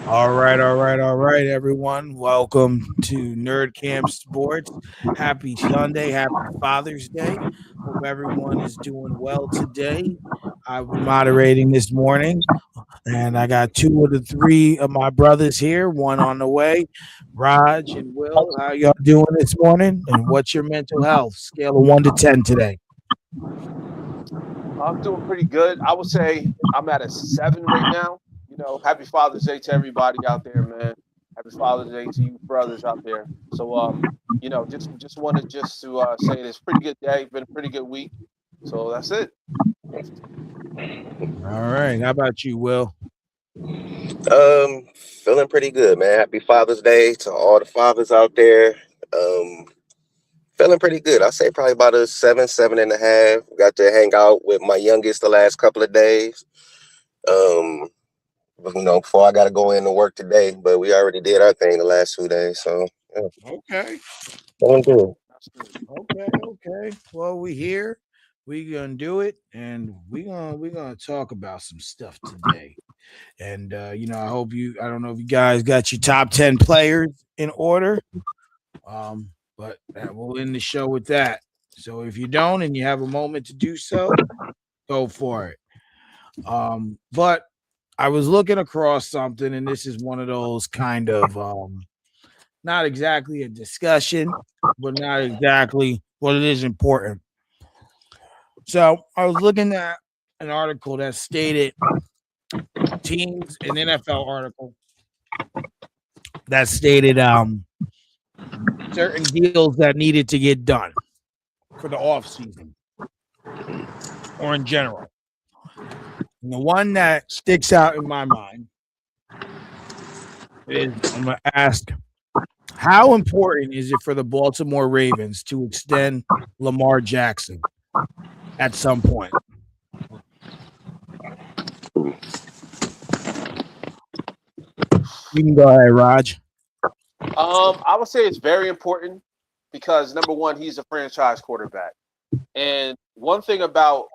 All right, everyone. Welcome to Nerdcamp Sports. Happy Sunday. Happy Father's Day. Hope everyone is doing well today. I'll be moderating this morning, and I got two of the three of my brothers here, one on the way. Raj and Will, how y'all doing this morning? And what's your mental health scale of 1 to 10 today? I'm doing pretty good. I would say I'm at a 7 right now. Happy Father's Day to everybody out there, man. Happy Father's Day to you brothers out there. So, just wanted to say it's pretty good day, been a pretty good week. So that's it. All right. How about you, Will? Feeling pretty good, man. Happy Father's Day to all the fathers out there. Um, Feeling pretty good. I say probably about a 7.5. Got to hang out with my youngest the last couple of days. Um, before I got to go into work today, but we already did our thing the last 2 days, so yeah, Okay. feeling good. That's good. Okay. Well, we here. We gonna do it, and we gonna talk about some stuff today. And I hope you. I don't know if you guys got your top 10 players in order. But we'll end the show with that. So if you don't, and you have a moment to do so, go for it. But I was looking across something, and this is one of those kind of not exactly a discussion, but not exactly what it is important. So I was looking at an article that stated teams, an NFL article that stated certain deals that needed to get done for the off season or in general. And the one that sticks out in my mind is I'm gonna ask, how important is it for the Baltimore Ravens to extend Lamar Jackson at some point? You can go ahead, Raj. I would say it's very important because number one, he's a franchise quarterback. And one thing about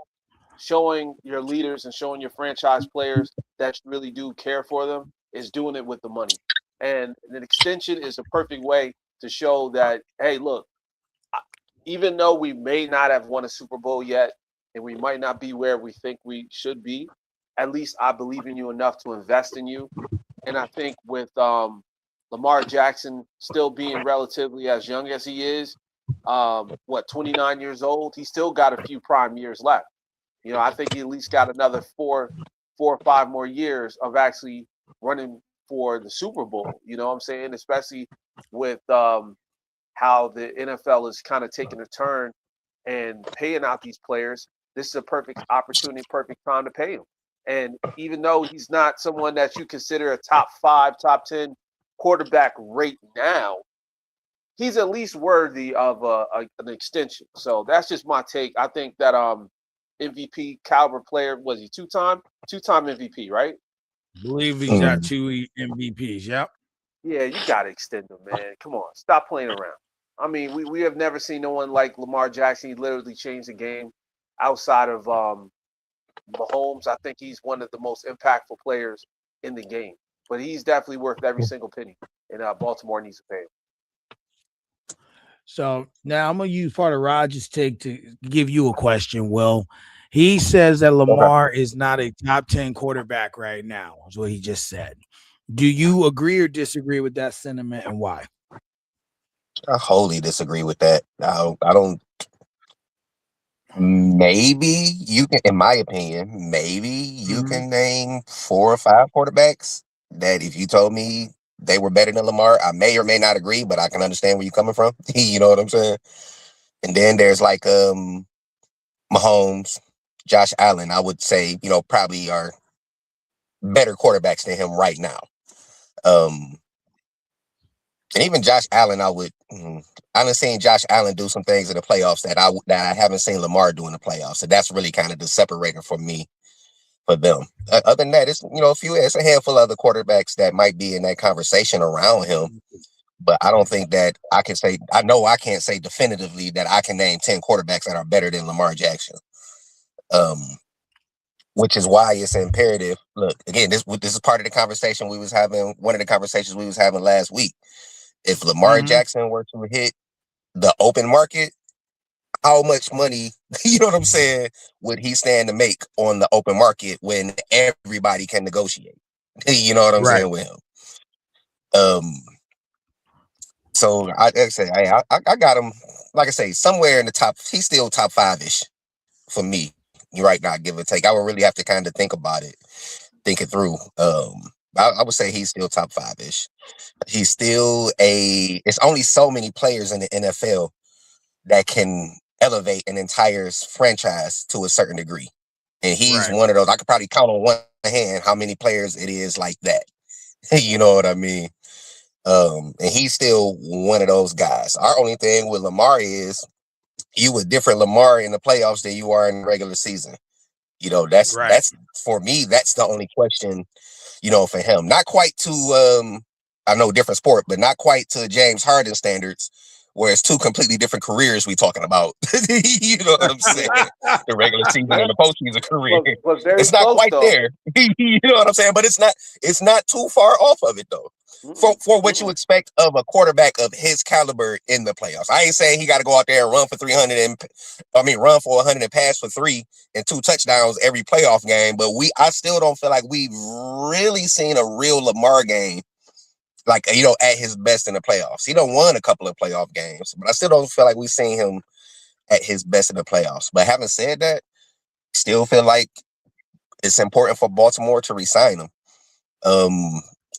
showing your leaders and showing your franchise players that you really do care for them is doing it with the money. And an extension is a perfect way to show that, hey, look, even though we may not have won a Super Bowl yet and we might not be where we think we should be, at least I believe in you enough to invest in you. And I think with Lamar Jackson still being relatively as young as he is, 29 years old, he still got a few prime years left. I think he at least got another four or five more years of actually running for the Super Bowl. You know what I'm saying? Especially with how the NFL is kind of taking a turn and paying out these players. This is a perfect opportunity, perfect time to pay him. And even though he's not someone that you consider a top 5, top 10 quarterback right now, he's at least worthy of an extension. So that's just my take. I think that MVP caliber player, was he two-time MVP, right? I believe he's got 2 MVPs. Yep. Yeah, you got to extend him, man. Come on, stop playing around. I mean, we have never seen no one like Lamar Jackson. He literally changed the game outside of Mahomes. I think he's one of the most impactful players in the game. But he's definitely worth every single penny, and Baltimore needs to pay him. So now I'm gonna use part of Raj's take to give you a question, Will. He says that Okay. Lamar is not a top 10 quarterback right now, is what he just said. Do you agree or disagree with that sentiment, and why? I wholly disagree with that. I don't. Maybe you can, in my opinion, maybe you Mhm. can name 4 or 5 quarterbacks that if you told me they were better than Lamar, I may or may not agree, but I can understand where you're coming from. You know what I'm saying? And then there's like Mahomes, Josh Allen, I would say, probably are better quarterbacks than him right now. Um, and even Josh Allen, I done seen Josh Allen do some things in the playoffs that I haven't seen Lamar do in the playoffs. So that's really kind of the separator for me for them. Other than that, it's a handful of other quarterbacks that might be in that conversation around him. But I don't think that I know I can't say definitively that I can name 10 quarterbacks that are better than Lamar Jackson. Um, which is why it's imperative. Look, again, this is part of the conversation we was having. One of the conversations we was having last week. If Lamar Mm-hmm. Jackson were to hit the open market, how much money, you know what I'm saying, would he stand to make on the open market when everybody can negotiate? You know what I'm Right. saying with him. So like I say, I got him. Like I say, somewhere in the top. He's still top 5-ish for me. You right now, give or take. I would really have to kind of think about it, think it through. I would say he's still top 5-ish. He's still a. It's only so many players in the NFL that can elevate an entire franchise to a certain degree, and he's Right. one of those. I could probably count on one hand how many players it is like that. You know what I mean? And he's still one of those guys. Our only thing with Lamar is you a different Lamar in the playoffs than you are in the regular season. You know, Right. that's for me, that's the only question, you know, for him. Not quite to I know different sport, but not quite to James Harden standards, where it's two completely different careers we talking about. You know what I'm saying? The regular season Yeah, and the postseason career. but very It's not close quite though. there. You know what I'm saying? But it's not too far off of it though. Mm-mm, For what you mm-mm. expect of a quarterback of his caliber in the playoffs. I ain't saying he got to go out there and run for 300 and run for 100 and pass for 3 and 2 touchdowns every playoff game, but I still don't feel like we've really seen a real Lamar game, like, you know, at his best in the playoffs. He done won a couple of playoff games, but I still don't feel like we've seen him at his best in the playoffs. But having said that, still feel like it's important for Baltimore to re-sign him.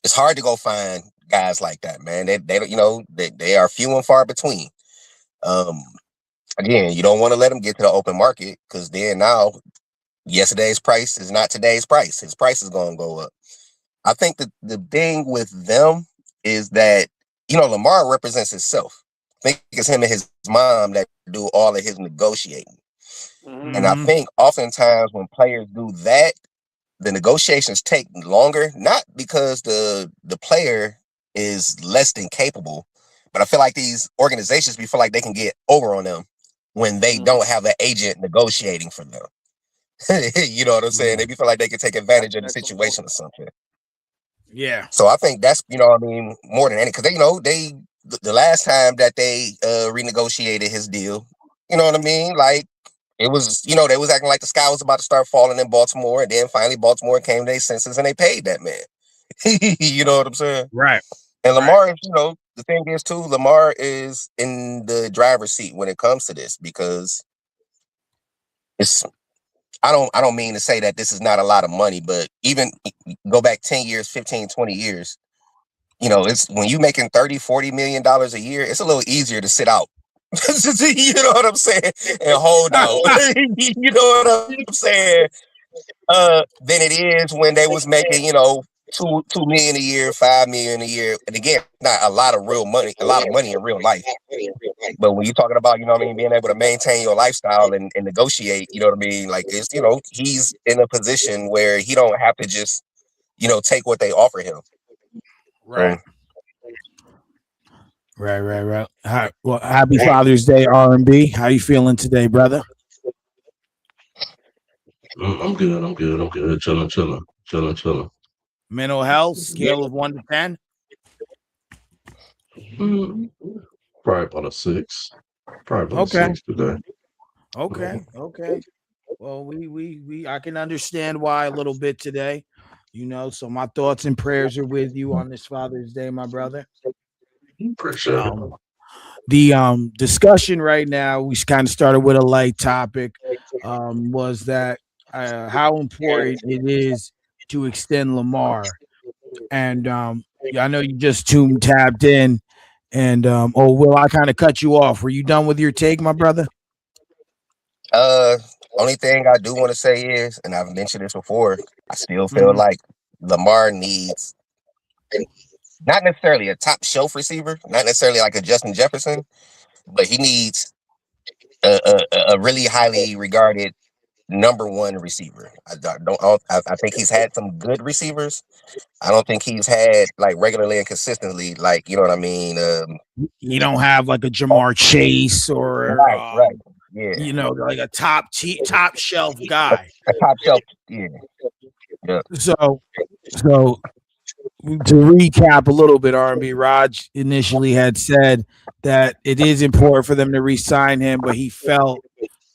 It's hard to go find guys like that, man. They you know, they are few and far between. Um, Again, you don't want to let him get to the open market because then now yesterday's price is not today's price. His price is going to go up. I think that the thing with them is that, you know, Lamar represents himself. I think it's him and his mom that do all of his negotiating. Mm-hmm. And I Mm-hmm. think oftentimes when players do that, the negotiations take longer, not because the player is less than capable, but I feel like these organizations feel like they can get over on them when they Mm-hmm. don't have an agent negotiating for them. You know what I'm saying? Yeah. They feel like they can take That's advantage an of the excellent point. situation or something. Yeah. So I think that's, you know what I mean, more than any, because they, you know, the last time that they renegotiated his deal, you know what I mean? Like, it was, you know, they was acting like the sky was about to start falling in Baltimore, and then finally Baltimore came to their senses and they paid that man. You know what I'm saying? Right. And Right. Lamar, you know, the thing is too, Lamar is in the driver's seat when it comes to this because it's I don't mean to say that this is not a lot of money, but even go back 10 years, 15, 20 years, you know, it's when you making 30, 40 million dollars a year, it's a little easier to sit out. You know what I'm saying? And hold out. You know what I'm saying? Than it is when they was making, you know, 2 million a year, 5 million a year. And again, not a lot of real money, a lot of money in real life. But when you're talking about, you know what I mean, being able to maintain your lifestyle and negotiate, you know what I mean? Like it's, you know, he's in a position where he don't have to just, you know, take what they offer him. Right. So Right. Right. Right. Well, happy Father's Day, R&B. How you feeling today, brother? I'm good. I'm good. I'm good. Chilling, chilling, chilling, chilling. Mental health scale of 1 to 10. Mm, Probably about a 6. Probably about a Okay. 6 today. Okay. Okay. Well, we I can understand why a little bit today. So my thoughts and prayers are with you on this Father's Day, my brother. Appreciate it. Um, the discussion right now, we kind of started with a light topic, was that how important it is to extend Lamar. And yeah, I know you just tapped in, and oh, Will, I kind of cut you off. Were you done with your take, my brother? uh only thing I do want to say is, and I've mentioned this before, I still feel Mhm. like Lamar needs not necessarily a top shelf receiver, not necessarily like a Justin Jefferson, but he needs a really highly regarded number one receiver. I think he's had some good receivers. I don't think he's had like regularly and consistently, like, you know what I mean. You don't have like a Jamar Chase or Right. Yeah, like a top shelf guy. a top shelf. Yeah, yeah. So to recap a little bit, R&B, Raj initially had said that it is important for them to re-sign him, but he feels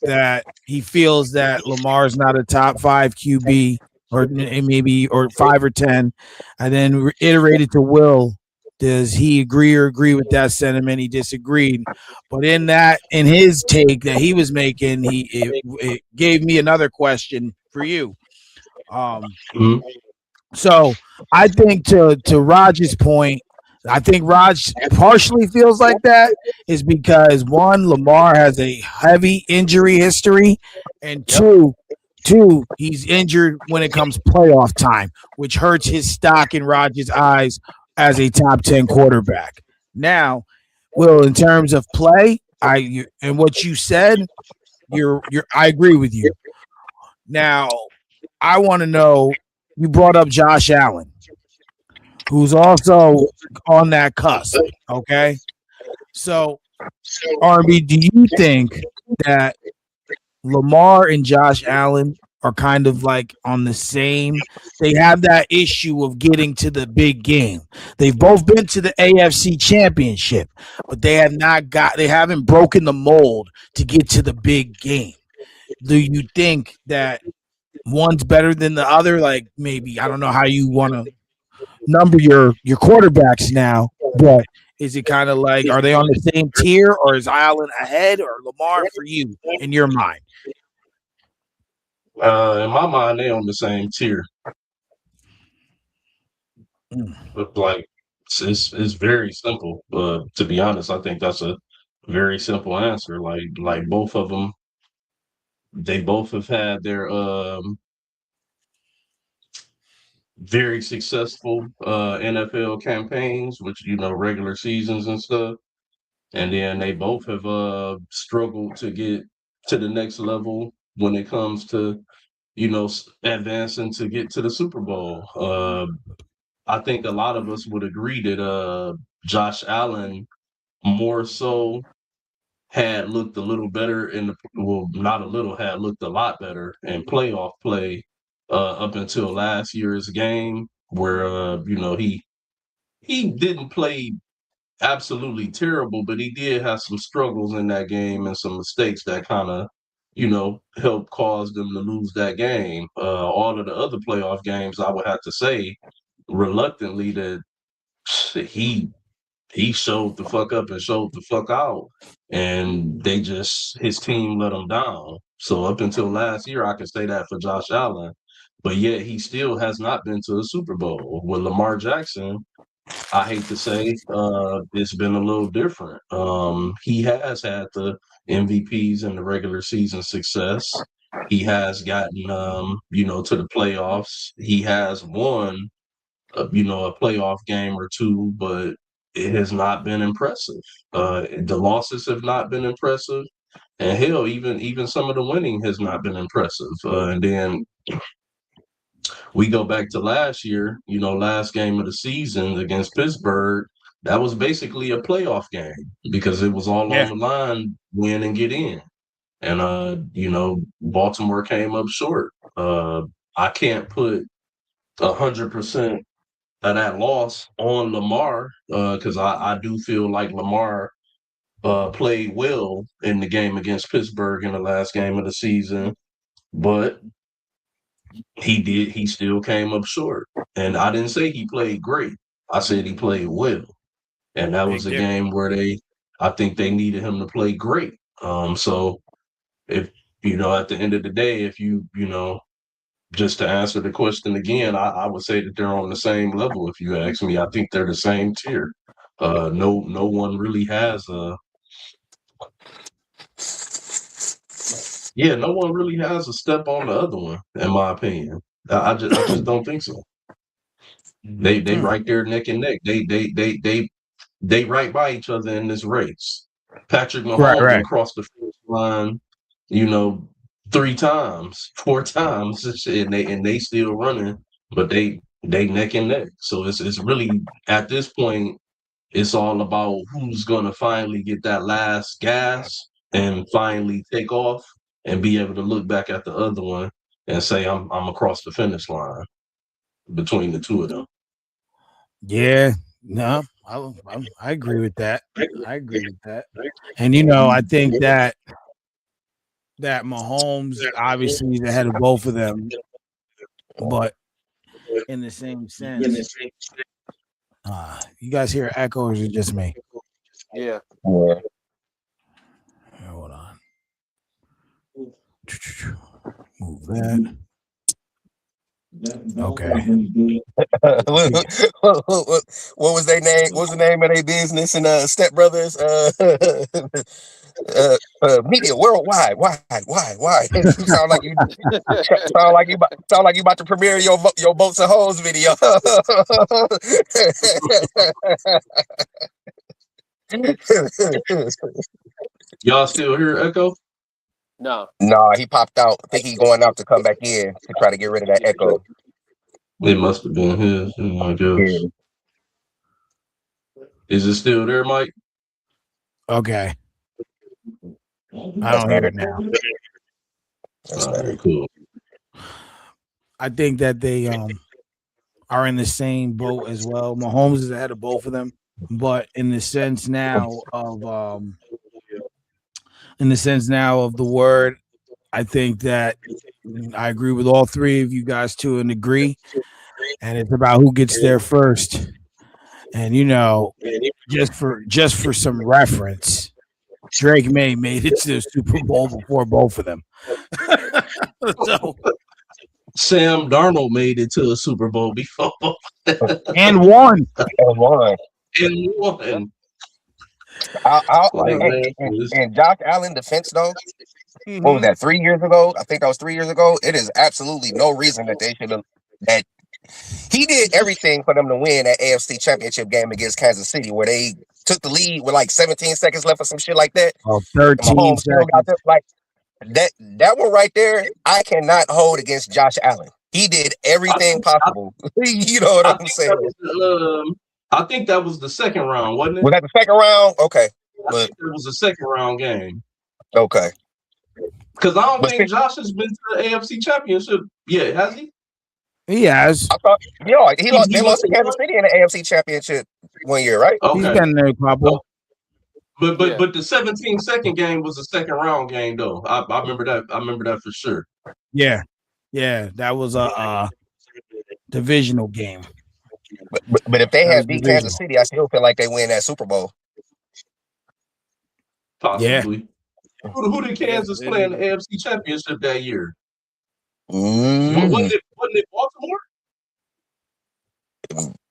that Lamar's not a top 5 QB or maybe or 5 or 10, and then reiterated to Will, does he agree with that sentiment? He disagreed, but in his take that he was making, it gave me another question for you. Mhm. So I think to Raj's point, I think Raj partially feels like that is because one, Lamar has a heavy injury history, and Yep. two, he's injured when it comes playoff time, which hurts his stock in Raj's eyes as a top 10 quarterback. Now, Will, in terms of play, and what you said, I agree with you. Now, I want to know. You brought up Josh Allen, who's also on that cusp. Okay, so R&B, do you think that Lamar and Josh Allen are kind of like on the same? They have that issue of getting to the big game. They've both been to the AFC Championship, but they haven't broken the mold to get to the big game. Do you think that one's better than the other? Like maybe I don't know how you want to number your quarterbacks now, but is it kind of like are they on the same tier or is Allen ahead or Lamar for you in your mind? In my mind, they on the same tier. Mm. But like, it's very simple. To be honest, I think that's a very simple answer. Like both of them, they both have had their very successful NFL campaigns, which regular seasons and stuff. And then they both have struggled to get to the next level when it comes to advancing to get to the Super Bowl. I think a lot of us would agree that Josh Allen more so had looked a little better not a little, had looked a lot better in playoff play up until last year's game where he didn't play absolutely terrible, but he did have some struggles in that game and some mistakes that kind of helped cause them to lose that game. All of the other playoff games, I would have to say reluctantly that he showed the fuck up and showed the fuck out, and his team let him down. So up until last year, I can say that for Josh Allen, but yet he still has not been to a Super Bowl. With Lamar Jackson, I hate to say, it's been a little different. He has had the MVPs and the regular season success. He has gotten, to the playoffs. He has won a playoff game or two, but it has not been impressive. The losses have not been impressive, and hell, even some of the winning has not been impressive. And then we go back to last year, last game of the season against Pittsburgh. That was basically a playoff game because it was all on Yeah, the line, win and get in. And Baltimore came up short. I can't put 100% of that loss on Lamar because I do feel like Lamar played well in the game against Pittsburgh in the last game of the season, but he still came up short. And I didn't say he played great. I said he played well. And that was big a difference. game where I think they needed him to play great. So if at the end of the day, if just to answer the question again, I would say that they're on the same level. If you ask me, I think they're the same tier. No one really has no one really has a step on the other one, in my opinion. I just don't think so. They Hmm. right there neck and neck. They right by each other in this race. Patrick Right, Mahomes right. and crossed the finish line, you know, 3 times, 4 times, and they still running, but they neck and neck. So it's really at this point, it's all about who's gonna finally get that last gas and finally take off and be able to look back at the other one and say I'm across the finish line between the two of them. Yeah, no, I agree with that. I agree with that. And I think that Mahomes obviously is ahead of both of them, but in the same sense, you guys hear echo or is it just me? Yeah. Yeah. Hold on. Move that. Okay. What was their name? What was the name of their business and Step Brothers? Media worldwide. Why? You sound like you sound like you about to premiere your boats and hoes video. Y'all still hear echo? No. Nah, he popped out. I think he's going out to come back in to try to get rid of that echo. It must have been his, I guess. Yeah. Is it still there, Mike? Okay. I don't hear it now. That's All better. right, cool. I think that they are in the same boat as well. Mahomes is ahead of both of them, but in the sense now of the word, I think that I agree with all three of you guys to a degree, and it's about who gets there first. And just for some reference, Drake May made it to the Super Bowl before both of them. So Sam Darnold made it to a Super Bowl before and won. And Josh Allen defense though. What was that? 3 years ago? I think that was 3 years ago. It is absolutely no reason that they should have that he did everything for them to win that AFC Championship game against Kansas City, where they took the lead with like 17 seconds left or some shit like that. Oh, 13 seconds. Got them, like that one right there. I cannot hold against Josh Allen. He did everything possible. You know what I'm saying? I think that was the second round, wasn't it? Was that the second round? Okay, I think it was a second round game. Okay. Because I don't think Josh has been to the AFC Championship yet, has he? He has. I thought, they lost to Kansas City in the AFC Championship 1 year, right? Okay. He's been there a couple. But the 17-second game was a second round game, though. I remember that. I remember that for sure. Yeah, that was a divisional game. But if they had beat Kansas City, I still feel like they win that Super Bowl. Possibly. Yeah. Who did Kansas play in the AFC Championship that year? Wasn't it Baltimore?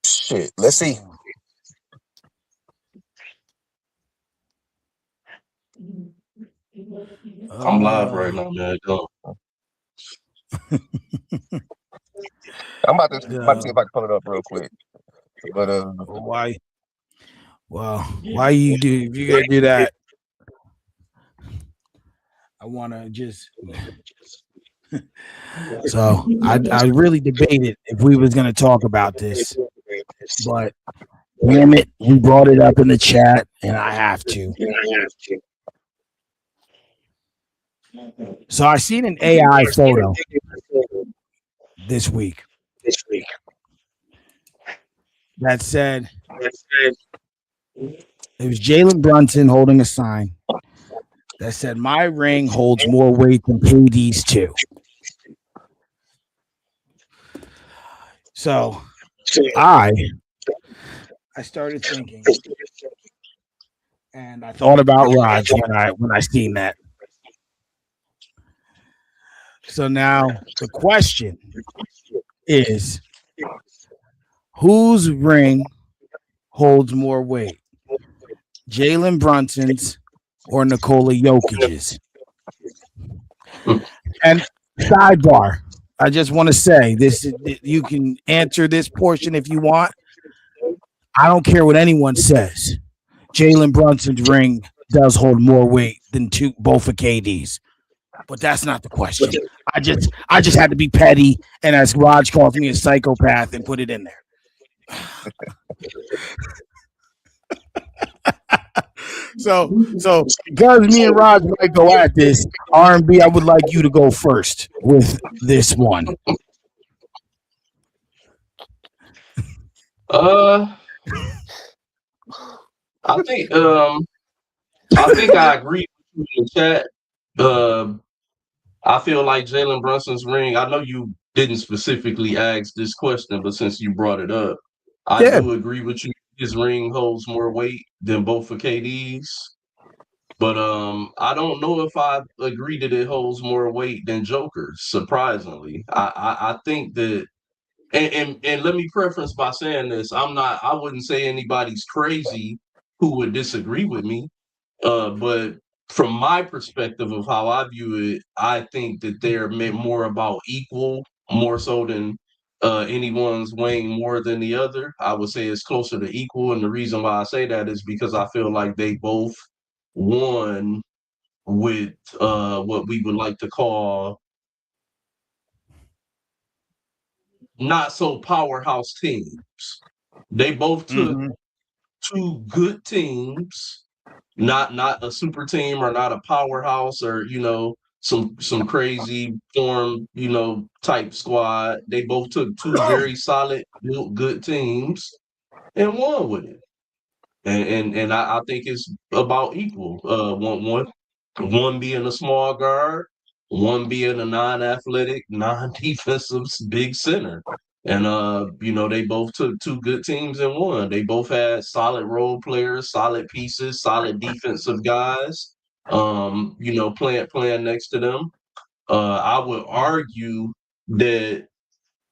Shit, let's see. I'm live right now, man. I'm about to see if I can pull it up real quick. But why? Well, why you do? If you're gonna do that, I want to just. So I really debated if we was gonna talk about this, but damn it, we brought it up in the chat, and I have to. So I seen an AI photo this week that said it was Jalen Brunson holding a sign that said, "My ring holds more weight than KD's too." So I started thinking, and I thought about Raj when I seen that. So now the question is, whose ring holds more weight, Jalen Brunson's or Nikola Jokic's? And sidebar, I just want to say this: you can answer this portion if you want. I don't care what anyone says. Jalen Brunson's ring does hold more weight than both of KD's. But that's not the question. I just had to be petty, and as Raj calls me a psychopath, and put it in there. So because me and Raj might go at this R&B, I would like you to go first with this one. Uh, I think I agree with you in the chat. Uh, I feel like Jalen Brunson's ring. I know you didn't specifically ask this question, but since you brought it up, I Yeah, do agree with you. His ring holds more weight than both of KD's. But I don't know if I agree that it holds more weight than Joker's. Surprisingly, I think that, and let me preference by saying this: I wouldn't say anybody's crazy who would disagree with me. But from my perspective of how I view it, I think that they're more about equal, more so than anyone's weighing more than the other. I would say it's closer to equal, and the reason why I say that is because I feel like they both won with what we would like to call not so powerhouse teams. They both took mm-hmm. two good teams, not a super team or not a powerhouse or some crazy form type squad. They both took two very solid good teams and won with it. And I think it's about equal. One being a small guard, one being a non-athletic, non-defensive big center. And they both took two good teams and won. They both had solid role players, solid pieces, solid defensive guys. Playing next to them. I would argue that,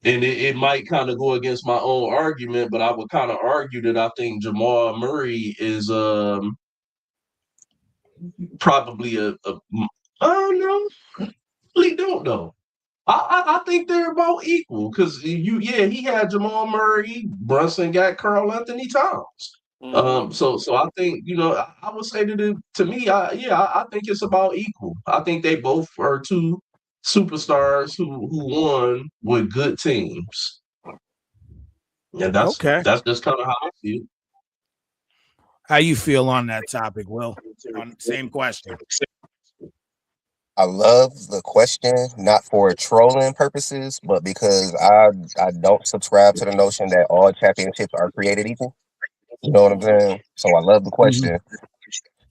and it might kind of go against my own argument, but I would kind of argue that I think Jamal Murray is probably I don't know. Really don't know. I think they're about equal because he had Jamal Murray, Brunson got Carl Anthony Towns. Mm-hmm. So I think I would say that to me, I think it's about equal. I think they both are two superstars who won with good teams, and Okay. that's just kind of how I feel. How you feel on that topic, Will? On same question. I love the question, not for trolling purposes, but because I don't subscribe to the notion that all championships are created equal. You know what I'm Mm-hmm. saying? So I love the Mm-hmm. question.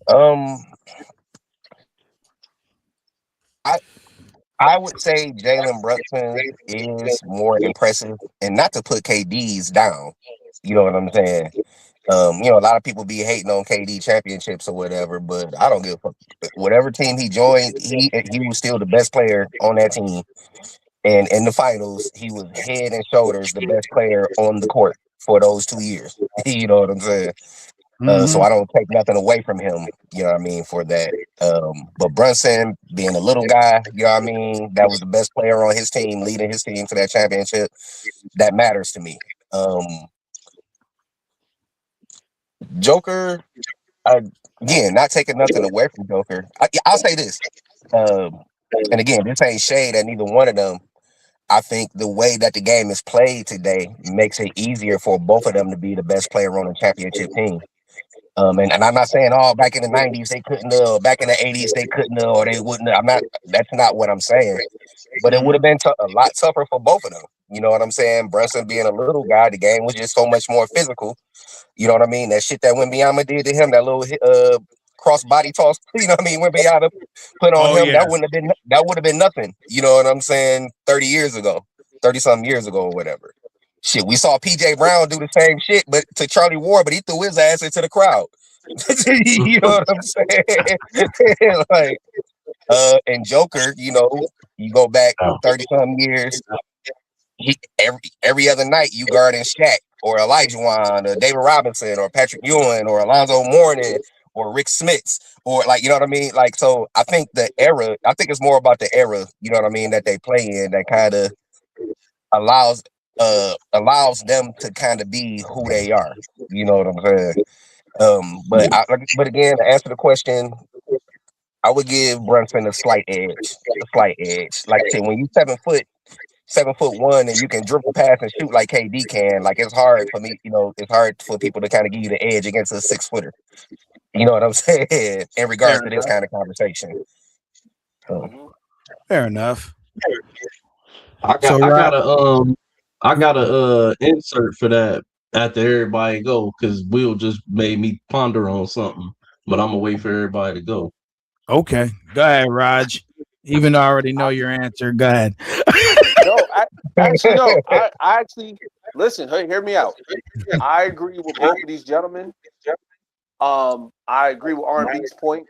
Um, I I would say Jalen Brunson is more impressive, and not to put KD's down. You know what I'm saying? A lot of people be hating on KD championships or whatever, but I don't give a fuck. Whatever team he joined, he was still the best player on that team. And in the finals, he was head and shoulders the best player on the court for those 2 years. You know what I'm saying? So Mm-hmm. I don't take nothing away from him, you know what I mean, for that. But Brunson being a little guy, you know what I mean, that was the best player on his team, leading his team to that championship. That matters to me. Joker, I, again, not taking nothing away from Joker. I'll say this. Um, and again, this ain't shade at neither one of them. I think the way that the game is played today makes it easier for both of them to be the best player on a championship team. And I'm not saying, oh, back in the 90s they couldn't back in the 80s they couldn't or they wouldn't I'm not that's not what I'm saying. But it would have Mm-hmm. been a lot tougher for both of them. You know what I'm saying? Brunson being a little guy, the game was just so much more physical. You know what I mean? That shit that Wembanyama did to him, that little cross body toss, you know what I mean? Wembanyama put on Oh him, yeah. that would have been nothing. You know what I'm saying? 30 years ago, 30 something years ago or whatever. Shit, we saw PJ Brown do the same shit, but to Charlie Ward, but he threw his ass into the crowd. You know what I'm saying? Like, and Joker, you go back 30 something years, every other night you guarding Shaq or Elijah Wan or David Robinson or Patrick Ewing or Alonzo Mourning or Rick Smits or like, you know what I mean? Like, so I think it's more about the era, you know what I mean, that they play in that kind of allows allows them to kind of be who they are. You know what I'm saying? But again, to answer the question, I would give Brunson a slight edge. A slight edge. Like I said, when you 7'1", and you can dribble, pass, and shoot like KD can. Like it's hard for me, it's hard for people to kind of give you the edge against a 6-footer. You know what I'm saying? In regards Fair to this enough. kind of conversation. So, Mhm. Fair enough. I So got I Rob, got I got a insert for that after everybody go because Will just made me ponder on something. But I'm gonna wait for everybody to go. okay, go ahead, Raj. Even though I already know I, your answer, go ahead. no, actually, no. I actually listen. Hey, hear me out. I agree with both of these gentlemen. I agree with R&B's point.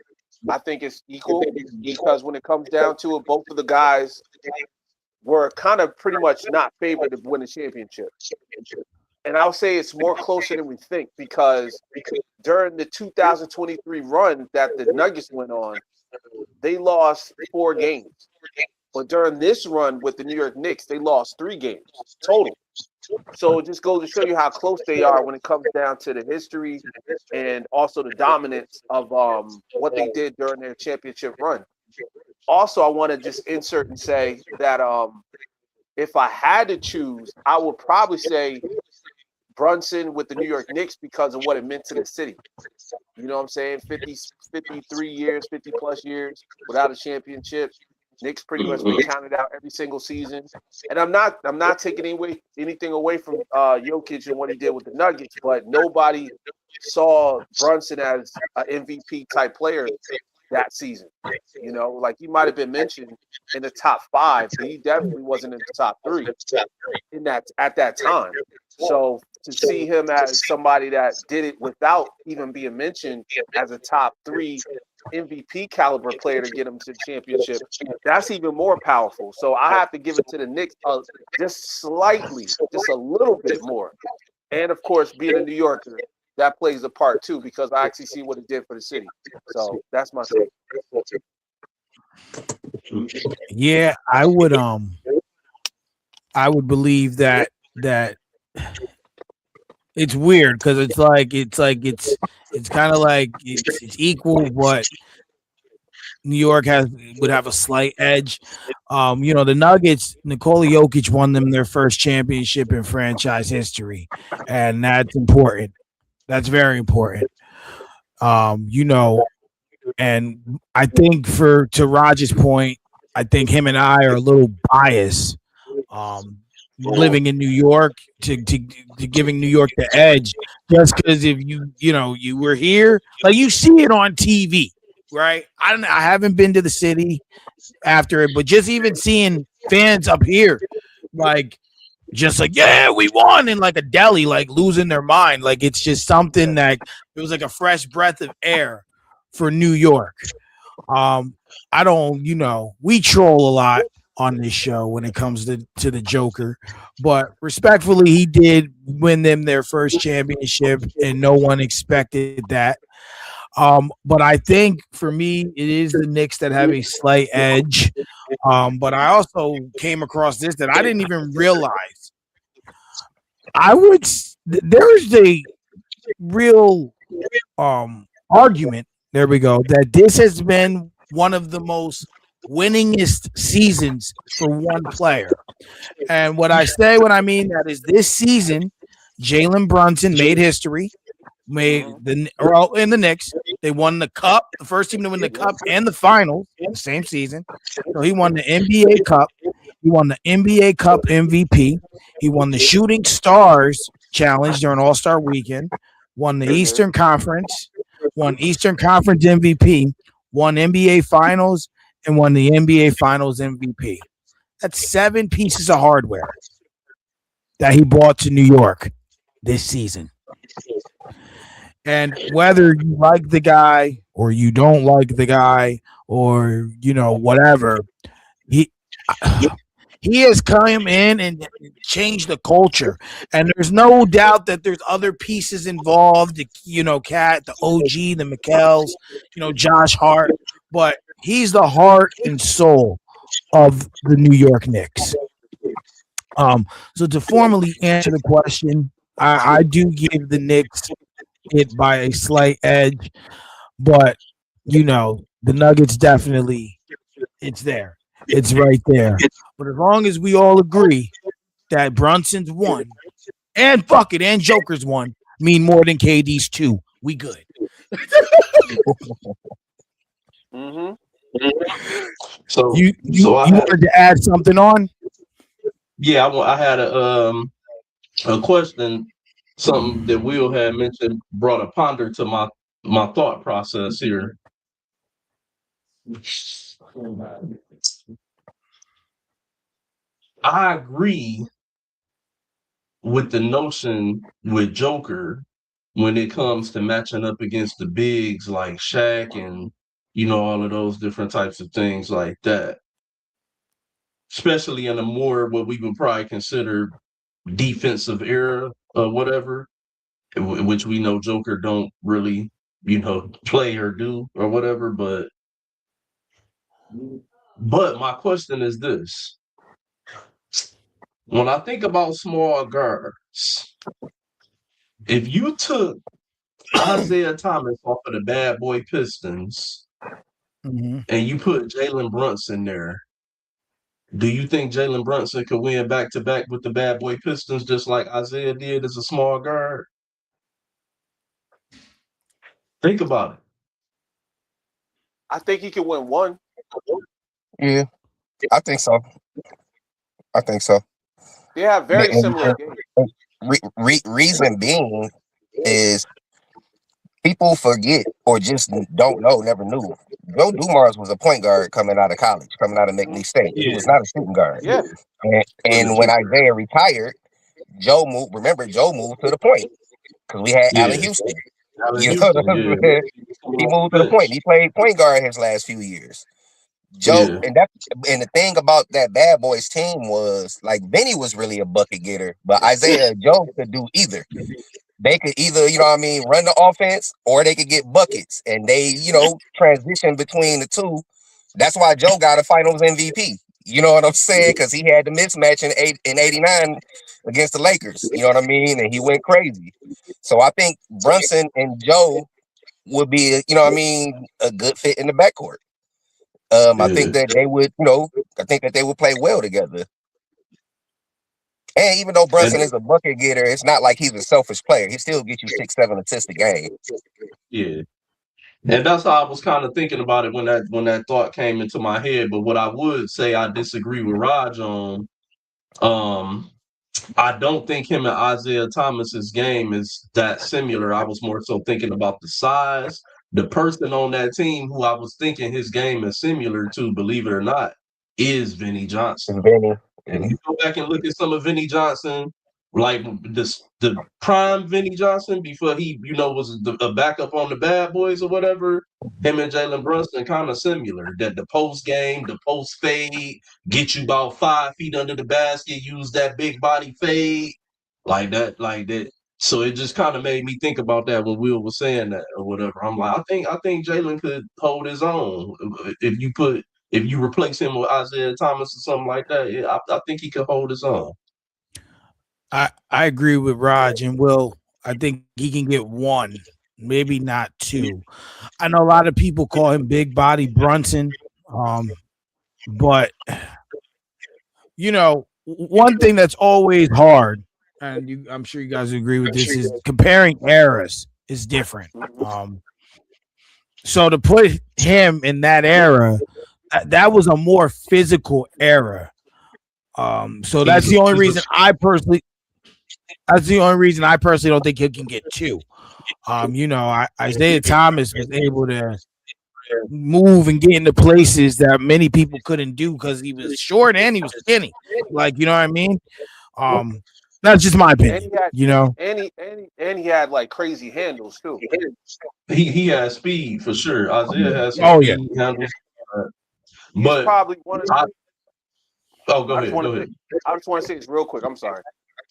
I think it's equal because when it comes down to it, both of the guys were kind of pretty much not favored to win the championship. And I'll say it's more closer than we think because during the 2023 run that the Nuggets went on, they lost 4 games. But during this run with the New York Knicks, they lost 3 games total. So it just goes to show you how close they are when it comes down to the history and also the dominance of what they did during their championship run. Also, I want to just insert and say that if I had to choose, I would probably say Brunson with the New York Knicks because of what it meant to the city. You know what I'm saying? 50, 53 years, 50 plus years without a championship. Knicks pretty much been counted out every single season. And I'm not taking anything away from Jokic and what he did with the Nuggets, but nobody saw Brunson as an MVP type player that season. You know, like he might have been mentioned in the top 5, but he definitely wasn't in the top 3 in that at that time. So to see him as somebody that did it without even being mentioned as a top 3 MVP caliber player to get him to the championship, that's even more powerful. So I have to give it to the Knicks just slightly, just a little bit more. And of course, being a New Yorker, that plays a part too because I actually see what it did for the city. So that's my take. Yeah, I would believe that it's weird because it's kind of like it's equal, but New York would have a slight edge. The Nuggets, Nikola Jokic won them their first championship in franchise history, and that's important. That's very important. You know, and I think to Raj's point, I think him and I are a little biased. Um, Living in New York to giving New York the edge, just because if you were here, like you see it on TV, right? I haven't been to the city after it, but just even seeing fans up here, like just like yeah, we won in like a deli, like losing their mind, like it's just something that it was like a fresh breath of air for New York. Um, I don't, we troll a lot on this show when it comes to the Joker, but respectfully, he did win them their first championship, and no one expected that. But I think for me, it is the Knicks that have a slight edge. But I also came across this that I didn't even realize. There is a real argument. There we go. That this has been one of the most winningest seasons for one player. And what I mean that is this season, Jalen Brunson made history. Mhm. In the Knicks, they won the cup, the first team to win the cup and the finals in the same season. So he won the NBA Cup. He won the NBA Cup MVP. He won the Shooting Stars Challenge during All Star Weekend. Won the Mhm. Eastern Conference. Won Eastern Conference MVP. Won NBA Finals and won the NBA Finals MVP. That's 7 pieces of hardware that he brought to New York this season. And whether you like the guy or you don't like the guy or whatever, he he has come in and changed the culture. And there's no doubt that there's other pieces involved. Cat, the OG, the McKells, Josh Hart, but he's the heart and soul of the New York Knicks. So to formally answer the question, I do give the Knicks it by a slight edge, but the Nuggets definitely it's there. It's right there. But as long as we all agree that Brunson's won and fuck it and Joker's won mean more than KD's two, we good. Mm-hmm. So You I had wanted to add something on? I had a question, something that Will had mentioned brought a ponder to my thought process here. I agree with the notion with Joker when it comes to matching up against the bigs like Shaq and all of those different types of things like that. Especially in a more what we would probably consider defensive era or whatever, which we know Joker don't really, play or do or whatever. But my question is this: when I think about small guards, if you took Isaiah Thomas off of the Bad Boy Pistons Mhm. and you put Jalen Brunson there, do you think Jalen Brunson could win back to back with the Bad Boy Pistons just like Isaiah did as a small guard? Think about it. I think he can win one. Yeah, I think so. I think so. They have very similar games. Reason being is people forget or just don't know, never knew. Joe Dumars was a point guard coming out of college, coming out of McNeese State. He was Yeah, not a shooting guard. Yeah. And when Isaiah retired, Joe moved. Remember, Joe moved to the point because we had Allen yeah. Houston. Allen You know what Houston, I'm yeah. saying? He moved to the point. He played point guard his last few years. Joe, Yeah, and the thing about that Bad Boys team was like Benny was really a bucket getter, but Isaiah and Joe could do either. They could either, run the offense or they could get buckets, and they, transition between the two. That's why Joe got a Finals MVP. You know what I'm saying? Because he had the mismatch in '89 against the Lakers. You know what I mean? And he went crazy. So I think Brunson and Joe would be, a good fit in the backcourt. I think yeah. that they would, I think that they would play well together. And even though Brunson And is a bucket getter, it's not like he's a selfish player. He still gets you 6, 7 assists a game. yeah. And that's how I was kind of thinking about it when that thought came into my head. But what I would say I disagree with Raj on, um, I don't think him and Isaiah Thomas's game is that similar. I was more so thinking about the size. The person on that team who I was thinking his game is similar to, believe it or not, is Vinnie Johnson. It's Benny. If you go back and look at some of Vinnie Johnson, like the prime Vinnie Johnson before he, was a backup on the Bad Boys or whatever, him and Jalen Brunson kind of similar. That the post game, the post fade, get you about 5 feet under the basket, use that big body fade, like that. So it just kind of made me think about that when Will was saying that or whatever. I'm like, I think Jalen could hold his own if you replace him with Isaiah Thomas or something like that. Yeah, I think he could hold his own. I agree with Raj and Will. I think he can get one, maybe not two. I know a lot of people call him Big Body Brunson, but one thing that's always hard, and I'm sure you guys agree with this, is comparing eras is different. So to put him in that era, that was a more physical era. So that's the only reason I personally don't think he can get two. Isaiah Thomas was able to move and get into places that many people couldn't do because he was short and he was skinny. Like, you know what I mean? That's just my opinion. And he had like crazy handles too. He has speed for sure. Isaiah has some Oh yeah. speed handles. He's But probably one of the go I just ahead. want to say this real quick. I'm sorry.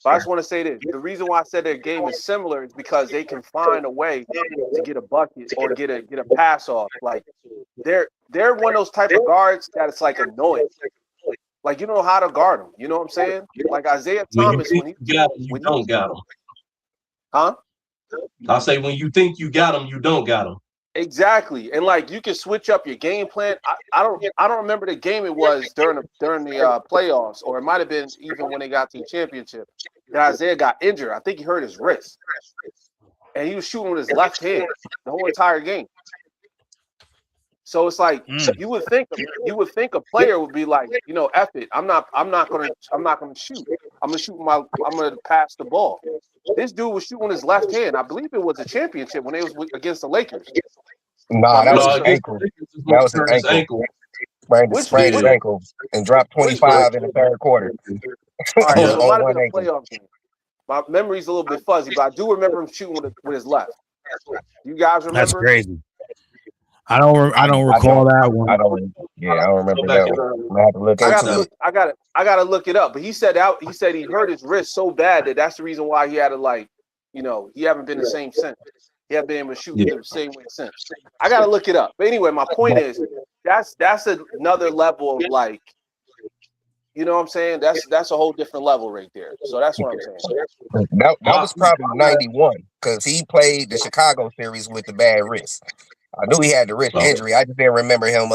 But I just want to say this. The reason why I said their game is similar is because they can find a way to get a bucket or get a pass off. Like they're one of those type of guards that it's like annoying. Like you don't know how to guard them. You know what I'm saying? Like Isaiah Thomas When you got him, you don't got him. Huh? I say when you think you got him, you don't got him. Exactly, and like you can switch up your game plan. I don't remember the game it was during the playoffs, or it might have been even when they got to the championship. That Isaiah got injured. I think he hurt his wrist, and he was shooting with his left hand the whole entire game. So it's like Mm. you would think a player would be like, F it. I'm not gonna shoot. I'm gonna pass the ball. This dude was shooting his left hand. I believe it was a championship when they was against the Lakers. Nah, My that was memory his No, serves. ankle. his That was his hurt his ankle. ankle. Which Sprained his which Yeah. ankle and dropped which 25 in the third quarter all right, on, so it Yeah. might on have been one a ankle. playoff game. My memory's a little bit fuzzy, but I do remember him shooting with his left. You guys That's remember? crazy. I don't I recall don't. that one. I don't. Yeah, I don't Go remember back that and one. I'm gonna have to look I into gotta it. look. I gotta look it up. But he said he hurt his wrist so bad that that's the reason why he had to he haven't been the same since. He hasn't been able to shoot yeah. the same way since. I gotta look it up. But anyway, my point is that's another level of you know what I'm saying? That's a whole different level right there. So that's what I'm saying. That My, was probably 91 because he played the Chicago series with the bad wrist. I knew he had the wrist oh, injury. I just didn't remember him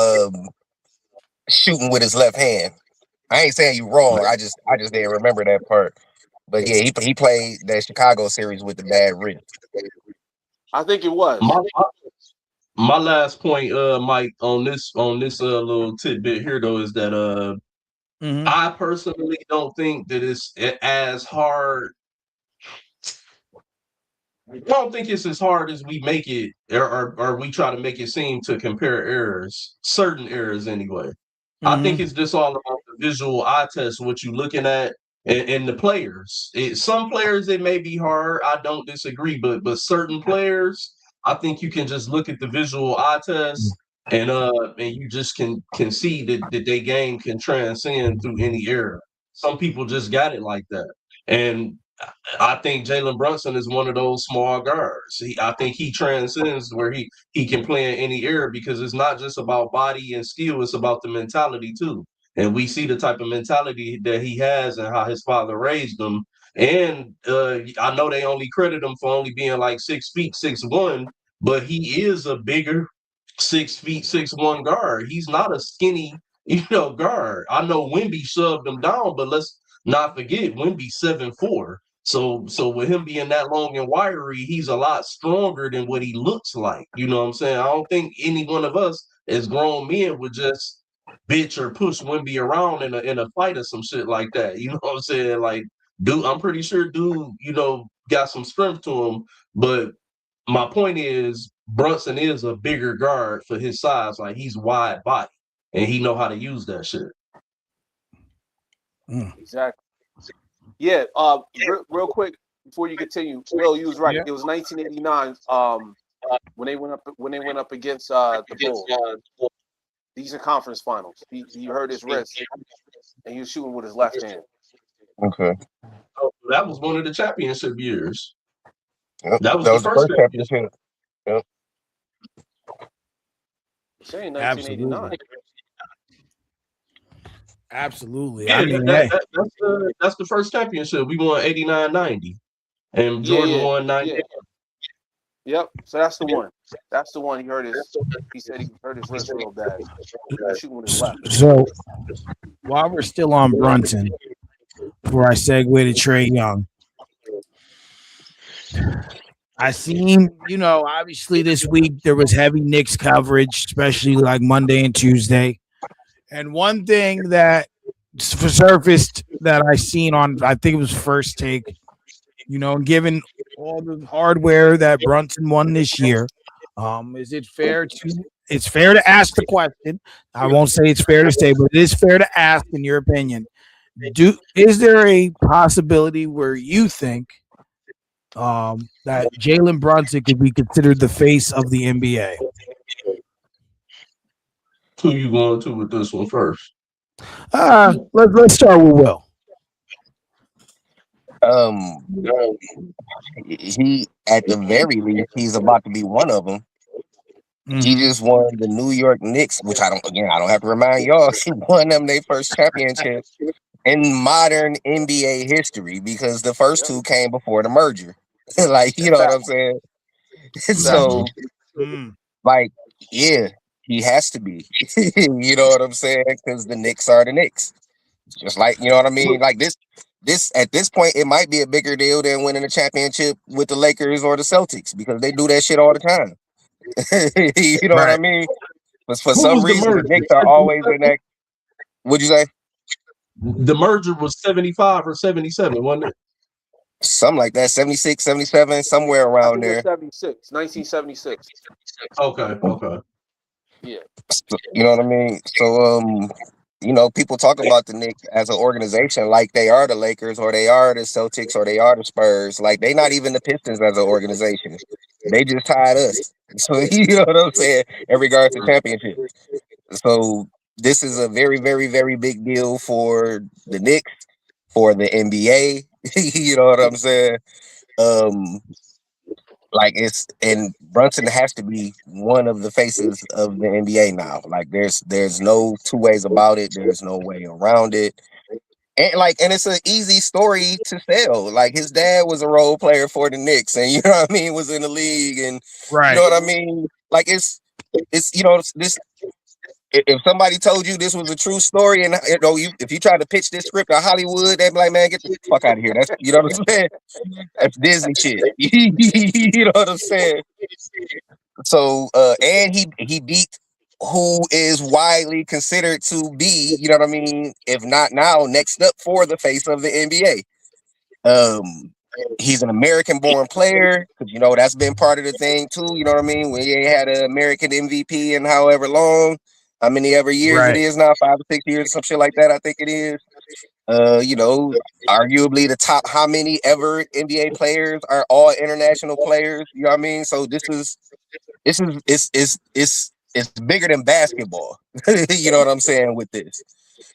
shooting with his left hand. I ain't saying you wrong. I just didn't remember that part. But yeah, he played that Chicago series with the bad wrist. I think it was. my my last point, Mike, on this little tidbit here though is that Hmm. I personally don't think that it's as hard. I don't think it's as hard as we make it, or we try to make it seem to compare errors, certain errors anyway. I Hmm. think it's just all about the visual eye test, what you're looking at, and the players. Some players it may be hard. I don't disagree, but certain players, I think you can just look at the visual eye test, and you just can see that their game can transcend through any error. Some people just got it like that, and I think Jalen Brunson is one of those small guards. I think he transcends where he can play in any era because it's not just about body and skill; it's about the mentality too. And we see the type of mentality that he has and how his father raised him. And I know they only credit him for only being like 6 feet 6'1", but he is a bigger 6 feet 6'1" guard. He's not a skinny, guard. I know Wemby shoved him down, but let's not forget Wemby's 7'4". So with him being that long and wiry, he's a lot stronger than what he looks like. You know what I'm saying? I don't think any one of us as grown men would just bitch or push Wemby around in a fight or some shit like that. You know what I'm saying? Like, dude, I'm pretty sure dude, got some strength to him. But my point is Brunson is a bigger guard for his size. Like he's wide body and he know how to use that shit. Exactly. Yeah. Real quick before you continue, Will, you was right. Yeah. It was 1989. When they went up against the Bulls. These are conference finals. He hurt his wrist and he was shooting with his left hand. Okay. So that was one of the championship years. Yep. That was That the was the first first championship. championship. Yep. Saying Absolutely. 1989. Absolutely. Yeah, I mean, hey, that's the first championship. We won 89-90. And Jordan Yeah. won 90. Yeah. Yep. So that's the one. That's the one. He said he hurt his wrist real bad. He was shooting with his left. so while we're still on Brunson, before I segue to Trey Young, I seen, obviously this week there was heavy Knicks coverage, especially like Monday and Tuesday. And one thing that surfaced that I seen on, I think it was First Take, given all the hardware that Brunson won this year, it's fair to ask the question. I won't say it's fair to say, but it is fair to ask, in your opinion, is there a possibility where you think that Jalen Brunson could be considered the face of the NBA? Who you going to with this one first? Let's start with Will. He at the very least he's about to be one of them. He Mhm. just won the New York Knicks, which I don't have to remind y'all. He won them their first championship in modern NBA history because the first two came before the merger. Like, you know what I'm saying? So, Mm. like, yeah, he has to be. You know what I'm saying? Because the Knicks are the Knicks. Just like, you know what I mean? Like this at this point, it might be a bigger deal than winning a championship with the Lakers or the Celtics because they do that shit all the time. You know what I Right. mean? But for Who some was the reason, the merger? Knicks are always in that. What'd you say? The merger was 75 or 77, wasn't it? Something like that, 76, 77, somewhere I around think it was there. 1976. Okay. Yeah. You know what I mean? So, people talk about the Knicks as an organization like they are the Lakers or they are the Celtics or they are the Spurs. Like they not even the Pistons as an organization. They just tied us. So you know what I'm saying? In regards to championship. So this is a very, very, very big deal for the Knicks, for the NBA. You know what I'm saying? Um, like and Brunson has to be one of the faces of the NBA now. Like there's no two ways about it. There's no way around it. And it's an easy story to sell. Like his dad was a role player for the Knicks, and you know what I mean, was in the league, and you know Right. what I mean. Like it's this. If somebody told you this was a true story, and if you try to pitch this script to Hollywood, they'd be like, "Man, get the fuck out of here." That's you know what I'm saying. That's Disney shit. You know what I'm saying. So, and he beat who is widely considered to be, you know what I mean, if not now, next up for the face of the NBA. He's an American-born player because that's been part of the thing too. You know what I mean? We ain't had an American MVP in however long, how many ever years it Right. is now, 5 or 6 years, some shit like that. I think it is. Arguably the top how many ever NBA players are all international players. You know what I mean? So it's bigger than basketball. You know what I'm saying with this?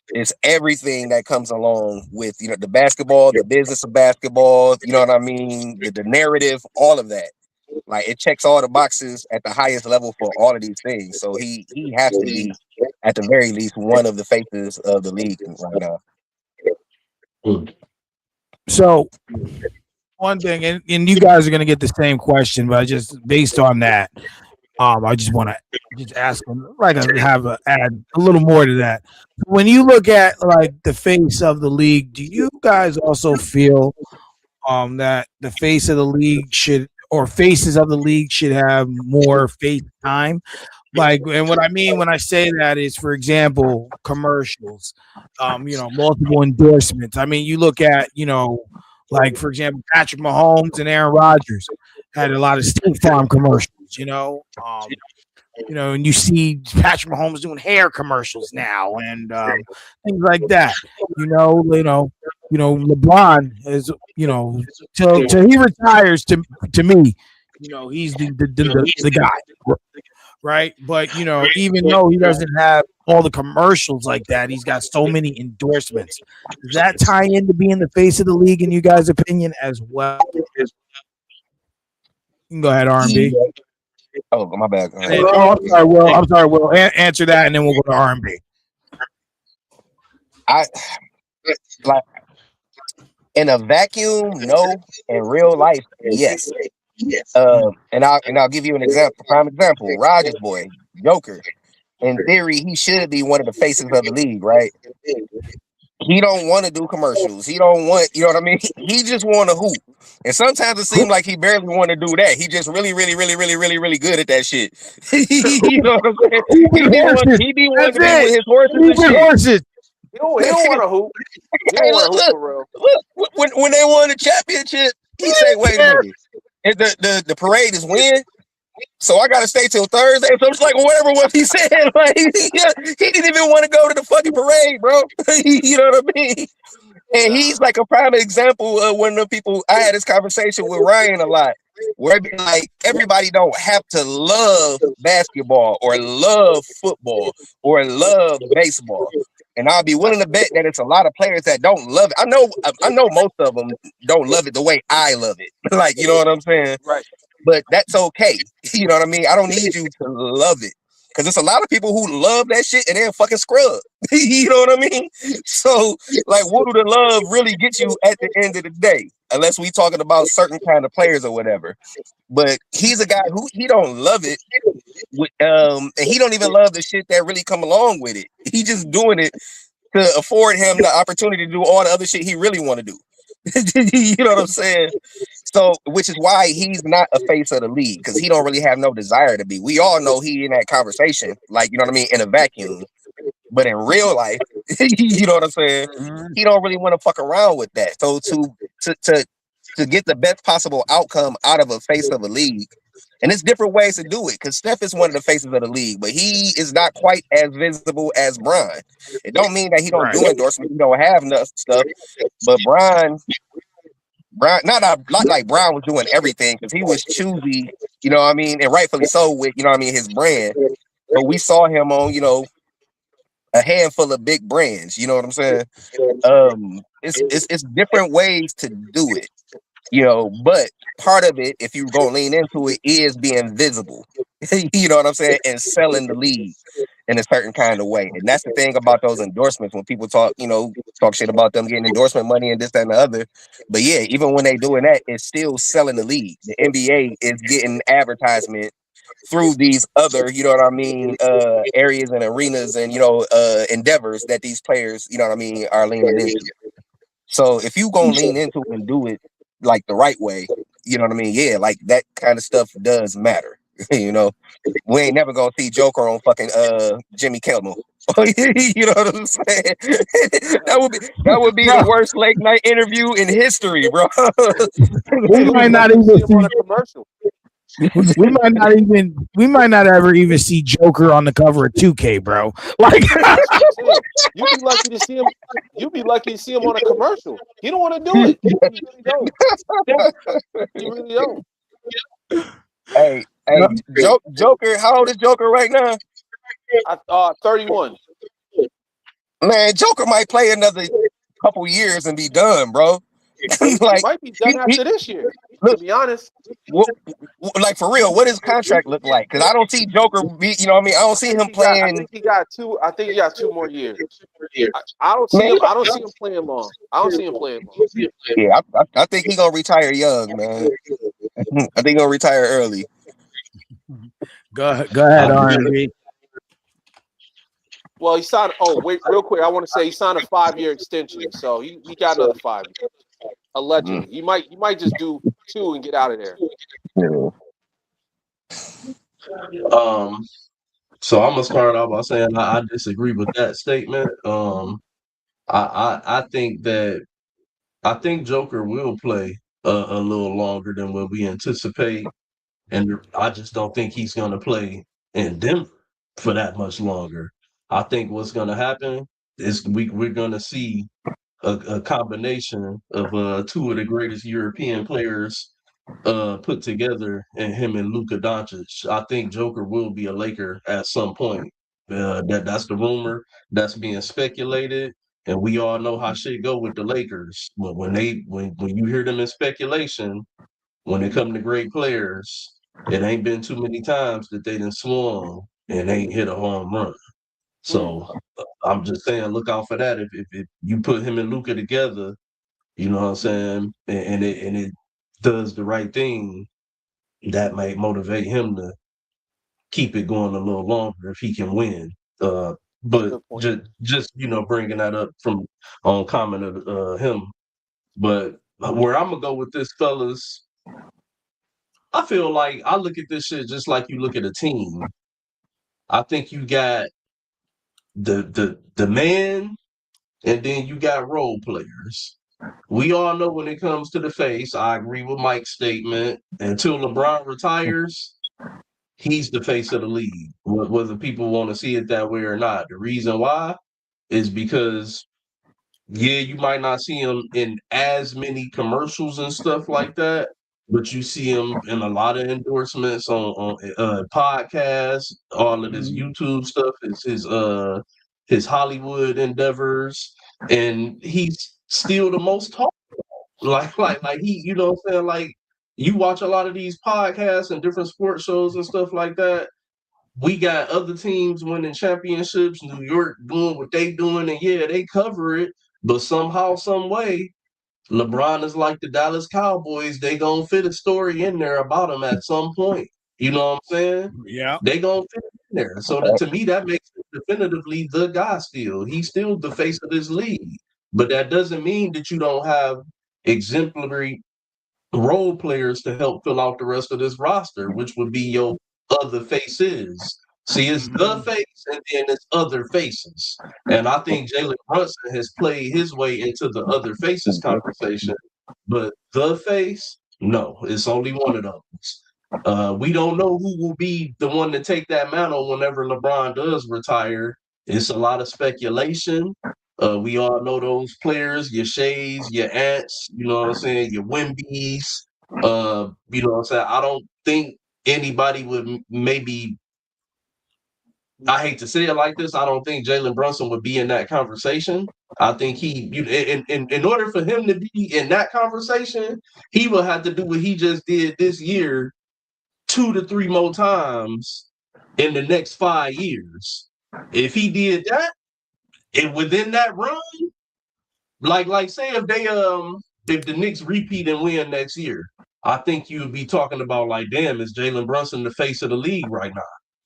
It's everything that comes along with the basketball, the business of basketball. You know what I mean? The narrative, all of that. Like it checks all the boxes at the highest level for all of these things. So he has to be at the very least one of the faces of the league right now. So one thing, and you guys are gonna get the same question, but just based on that, I just want to just ask them, like, add a little more to that. When you look at like the face of the league, do you guys also feel that the face of the league should or faces of the league should have more face time? Like, and what I mean when I say that is, for example, commercials, multiple endorsements. I mean, you look at, like, for example, Patrick Mahomes and Aaron Rodgers had a lot of State Farm commercials, and you see Patrick Mahomes doing hair commercials now and things like that. LeBron is, till he retires. To me, he's the guy, right? But even though he doesn't have all the commercials like that, he's got so many endorsements. Does that tie into being the face of the league in you guys' opinion as well? You can go ahead, R&B. Oh, my bad. I'm sorry, Will. Answer that, and then we'll go to R&B. I like in a vacuum, no. In real life, yes. And I'll give you an example. Prime example: Rogers boy, Joker. In theory, he should be one of the faces of the league, right? He don't want to do commercials. He don't want, you know what I mean? He just want to hoop. And sometimes it seems like he barely want to do that. He just really, really, really, really, really, really good at that shit. You know what I'm saying? He be wanting to be with his horses and shit. Horses. He don't want to hoop. He Hey, don't want to hoop for real. look, when they won the championship, he say, "Wait a minute, the parade is when." So I gotta stay till Thursday. So it's like whatever what he said. Like he didn't even want to go to the fucking parade, bro. You know what I mean? And he's like a prime example of one of the people. I had this conversation with Ryan a lot, where it'd be like everybody don't have to love basketball or love football or love baseball. And I'll be willing to bet that it's a lot of players that don't love it. I know most of them don't love it the way I love it. Like, you know what I'm saying? Right. But that's okay. You know what I mean? I don't need you to love it. Because there's a lot of people who love that shit and they're fucking scrub. You know what I mean? So, like, what do the love really get you at the end of the day? Unless we talking about certain kind of players or whatever. But he's a guy who he don't love it. And he don't even love the shit that really come along with it. He just doing it to afford him the opportunity to do all the other shit he really want to do. You know what I'm saying? So, which is why he's not a face of the league, because he don't really have no desire to be. We all know he in that conversation, like, you know what I mean, in a vacuum. But in real life, you know what I'm saying? He don't really want to fuck around with that. So to get the best possible outcome out of a face of a league, and it's different ways to do it, because Steph is one of the faces of the league, but he is not quite as visible as Bron. It don't mean that he don't Right. do endorsements, he don't have enough stuff, but Brown, not like Brown was doing everything, because he was choosy, you know what I mean, and rightfully so with, you know what I mean, his brand. But we saw him on, you know, a handful of big brands, you know what I'm saying? It's different ways to do it, you know, but part of it, if you're gonna lean into it, is being visible. You know what I'm saying? And selling the league in a certain kind of way. And that's the thing about those endorsements when people talk, you know, talk shit about them getting endorsement money and this, that, and the other. But yeah, even when they doing that, it's still selling the league. The NBA is getting advertisement through these other, you know what I mean, areas and arenas and, you know, endeavors that these players, you know what I mean, are leaning into. So if you gonna lean into it and do it like the right way, you know what I mean? Yeah, like that kind of stuff does matter. You know, we ain't never gonna see Joker on fucking Jimmy Kimmel. You know what I'm saying? that would be the Bro, worst late night interview in history, bro. we You'll might be not lucky to even see him see on a commercial. we might not ever even see Joker on the cover of 2K, bro. Like That's what I'm saying. You'll be lucky to see him. You'll be lucky to see him on a commercial. He don't want to do it. He really don't. He really don't. Hey, Joker, how old is Joker right now? 31. Man, Joker might play another couple years and be done, bro. He Like, might be done he after this year. To look, be honest, like for real, what does contract look like? Because I don't see Joker be, you know what I mean? I don't see him I playing. think he got two. I think he got 2 more years. I don't see Man, him. I don't see him playing long. I don't see him playing long. yeah, I think he gonna retire young, man. I think he gonna retire early. go ahead, R&B. Well, he signed. Oh, wait, real quick. I want to say he signed a 5-year extension, so he got another 5 years. Mm. Allegedly, he might just do 2 and get out of there. Yeah. So I'm gonna start off by saying I disagree with that statement. I think that I think Joker will play a little longer than what we anticipate, and I just don't think he's gonna play in Denver for that much longer. I think what's gonna happen is we're gonna see a combination of two of the greatest European players put together, and him and Luka Doncic. I think Joker will be a Laker at some point. That's the rumor that's being speculated, and we all know how shit go with the Lakers. When you hear them in speculation, when it come to great players, it ain't been too many times that they done swung and ain't hit a home run. Mm, So I'm just saying, look out for that. If you put him and Luca together, you know what I'm saying, and it does the right thing, that might motivate him to keep it going a little longer if he can win. that's a But good point. just bringing that up from on comment of him. But where I'm gonna go with this, fellas, I feel like I look at this shit just like you look at a team. I think you got the man, and then you got role players. We all know when it comes to the face, I agree with Mike's statement. Until LeBron retires, he's the face of the league, whether people want to see it that way or not. The reason why is because, yeah, you might not see him in as many commercials and stuff like that, but you see him in a lot of endorsements on podcasts, all of this YouTube stuff, his Hollywood endeavors, and he's still the most talked. Like he, you know what I'm saying? Like, you watch a lot of these podcasts and different sports shows and stuff like that. We got other teams winning championships, New York doing what they doing, and yeah, they cover it. But somehow, some way, LeBron is like the Dallas Cowboys. They gonna fit a story in there about him at some point. You know what I'm saying? Yeah. They gonna fit it in there. So that, to me, that makes him definitively the guy still. He's still the face of this league. But that doesn't mean that you don't have exemplary role players to help fill out the rest of this roster, which would be your other faces. See, it's the face and then it's other faces. And I think Jalen Brunson has played his way into the other faces conversation. But the face, no, it's only one of those. We don't know who will be the one to take that mantle whenever LeBron does retire. It's a lot of speculation. We all know those players, your Shays, your Ants, you know what I'm saying, your Wimbies. You know what I'm saying? I don't think anybody would maybe, I hate to say it like this, I don't think Jalen Brunson would be in that conversation. I think in order for him to be in that conversation, he will have to do what he just did this year 2 to 3 more times in the next 5 years. If he did that, and within that run, like say if the Knicks repeat and win next year, I think you would be talking about like, damn, is Jalen Brunson the face of the league right now?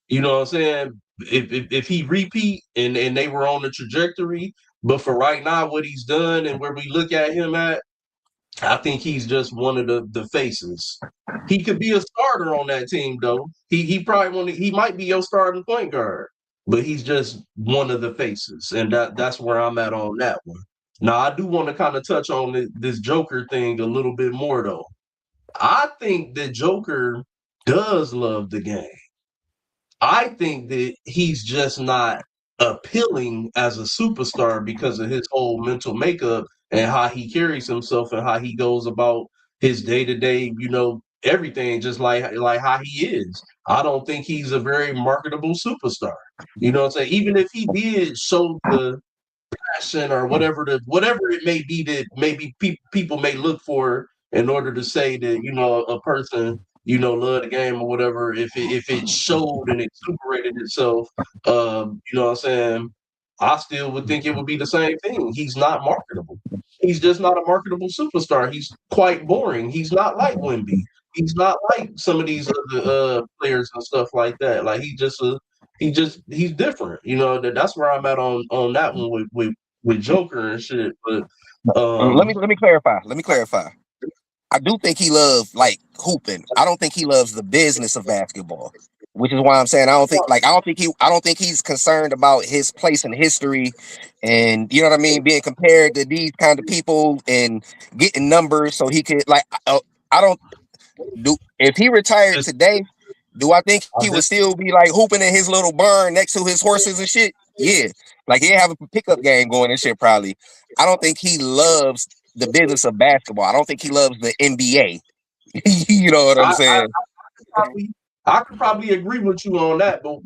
You know what I'm saying? If he repeat and they were on the trajectory, but for right now, what he's done and where we look at him at, I think he's just one of the faces. He could be a starter on that team though. He might be your starting point guard, but he's just one of the faces, and that's where I'm at on that one. Now I do want to kind of touch on this Joker thing a little bit more though. I think that Joker does love the game. I think that he's just not appealing as a superstar because of his whole mental makeup and how he carries himself and how he goes about his day to day, everything just like how he is. I don't think he's a very marketable superstar. You know what I'm saying? Even if he did show the passion or whatever it may be that maybe people may look for in order to say that a person love the game or whatever, if it showed and exuberated itself, you know what I'm saying, I still would think it would be the same thing. He's not marketable. He's just not a marketable superstar. He's quite boring. He's not like Wemby. He's not like some of these other players and stuff like that. Like he's different. That's where I'm at on that one with Joker and shit. But Let me clarify. I do think he loves like hooping. I don't think he loves the business of basketball, which is why I'm saying I don't think he's concerned about his place in history, and you know what I mean, being compared to these kind of people and getting numbers so he could I don't do if he retired today. Do I think he would still be like hooping in his little barn next to his horses and shit? Yeah, like he'd have a pickup game going and shit probably. I don't think he loves the business of basketball. I don't think he loves the NBA. You know what I'm saying? I could probably agree with you on that, but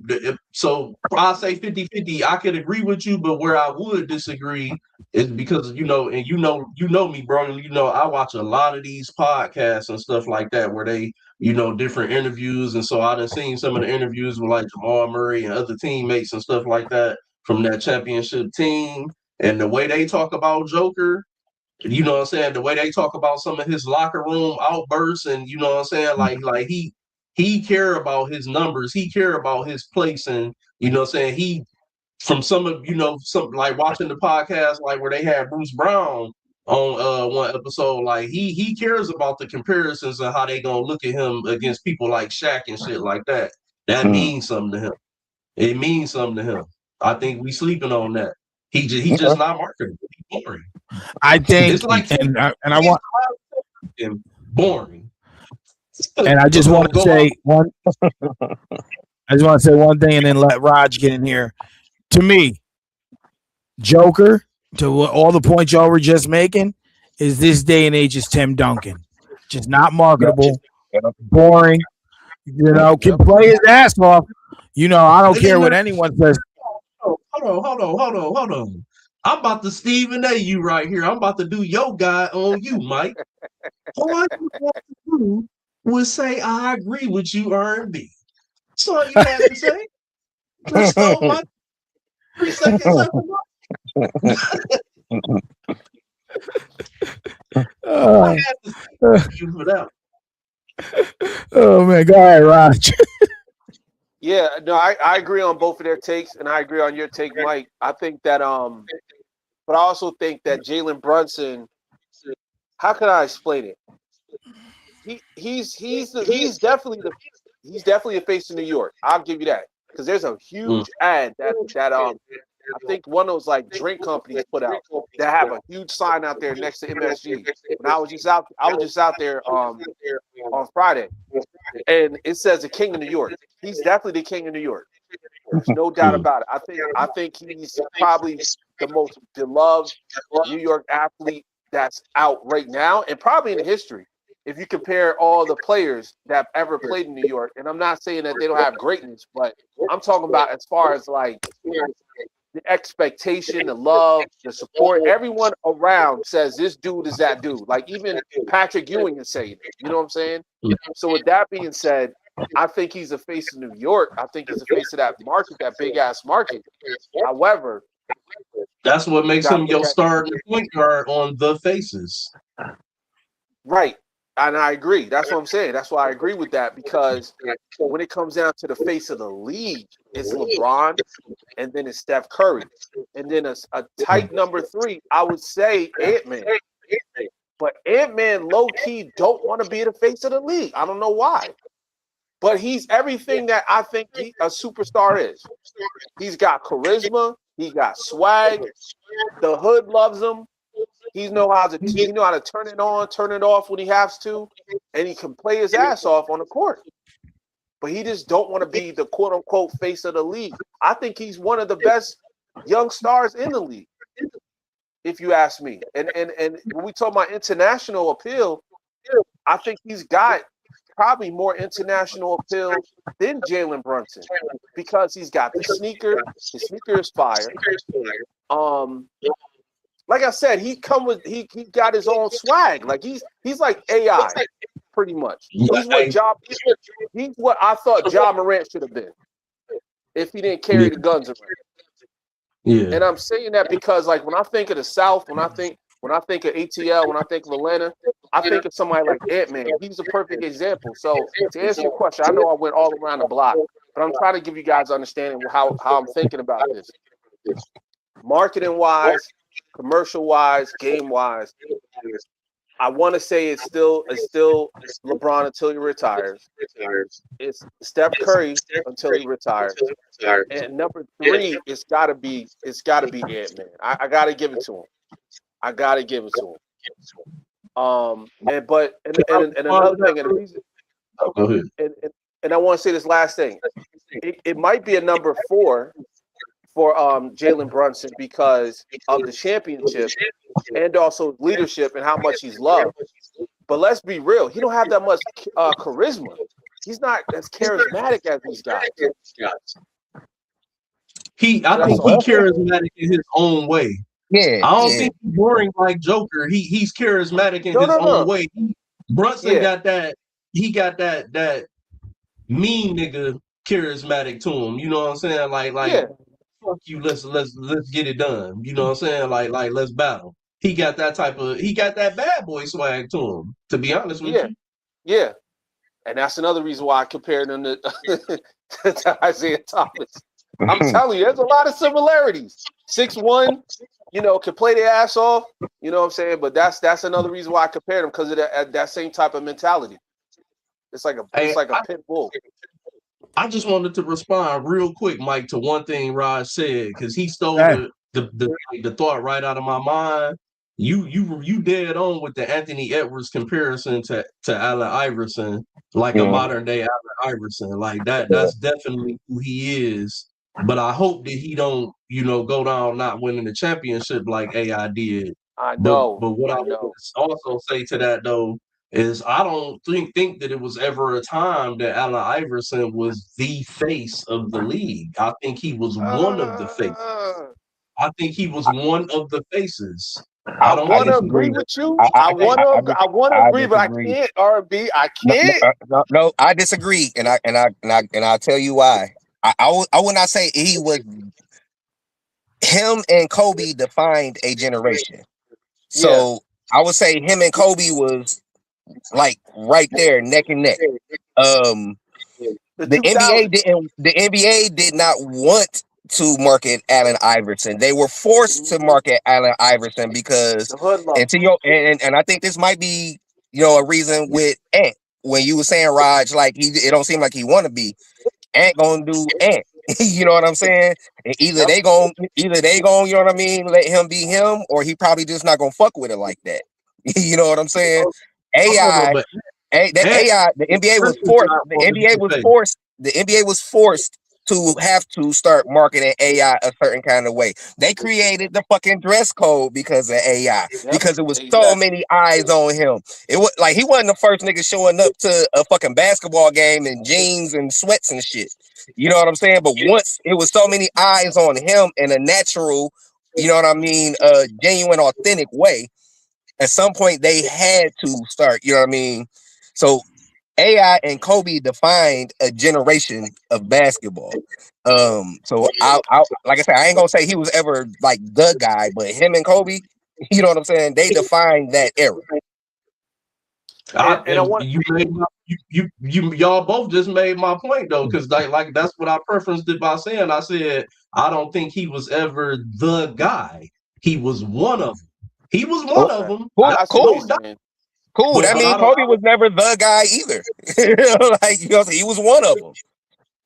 so I say 50-50. I could agree with you, but where I would disagree is because and you know me, bro. I watch a lot of these podcasts and stuff like that where they different interviews, and so I done seen some of the interviews with like Jamal Murray and other teammates and stuff like that from that championship team, and the way they talk about Joker. You know what I'm saying? The way they talk about some of his locker room outbursts, and you know what I'm saying, like he care about his numbers, he care about his place, and you know what I'm saying, he from some of some like watching the podcast like where they had Bruce Brown on one episode, like he cares about the comparisons and how they gonna look at him against people like Shaq and shit like that. That means something to him. It means something to him. I think we sleeping on that. He just not marketable. He's boring. I think, It's like and I want boring. And I just want to say one. I just want to say one thing, and then let Raj get in here. To me, Joker, to all the points y'all were just making, is this day and age is Tim Duncan, just not marketable, boring. Can play his ass off. I don't care what anyone says. Hold on. I'm about to Stephen A. you right here. I'm about to do your guy on you, Mike. All I want to do was say I agree with you, R&B. That's all you had to say. Just stole my 3 seconds up. I had to say you for that. Oh man, go ahead, Raj. Yeah, no, I agree on both of their takes, and I agree on your take, Mike. I think that but I also think that Jalen Brunson, how can I explain it? he's definitely a face in New York. I'll give you that because there's a huge ad that I think one of those like drink companies put out that have a huge sign out there next to MSG. When I was just out there on Friday, and it says the King of New York. He's definitely the King of New York. There's no doubt about it. I think he's probably the most beloved New York athlete that's out right now, and probably in history. If you compare all the players that have ever played in New York, and I'm not saying that they don't have greatness, but I'm talking about as far as like the expectation, the love, the support. Everyone around says this dude is that dude. Like even Patrick Ewing is saying it. You know what I'm saying? So with that being said, I think he's a face of New York. I think he's a face of that market, that big ass market. However, that's what makes him your starting point guard on the faces. Right. And I agree. That's what I'm saying. That's why I agree with that, because when it comes down to the face of the league, it's LeBron and then it's Steph Curry. And then a tight number 3, I would say Ant-Man. But Ant-Man low-key don't want to be the face of the league. I don't know why. But he's everything that I think a superstar is. He's got charisma. He got swag. The hood loves him. He know how to turn it on, turn it off when he has to, and he can play his ass off on the court. But he just don't want to be the quote unquote face of the league. I think he's one of the best young stars in the league, if you ask me. And when we talk about international appeal, I think he's got probably more international appeal than Jalen Brunson, because he's got the sneaker. His sneaker is fire. Like I said, he got his own swag. Like he's like AI, pretty much. He's what I thought Ja Morant should have been if he didn't carry the guns around. Yeah. And I'm saying that because like when I think of the South, when I think of ATL, when I think of Atlanta, I think of somebody like Ant-Man. He's a perfect example. So to answer your question, I know I went all around the block, but I'm trying to give you guys understanding how I'm thinking about this. Marketing wise, commercial wise, game wise, I want to say it's still LeBron until he retires. It's Steph Curry until he retires. And number 3, it's gotta be Ant-Man. I gotta give it to him. And another thing, and the reason, and I want to say this last thing. It might be a number 4 for Jalen Brunson because of the championship and also leadership and how much he's loved. But let's be real, he don't have that much charisma. He's not as charismatic as these guys. I think he's charismatic in his own way. Yeah, I don't think he's boring like Joker. He's charismatic in his own way. Brunson got that. He got that mean nigga charismatic to him. You know what I'm saying? Like fuck you. Let's get it done. You know what I'm saying? Like let's battle. He got that bad boy swag to him. To be honest with you. Yeah. And that's another reason why I compared him to Isaiah Thomas. I'm telling you, there's a lot of similarities. 6'1", can play their ass off. You know what I'm saying? But that's another reason why I compared him, because of that same type of mentality. It's like a pit bull. I just wanted to respond real quick, Mike, to one thing Raj said, because he stole the thought right out of my mind. You dead on with the Anthony Edwards comparison to Allen Iverson, like a modern day Allen Iverson. Like that's definitely who he is. But I hope that he don't, go down not winning the championship like AI did. I know. But what I would also say to that though is I don't think that it was ever a time that Allen Iverson was the face of the league. I think he was one of the faces. I think he was one of the faces. I want to agree with you. I want to agree, but I can't. R&B, I can't. No, I disagree, and I'll tell you why. I would not say he was. Him and Kobe defined a generation. So I would say him and Kobe was like right there, neck and neck. The NBA did not want to market Allen Iverson. They were forced to market Allen Iverson because and I think this might be a reason with Ant when you were saying Raj, like it don't seem like he want to be. Ant gonna do Ant. You know what I'm saying? And either Yep. they gon', you know what I mean, let him be him, or he probably just not gonna fuck with it like that. You know what I'm saying? Hold on, AI, but that Ant AI, the NBA was person's forced. not The going to be NBA was safe. forced. The NBA was forced to have to start marketing AI a certain kind of way. They created the fucking dress code because of AI, Yep. because it was so Exactly. many eyes on him. It was like he wasn't the first nigga showing up to a fucking basketball game in jeans and sweats and shit. You know what I'm saying? But once it was so many eyes on him in a natural, you know what I mean, genuine, authentic way, at some point they had to start, you know what I mean? So AI and Kobe defined a generation of basketball. So I like I said, I ain't gonna say he was ever like the guy, but him and Kobe, you know what I'm saying? They defined that era. And I want You made y'all both just made my point though, because like that's what I preferenced it by saying. I said I don't think he was ever the guy. He was one of them. He was one Cool, of them. cool, I see what cool, you're saying. cool. That But means I don't. Kobe was never the guy either. Like he was one of them.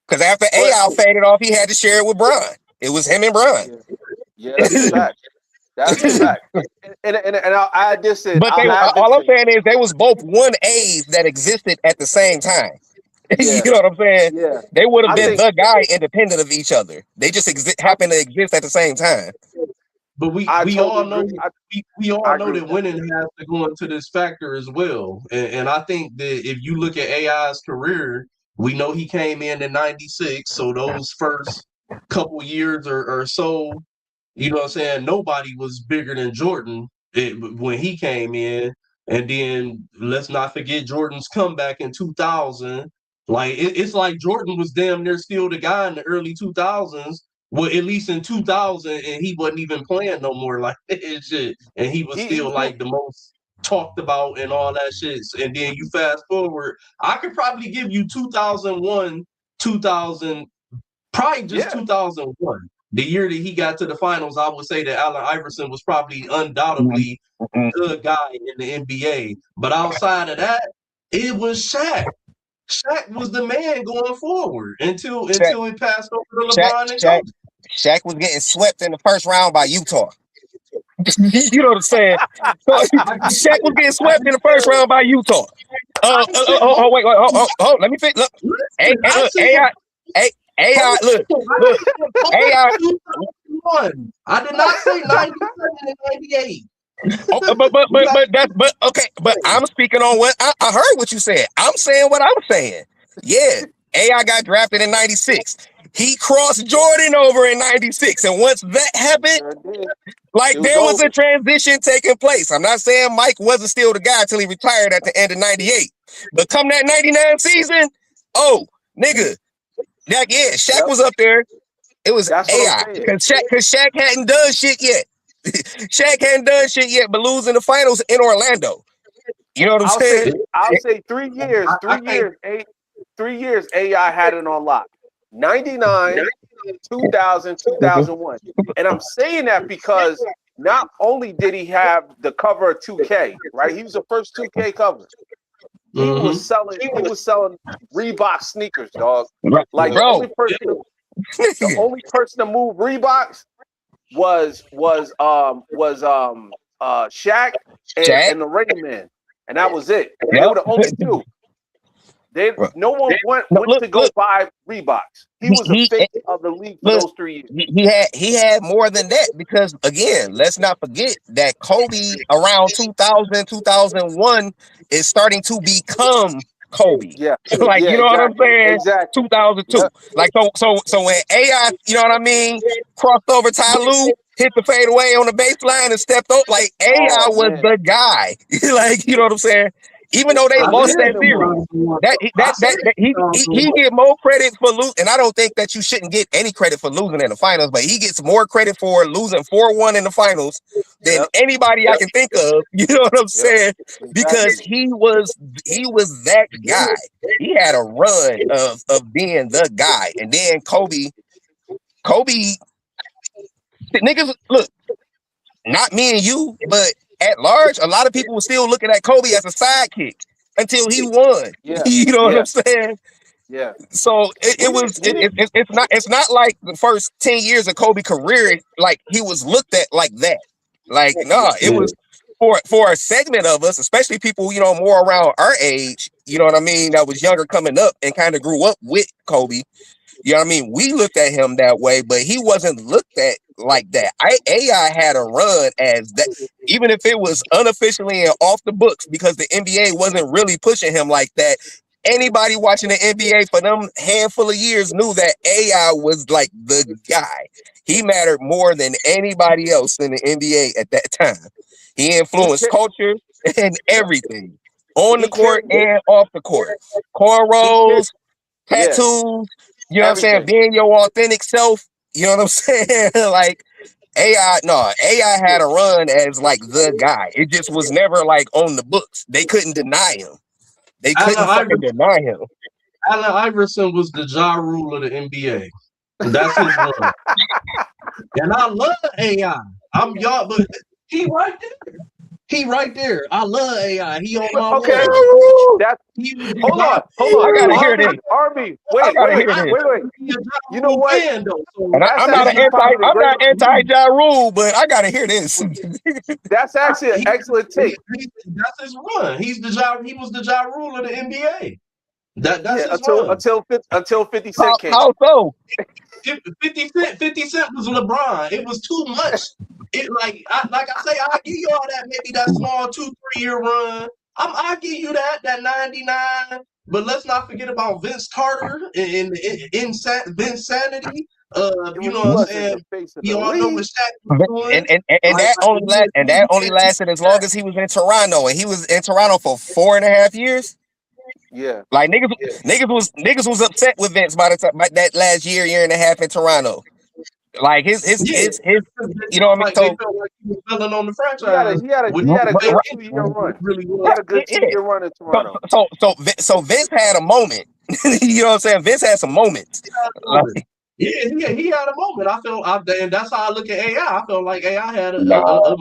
Because after But AI faded off, he had to share it with Bron. It was him and Bron. yeah, yeah, that's a fact. That's a fact. And I just said But I'll they, have it all I'm to saying is they was both 1A's that existed at the same time. You yeah, know what I'm saying? yeah. They would have I been think the guy independent of each other. They just I happen to exist at the same time. But I we totally all agree. know we I all know agree with that that. winning has to go into this factor as well. And I think that if you look at AI's career, we know he came in '96, so those first couple years or so, you know what I'm saying, nobody was bigger than Jordan when he came in. And then let's not forget Jordan's comeback in 2000. Like it's like Jordan was damn near still the guy in the early 2000s. Well, at least in 2000, and he wasn't even playing no more like that and shit. And he was He still was doing like the most talked about and all that shit. And then you fast forward, I could probably give you 2001, 2000, probably just yeah. 2001. The year that he got to the finals, I would say that Allen Iverson was probably Mhm. undoubtedly Mhm. the guy in the NBA. But outside of that, it was Shaq. Shaq was the man going forward Shaq, until he passed over to Shaq, LeBron and Shaq, Kobe. Shaq was getting swept in the first round by Utah. You know what I'm saying? So I just, Shaq was getting I swept in just the first round by Utah. Wait, let me fix. Look, listen, I look, said AI, Kobe, look, AI. 2001. I did not say 97 and 98. Oh, We got but okay. But I'm speaking on what I heard what you said. I'm saying what I'm saying. Yeah, AI got drafted in '96. He crossed Jordan over in '96, and once that happened, Sure did. like It was there was over. a transition taking place. I'm not saying Mike wasn't still the guy until he retired at the end of '98, but come that '99 season, oh nigga, yeah, Shaq Yep. was up there. It was That's what I'm AI saying. because Shaq hadn't done shit yet. Shaq hadn't done shit yet, but losing the finals in Orlando. You know what I'm I'll saying? say I'll say 3 years, I three can't years, 3 years AI had it on lock. 99, 2000, 2001. And I'm saying that because not only did he have the cover of 2K, right? He was the first 2K cover. mm-hmm. He was selling Reebok sneakers, dog. Like Yeah. Bro. the only person to move Reeboks Shaq Shaq. and the Rain Man. And that was it. They Yep. were the only two. No one No, went to go look. buy Reeboks. He was a He face of the league for look. those 3 years. He had more than that because again, let's not forget that Kobe around 2000 2001 is starting to become Kobe. Yeah, Like yeah, you know what I'm exactly, saying? exactly. 2002. Yep. Like so when AI, you know what I mean, crossed over Ty Lue, hit the fadeaway on the baseline and stepped up. Like AI Oh was man, the guy. Like you know what I'm saying? Even though they I I'm lost said that telling you, series. 2001. I said That he 2001. get more credit for losing, and I don't think that you shouldn't get any credit for losing in the finals, but he gets more credit for losing 4-1 in the finals than yep, anybody I can think of. You know what I'm yep, saying? Because exactly. he was that guy. He had a run of being the guy, and then Kobe, niggas, look, not me and you, but at large, a lot of people were still looking at Kobe as a sidekick until he won. Yeah, You know what yeah, I'm saying? yeah. So We need, we need, it's not like the first 10 years of Kobe career, like he was looked at like that. Like, nah, it Yeah. was for a segment of us, especially people, more around our age, you know what I mean, that was younger coming up and kind of grew up with Kobe. You know what I mean? We looked at him that way, but he wasn't looked at like that. AI had a run as that, even if it was unofficially and off the books, because the NBA wasn't really pushing him like that. Anybody watching the NBA for them handful of years knew that AI was like the guy. He mattered more than anybody else in the NBA at that time. He he influenced ca- culture and yeah, everything on the he court carried, and off the court. he carried, Cornrows, yeah, tattoos, you know what I'm saying? everything. Being your authentic self, you know what I'm saying? Like AI had a run as like the guy. It just was never like on the books. They couldn't deny him. They Allen couldn't fucking Iverson, deny him. Allen Iverson was the Ja Rule of the NBA. That's his run. And I love AI. I'm y'all, but he right there. He right there. I love AI. He on my Okay, wall. that's He was the hold Ja on, hold I on. gotta Rule. hear this. RB, I wait, gotta wait, hear wait, this. wait, wait. He a Ja You know Rule what? fan though. So And That's I'm not actually probably the I'm not greatest. anti-Ja Rule, but I gotta hear this. That's actually an excellent take. that's his run. He was the Ja Rule of the NBA. That's Yeah, his run. until 50 how, Cent came. how so? 50 Cent was LeBron. It was too much. Like I say, I give you all that, maybe that small 2-3 year run. I give you that 99. But let's not forget about Vince Carter and Vinsanity. You know He what I'm wasn't the saying? face of We the all know league. what Shaq was doing. And that only lasted as long as he was in Toronto, and he was in Toronto for 4.5 years. Yeah, Like niggas was upset with Vince by the time by that last year and a half in Toronto. Like Yeah, his you know what I mean? they So felt like he was building on the he had a franchise, he had a which he had a right, good failed 2 year run. really He well. had a good yeah. 2 year run in Toronto. So Vince had a moment. You know what I'm saying? Vince had some moments. Like, Yeah, he had a moment. And that's how I look at AI. I felt like AI had nah,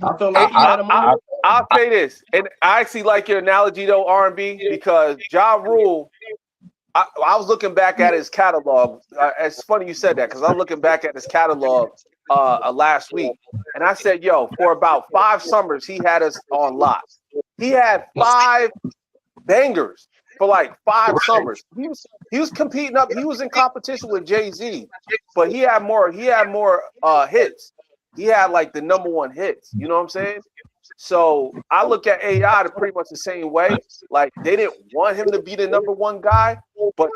I felt Hey, like he had a moment. I'll say this, and I actually like your analogy though, R&B, because Ja Rule. I was looking back at his catalog. It's funny you said that because I'm looking back at his catalog last week, and I said, "Yo, for about 5 summers, he had us on lock. He had 5 bangers for like 5 summers. He was competing up. He was in competition with Jay-Z, but he had more hits. He had like the number 1 hits. You know what I'm saying? So I look at AI pretty much the same way. Like they didn't want him to be the number 1 guy, but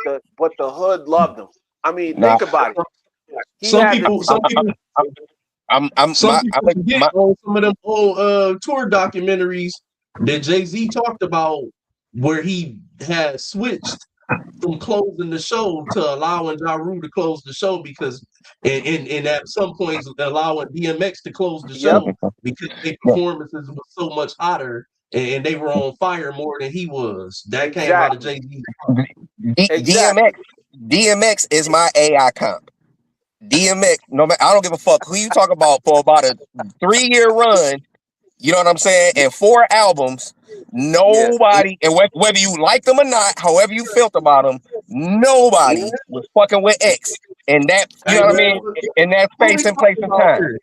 the hood loved him. I mean, nah. think about it. He Some had people, the some people, some people forget on some of them old tour documentaries that Jay-Z talked about where he had switched from closing the show to allowing Ja Rule to close the show because and at some points allowing DMX to close the yep, show because their Yeah. performances were so much hotter and they were on fire more than he was. That came out of exactly. Jay-Z. Exactly. DMX is my AI comp. DMX, no matter, I don't give a fuck who you talk about for about a 3-year run. You know what I'm saying? And 4 albums, Yeah, nobody, and whether you liked them or not, however you felt about them, nobody was fucking with X. And that, you Hey know what I man, mean? In that what are space we and place talking and about time. here?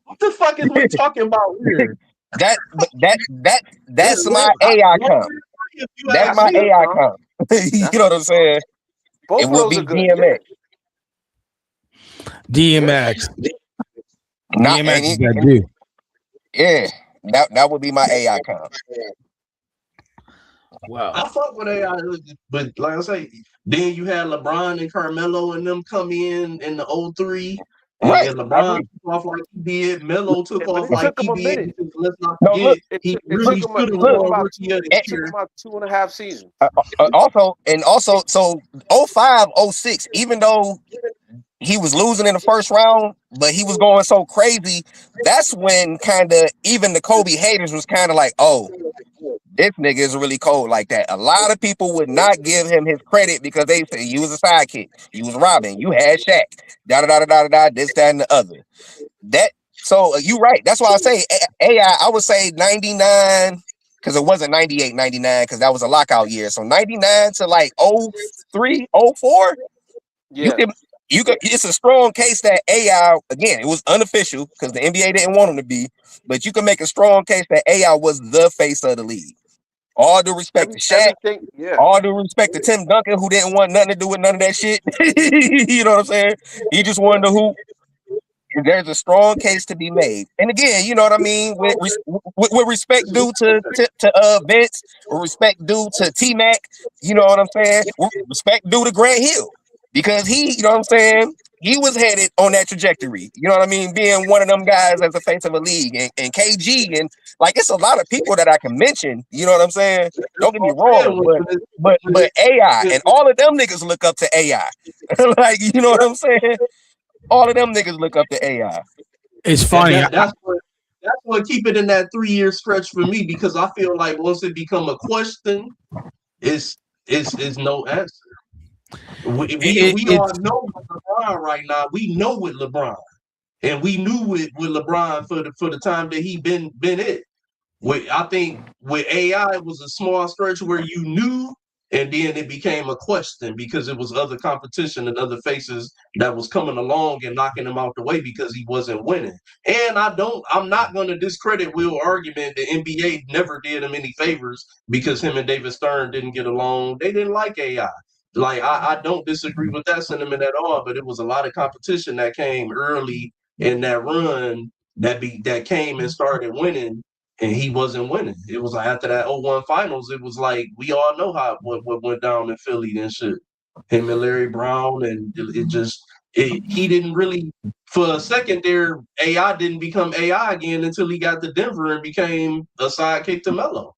What the fuck is we talking about here? That's my AI comp. That's that's a my good AI comp. comp. You know what I'm saying? Both It of would those be are good. DMX. DMX. Not DMX is any, that dude. yeah. That would be my AI comp. Wow. I fuck with AI, but like I say, then you had LeBron and Carmelo and them come in the 03, Right. and I LeBron agree. took off like he did, Melo took But off it like took he him a did, minute. because let's not No, look, forget, he It really took him. should have It took him won about Rookie of the it took him Year. about 2.5 seasons. so 05, 06, even though he was losing in the first round, but he was going so crazy, that's when kind of even the Kobe haters was kind of like, oh, this nigga is really cold like that. A lot of people would not give him his credit because they say you was a sidekick, you was Robin, you had Shaq, da da da da da da, this, that, and the other. That So you're right. That's why I say AI. I would say 99 because it wasn't 98, 99 because that was a lockout year. So 99 to like 03, 04. You Yeah, can you could. It's a strong case that AI again. It was unofficial because the NBA didn't want him to be, but you can make a strong case that AI was the face of the league. All due respect to Shaq. everything. Yeah, All due respect to Tim Duncan, who didn't want nothing to do with none of that shit. You know what I'm saying? He just wanted to hoop. There's a strong case to be made, and again, you know what I mean. With respect due to Vince, with respect due to T Mac, you know what I'm saying. With respect due to Grant Hill, because he, you know what I'm saying, he was headed on that trajectory. You know what I mean, being one of them guys as the face of a league, and KG, and like it's a lot of people that I can mention. You know what I'm saying? Don't get me wrong, but AI and all of them niggas look up to AI. Like you know what I'm saying? All of them niggas look up to AI. It's And funny. that's what keep it in that 3-year stretch for me, because I feel like once it become a question, it's no answer. We all It's know with LeBron right now. We know with LeBron, and we knew with LeBron for the time that he been it. I think with AI, it was a small stretch where you knew, and then it became a question because it was other competition and other faces that was coming along and knocking him out the way because he wasn't winning. And I'm not going to discredit Will's argument. The NBA never did him any favors because him and David Stern didn't get along. They didn't like AI. Like I don't disagree with that sentiment at all, but it was a lot of competition that came early in that run that came and started winning, and he wasn't winning. It was like after that 0-1 finals, it was like we all know what went down in Philly and shit. Him and Larry Brown, and he didn't really, for a second there, AI didn't become AI again until he got to Denver and became a sidekick to Melo.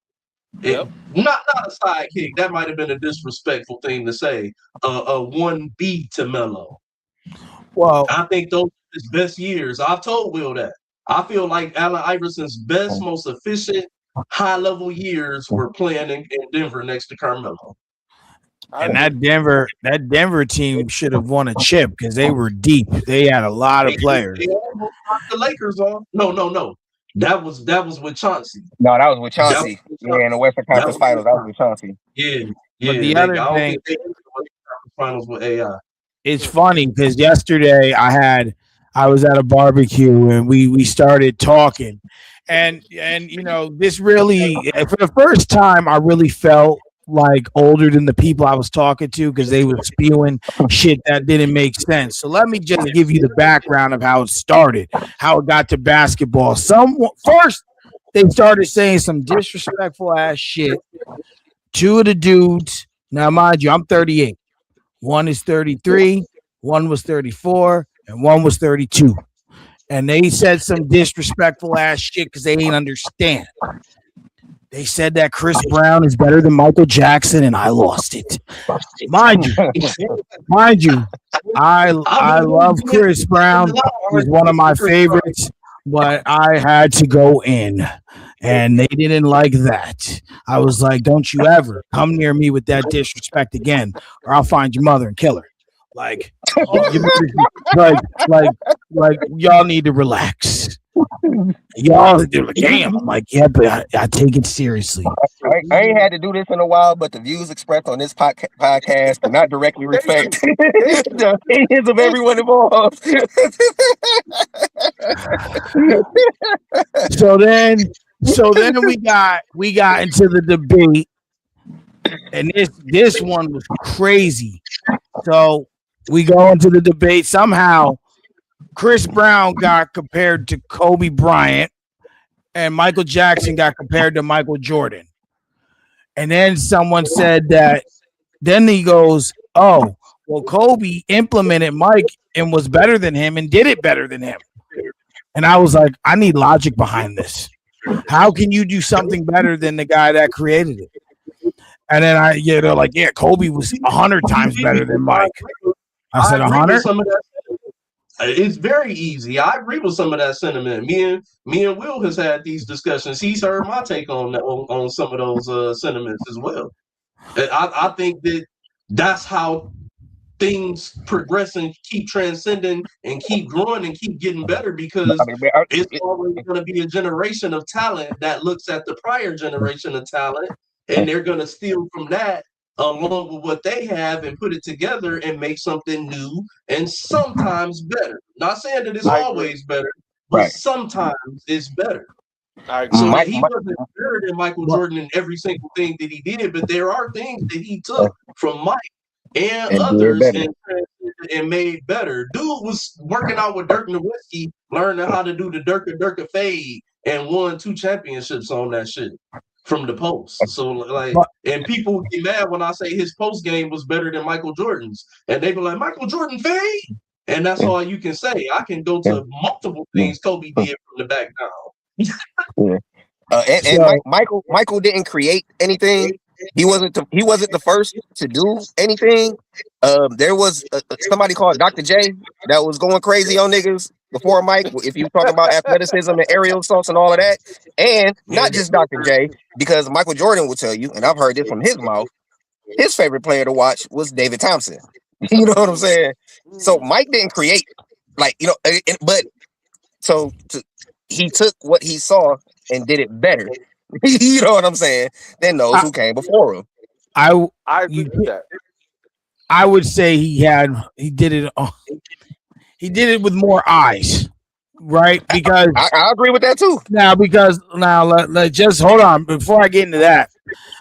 yep. Not a sidekick. That might have been a disrespectful thing to say. A 1B to Melo. well, I think those are his best years. I've told Will that. I feel like Allen Iverson's best, most efficient, high-level years were playing in Denver next to Carmelo. and that Denver team should have won a chip because they were deep. They had a lot of players. They almost knocked the Lakers off. No. That was with Chauncey. No, that was with That was Chauncey. with Yeah, in the Chauncey. Western That Conference was Finals, with that was with Chauncey. Chauncey. But the I other don't thing, think they went to the Western Conference Finals with AI. it's funny because yesterday I was at a barbecue and we started talking, and you know this really for the first time I really felt like older than the people I was talking to because they were spewing shit that didn't make sense. So let me just give you the background of how it started, how it got to basketball. First they started saying some disrespectful ass shit. Two of the dudes, now mind you, I'm 38. One is 33, one was 34, and one was 32. And they said some disrespectful ass shit because they ain't understand. They said that Chris Brown is better than Michael Jackson, and I lost it. Mind you, I love Chris Brown. He's one of my favorites, but I had to go in, and they didn't like that. I was like, "Don't you ever come near me with that disrespect again, or I'll find your mother and kill her." Like, like y'all need to relax. Y'all, they're like, damn. I'm like, yeah, but I take it seriously. I ain't had to do this in a while, but the views expressed on this podcast do not directly reflect the opinions of everyone involved. So then we got into the debate, and this one was crazy. So we go into the debate. Somehow Chris Brown got compared to Kobe Bryant, and Michael Jackson got compared to Michael Jordan. And then someone said that, then he goes, oh, well, Kobe implemented Mike and was better than him and did it better than him. And I was like, I need logic behind this. How can you do something better than the guy that created it? And then they're like, yeah, Kobe was 100 times better than Mike. I said 100. It's very easy. I agree with some of that sentiment. Me and Will has had these discussions. He's heard my take on some of those sentiments as well. I think that's how things progress and keep transcending and keep growing and keep getting better, because I mean, it's always going to be a generation of talent that looks at the prior generation of talent, and they're going to steal from that along with what they have and put it together and make something new and sometimes better. Not saying that it's I agree. always better, but right. sometimes it's better. I agree. So Mike, that he wasn't better than Michael Jordan in every single thing that he did, but there are things that he took from Mike and and did others better. and made better. Dude was working out with Dirk Nowitzki, learning how to do the Dirk fade, and won 2 championships on that shit from the post. So like, and people get mad when I say his post game was better than Michael Jordan's, and they be like, Michael Jordan fade, and that's all you can say. I can go to multiple things Kobe did from the back down. And Michael didn't create anything. He wasn't the first to do anything. There was somebody called Dr. J that was going crazy on niggas before Mike. If you talk about athleticism and aerial assaults and all of that, and not just Dr. J, because Michael Jordan will tell you, and I've heard this from his mouth, his favorite player to watch was David Thompson. You know what I'm saying? So Mike didn't create, like, you know, but he took what he saw and did it better. You know what I'm saying? Than those who came before him. I agree with that. I would say he did it with more eyes, right? Because I agree with that too. Now let just hold on before I get into that,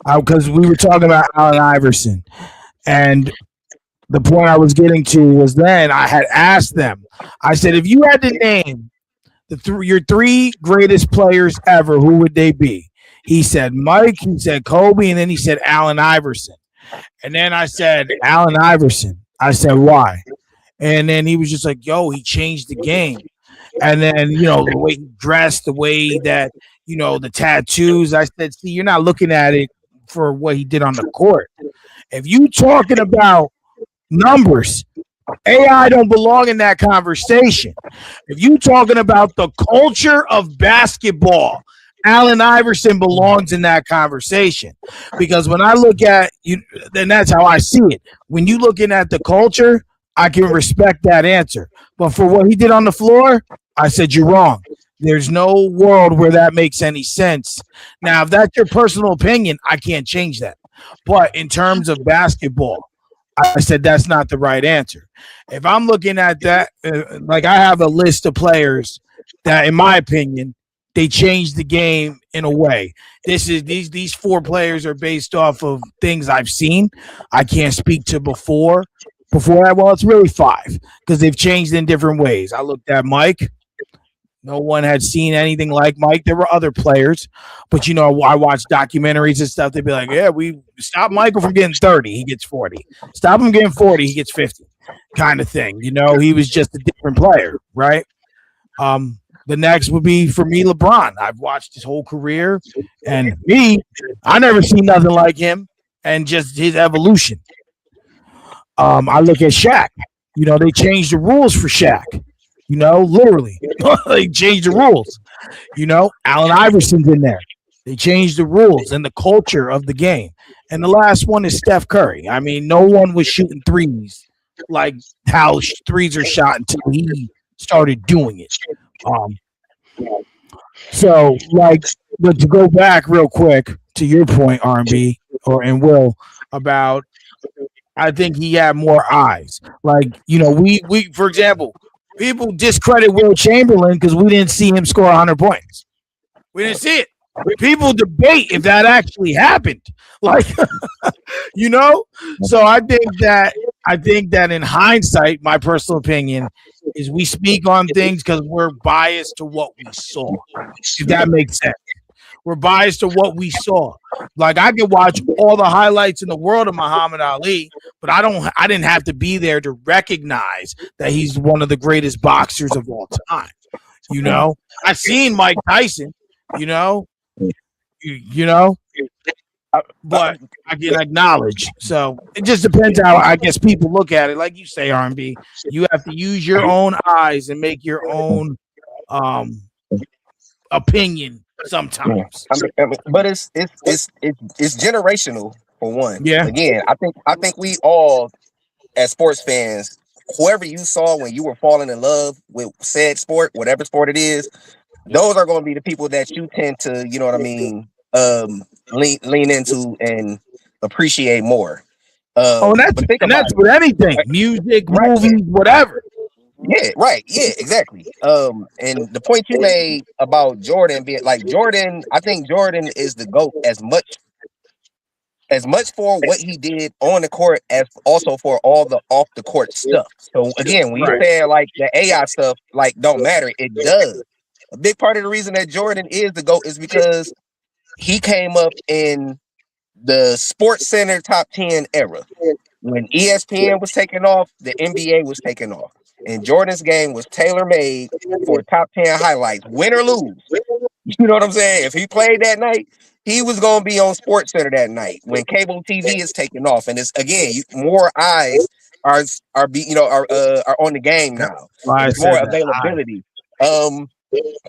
because we were talking about Allen Iverson, and the point I was getting to was then I had asked them. I said, if you had to name your 3 greatest players ever, who would they be? He said Mike, he said Kobe, and then he said Allen Iverson. And then I said Allen Iverson. I said, why? And then he was just like, yo, he changed the game. And then, you know, the way he dressed, the way that, you know, the tattoos. I said, see, you're not looking at it for what he did on the court. If you talking about numbers, AI don't belong in that conversation. If you talking about the culture of basketball, Allen Iverson belongs in that conversation. Because when I look at you, then that's how I see it. When you looking at the culture, I can respect that answer. But for what he did on the floor, I said you're wrong. There's no world where that makes any sense. Now, if that's your personal opinion, I can't change that. But in terms of basketball, I said that's not the right answer. If I'm looking at that, like I have a list of players that, in my opinion, they changed the game in a way. These 4 players are based off of things I've seen. I can't speak to before that. Well, it's really 5 because they've changed in different ways. I looked at Mike. No one had seen anything like Mike. There were other players, but you know, I watch documentaries and stuff. They'd be like, yeah, we stop Michael from getting 30, he gets 40. Stop him getting 40, he gets 50, kind of thing. You know, he was just a different player, right? The next would be for me, LeBron. I've watched his whole career, and I never seen nothing like him, and just his evolution. I look at Shaq. You know, they changed the rules for Shaq. You know, literally, they changed the rules. You know, Allen Iverson's in there. They changed the rules and the culture of the game. And the last one is Steph Curry. I mean, no one was shooting threes like how threes are shot until he started doing it. So, like, but to go back real quick to your point, R&B and Will, about I think he had more eyes. Like, you know, we for example, people discredit Will Chamberlain because we didn't see him score 100 points. We didn't see it. People debate if that actually happened. Like, you know? So I think that in hindsight, my personal opinion is we speak on things because we're biased to what we saw. If that makes sense. We're biased to what we saw. Like, I could watch all the highlights in the world of Muhammad Ali, but I didn't have to be there to recognize that he's one of the greatest boxers of all time. You know, I've seen Mike Tyson, you know, but I can acknowledge. So it just depends how I guess people look at it. Like you say, R&B, you have to use your own eyes and make your own opinion sometimes. But it's generational for one. Yeah. Again, I think we all as sports fans, whoever you saw when you were falling in love with said sport, whatever sport it is, Yep. those are going to be the people that you tend to, you know what I mean, lean into and appreciate more. Oh, and But think about that's it. with anything, music, Right. movies, whatever. Yeah, right. Yeah, exactly. And the point you made about Jordan being like Jordan, I think Jordan is the GOAT as much for what he did on the court as also for all the off the court stuff. So again, when you Right. say like the AI stuff like don't matter, it does. A big part of the reason that Jordan is the GOAT is because he came up in the Sports Center top 10 era. When ESPN was taking off, the NBA was taking off. And Jordan's game was tailor-made for top 10 highlights, win or lose. You know what I'm saying? If he played that night, he was going to be on Sports Center that night when cable TV is taking off. And it's again, more eyes are on the game That's now. why I There's more said that. availability.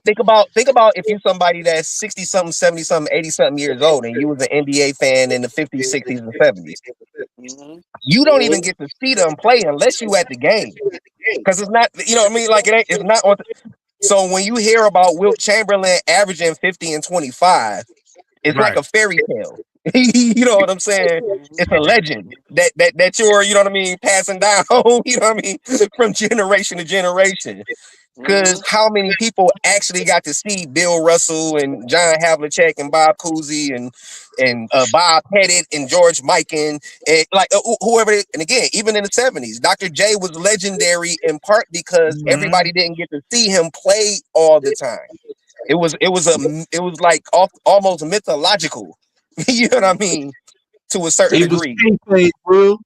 Think about if you somebody that's 60 something, 70 something, 80 something years old and you was an NBA fan in the 50s, 60s, and 70s. You don't even get to see them play unless you at the game. Because it's not, you know what I mean? Like it's not on. So when you hear about Wilt Chamberlain averaging 50 and 25, it's like Right. a fairy tale. You know what I'm saying? It's a legend that you're, you know what I mean, passing down, you know what I mean, from generation to generation. Because how many people actually got to see Bill Russell and John Havlicek and Bob Cousy and Bob Pettit and George Mikan and like whoever. And again, even in the 70s, Dr. J was legendary in part because everybody didn't get to see him play all the time. It was like almost mythological. You know what I mean? To a certain It was degree. kayfabe, bro.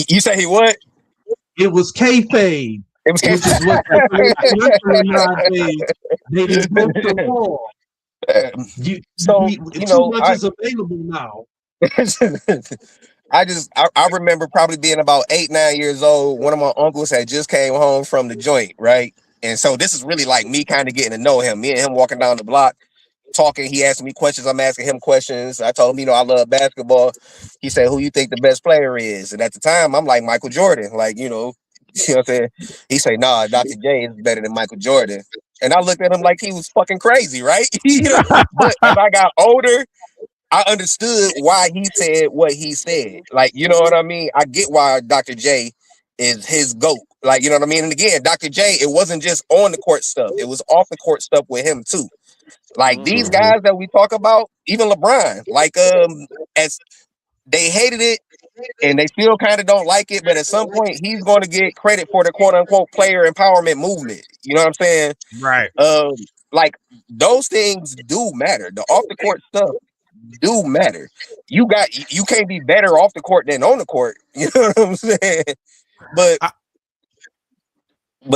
You say he what? It was kayfabe. It was Which is what nowadays they broke the law. Too much is available now. I remember probably being about 8-9 years old. One of my uncles had just came home from the joint, right? And so this is really like me kind of getting to know him. Me and him walking down the block, talking. He asking me questions. I'm asking him questions. I told him, I love basketball. He said, "Who you think the best player is?" And at the time, I'm like Michael Jordan, like you know what I'm saying? He said, "Nah, Dr. J is better than Michael Jordan." And I looked at him like he was fucking crazy, right? But as I got older, I understood why he said what he said. Like, you know what I mean? I get why Dr. J is his GOAT. Like, you know what I mean? And again, Dr. J, it wasn't just on the court stuff. It was off the court stuff with him too. Like these guys that we talk about, even LeBron, like as they hated it and they still kind of don't like it, but at some point he's going to get credit for the quote unquote player empowerment movement. You know what I'm saying? Right. Like those things do matter. The off the court stuff do matter. You can't be better off the court than on the court. You know what I'm saying? But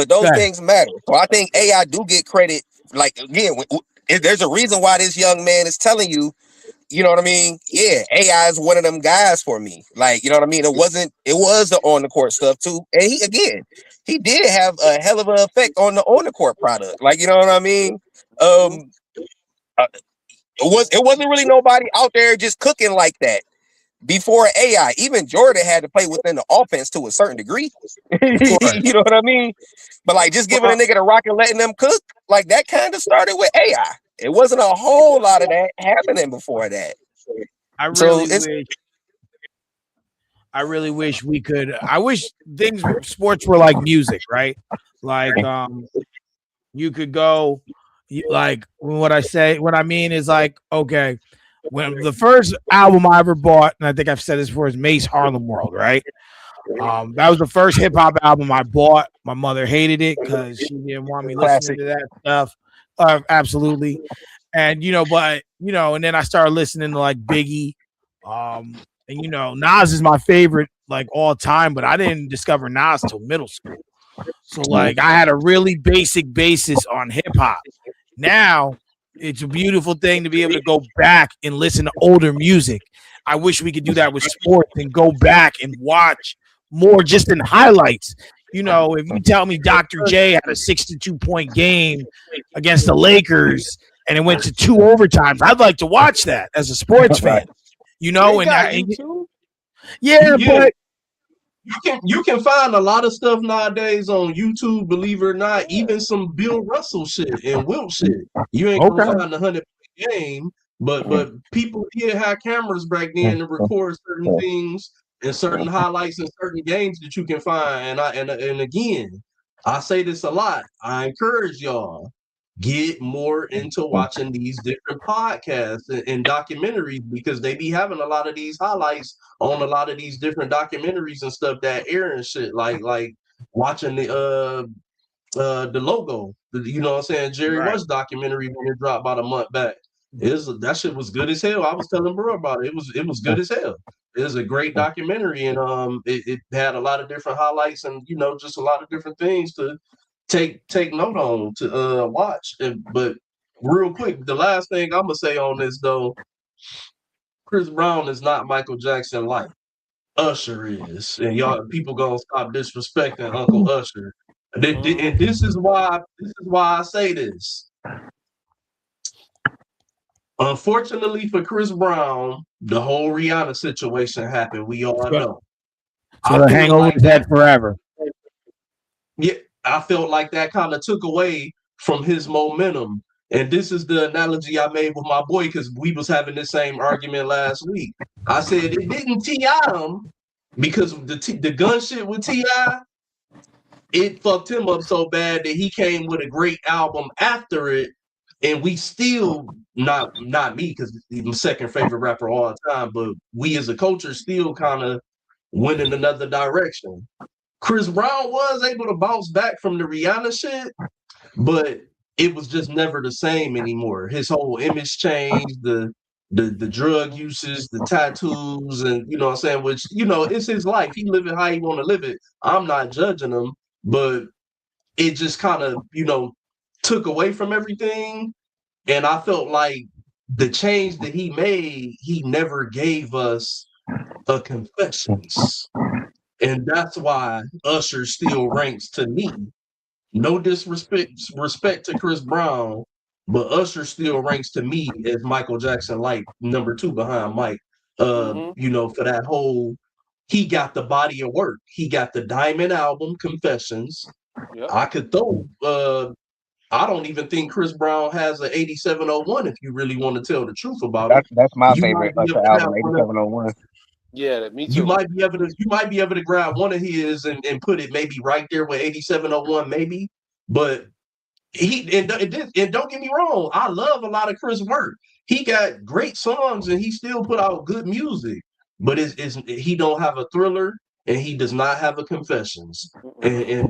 those things matter. So I think AI do get credit. Like again, there's a reason why this young man is telling you, you know what I mean? Yeah, AI is one of them guys for me. Like, you know what I mean? It was the on the court stuff too. And he did have a hell of an effect on the on the court product. Like, you know what I mean? It wasn't really nobody out there just cooking like that before AI. Even Jordan had to play within the offense to a certain degree. You know what I mean? But like just giving a nigga the rock and letting them cook, like that kind of started with AI. It wasn't a whole lot of that happening before that. I really wish we could. I wish sports were like music, right? Like you could go like what I mean is like, okay, when the first album I ever bought, and I think I've said this before, is Mace Harlem World, right? That was the first hip hop album I bought. My mother hated it because she didn't want me listening to that stuff. Absolutely. And and then I started listening to like Biggie. And Nas is my favorite like all time, but I didn't discover Nas till middle school. So like I had a really basic basis on hip hop. Now it's a beautiful thing to be able to go back and listen to older music. I wish we could do that with sports and go back and watch more just in highlights. If you tell me Dr. J had a 62-point game against the Lakers and it went to 2 overtimes, I'd like to watch that as a sports fan. But you can find a lot of stuff nowadays on YouTube, believe it or not, even some Bill Russell shit and Wilt shit. You ain't gonna Okay. find the 100 game, but people did have cameras back then to record certain things and certain highlights and certain games that you can find. And again, I say this a lot. I encourage y'all get more into watching these different podcasts and documentaries because they be having a lot of these highlights on a lot of these different documentaries and stuff that air and shit. Like watching the logo, you know what I'm saying? Jerry Right. Rush documentary when it dropped about a month back. That shit was good as hell. I was telling bro about it. It was good as hell. It was a great documentary, and it had a lot of different highlights and just a lot of different things to take note on to watch. But real quick, the last thing I'm gonna say on this though, Chris Brown is not Michael Jackson like Usher is, and y'all people gonna stop disrespecting Uncle Usher. And this is why I say this. Unfortunately for Chris Brown, the whole Rihanna situation happened. We all know. So I the feel hangover like is dead forever. Yeah, I felt like that kind of took away from his momentum. And this is the analogy I made with my boy because we was having the same argument last week. I said it didn't T.I. him because the gun shit with T.I., it fucked him up so bad that he came with a great album after it, and we still not me because he's my second favorite rapper of all time, but we as a culture still kind of went in another direction. Chris Brown was able to bounce back from the Rihanna shit, but it was just never the same anymore. His whole image changed, the drug uses, the tattoos, and you know what I'm saying, which it's his life. He live it how he want to live it. I'm not judging him, but it just kind of, took away from everything. And I felt like the change that he made, he never gave us a confessions. And that's why Usher still ranks to me. No respect to Chris Brown, but Usher still ranks to me as Michael Jackson like number 2 behind Mike. For that whole he got the body of work. He got the Diamond album, Confessions. Yep. I could throw I don't even think Chris Brown has an 8701 if you really want to tell the truth about it. That's my You favorite might be able Usher to have album, one of 8701. Yeah, me you too. might be able to grab one of his and put it maybe right there with 8701 maybe. But and don't get me wrong, I love a lot of Chris work. He got great songs and he still put out good music. But he don't have a Thriller and he does not have a Confessions. And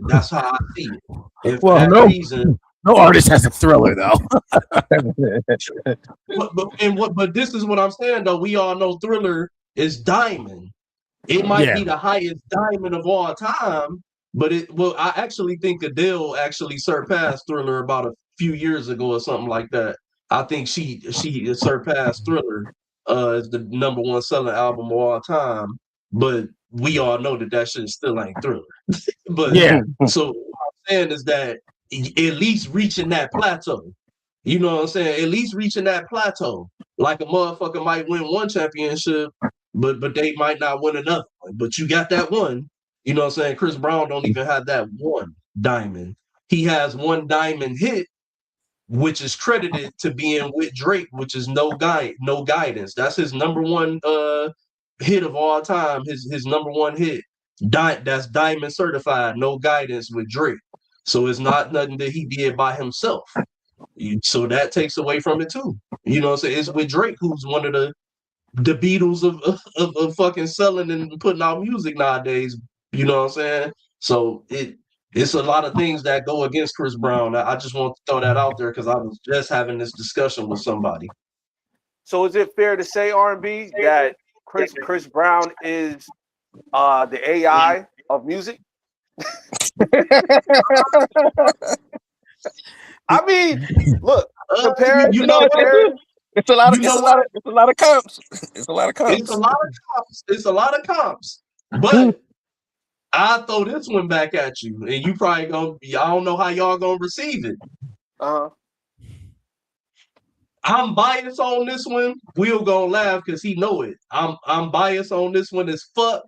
that's how I see it. And for Well, that reason, no artist has a Thriller though. but this is what I'm saying though. We all know Thriller is diamond. It might Yeah. be the highest diamond of all time, but I actually think Adele actually surpassed Thriller about a few years ago or something like that. I think she surpassed Thriller as the number 1 selling album of all time. But we all know that shit still ain't Thriller. But Yeah. so what I'm saying is that at least reaching that plateau. You know what I'm saying? At least reaching that plateau. Like a motherfucker might win one championship, but they might not win another one. But you got that one. You know what I'm saying? Chris Brown don't even have that one diamond. He has one diamond hit, which is credited to being with Drake, which is no guidance. That's his number 1 hit of all time. His number 1 hit. That's diamond certified, no guidance with Drake. So it's not nothing that he did by himself. So that takes away from it too. You know what I'm saying? It's with Drake, who's one of the Beatles of fucking selling and putting out music nowadays. You know what I'm saying? So it's a lot of things that go against Chris Brown. I just want to throw that out there because I was just having this discussion with somebody. So is it fair to say, R&B, that Chris Brown is the AI of music? I mean, look, compare. It's a lot of comps. It's a lot of comps. It's a lot of comps. But I'll throw this one back at you, and you probably I don't know how y'all gonna receive it. I'm biased on this one. Will gonna laugh because he know it. I'm biased on this one as fuck.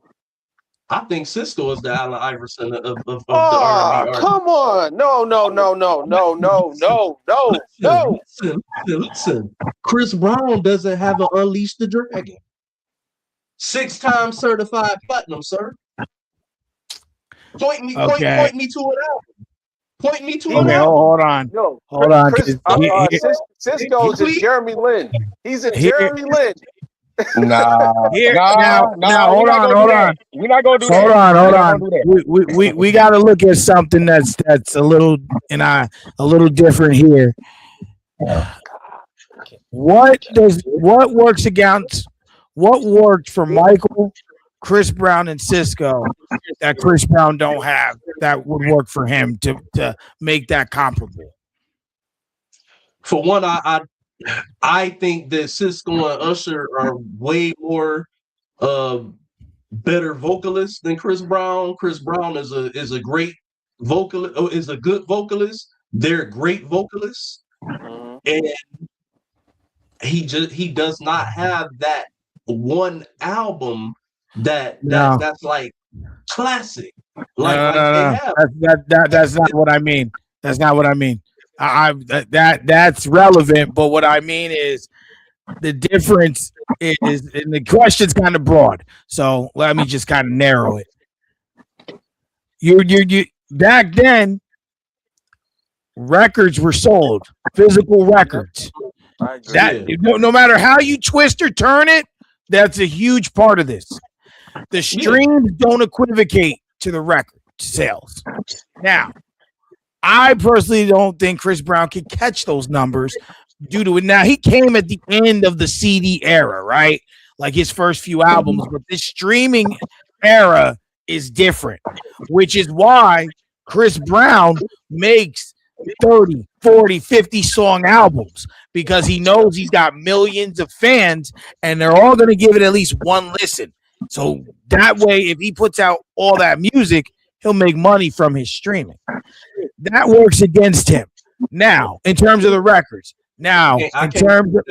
I think Cisco is the Allen Iverson of the R&B Oh, artist. come on. No. Listen. Chris Brown doesn't have an Unleash the Dragon. 6-time certified platinum, sir. Point me to an album. Point me to an Okay, album. hold on. No. Hold on. Cisco's is Jeremy Lin. He's a Here- Jeremy Lin. Nah, Now, hold on. We're not gonna do that. Hold We're on. not gonna do that. We got to look at something that's a little different here. What worked for Michael, Chris Brown, and Cisco that Chris Brown don't have that would work for him to make that comparable? For one, I think that Cisco and Usher are way more better vocalists than Chris Brown. Chris Brown is a great vocalist, is a good vocalist. They're great vocalists, and he does not have that one album that's like classic. They have. That's not what I mean. That's not what I mean. That's relevant, but what I mean is the difference is, and the question's kind of broad. So let me just kind of narrow it. You back then, records were sold, physical records. No matter how you twist or turn it, that's a huge part of this. The streams don't equivocate to the record sales. Now, I personally don't think Chris Brown can catch those numbers due to it. Now, he came at the end of the CD era, right? Like his first few albums, but this streaming era is different, which is why Chris Brown makes 30, 40, 50 song albums, because he knows he's got millions of fans and they're all going to give it at least one listen. So that way, if he puts out all that music, he'll make money from his streaming. That works against him. Now, in terms of the records, now in terms of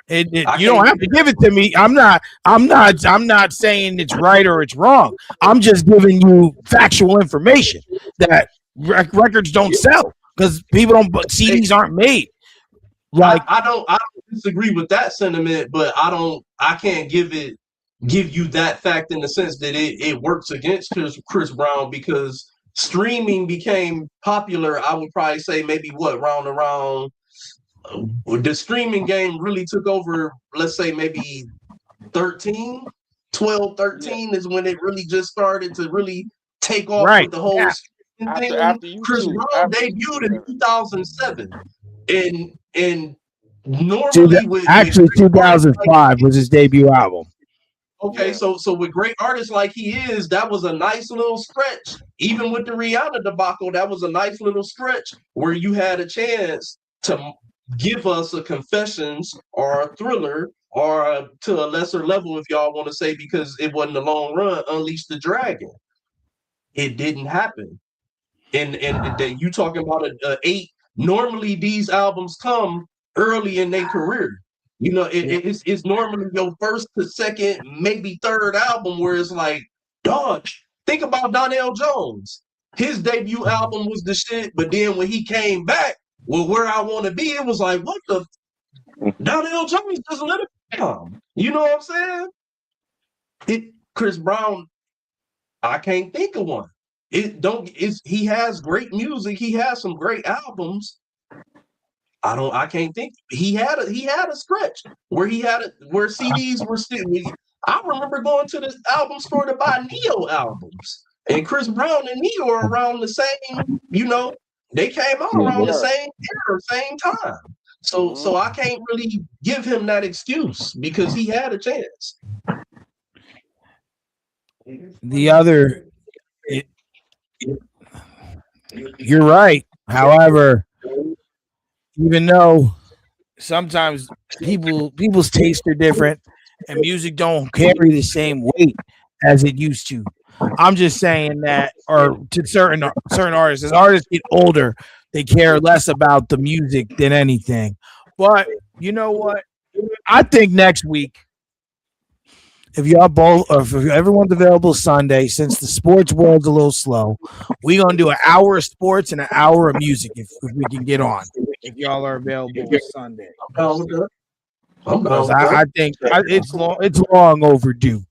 you don't have to give it to me. I'm not saying it's right or it's wrong. I'm just giving you factual information that records don't sell because people don't. CDs aren't made. Like I don't disagree with that sentiment, but I can't give you that fact in the sense that it works against Chris Brown, because streaming became popular. I would probably say maybe around the streaming game really took over, let's say maybe 13 is when it really just started to really take off with the whole thing. After Chris Brown debuted in 2007, and normally with 2005 was his debut album. Okay, so with great artists like he is, that was a nice little stretch. Even with the Rihanna debacle, that was a nice little stretch where you had a chance to give us a Confessions or a Thriller, or to a lesser level, if y'all want to say, because it wasn't a long run, Unleash the Dragon. It didn't happen. And that you talking about a 8. Normally these albums come early in their career. You know, it's normally your first to second, maybe third album where it's like, dog, think about Donnell Jones. His debut album was the shit, but then when he came back with Where I Want to Be, it was like, what the? Donnell Jones doesn't let it come. You know what I'm saying? Chris Brown, I can't think of one. He has great music. He has some great albums. I can't think. He had a stretch where where CDs were still. I remember going to the album store to buy Neo albums, and Chris Brown and Neo are around the same. You know, they came out around the same era, same time. So I can't really give him that excuse because he had a chance. The other, you're right. However, even though sometimes people's tastes are different and music don't carry the same weight as it used to, I'm just saying that, or to certain artists, as artists get older, they care less about the music than anything. But you know what? I think next week if y'all both, or if everyone's available Sunday, since the sports world's a little slow, we gonna do an hour of sports and an hour of music if we can get on. If y'all are available Sunday, I'm down with that. I'm because down with that. I think it's long overdue.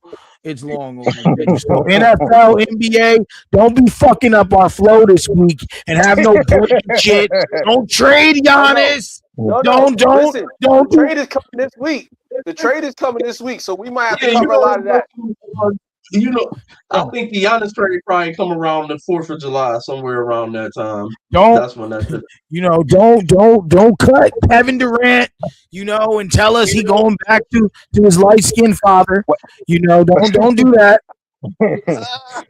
It's long overdue. So NFL, NBA, don't be fucking up our flow this week and have no breaking shit. Don't trade Giannis. No. Don't Listen, don't the do. trade is coming this week. The trade is coming this week, so we might have to Yeah, cover a lot of that. I think the Giannis trade probably come around the 4th of July, somewhere around that time. Don't That's when that shit. don't cut Kevin Durant, and tell us he going back to his light skinned father. Don't do that.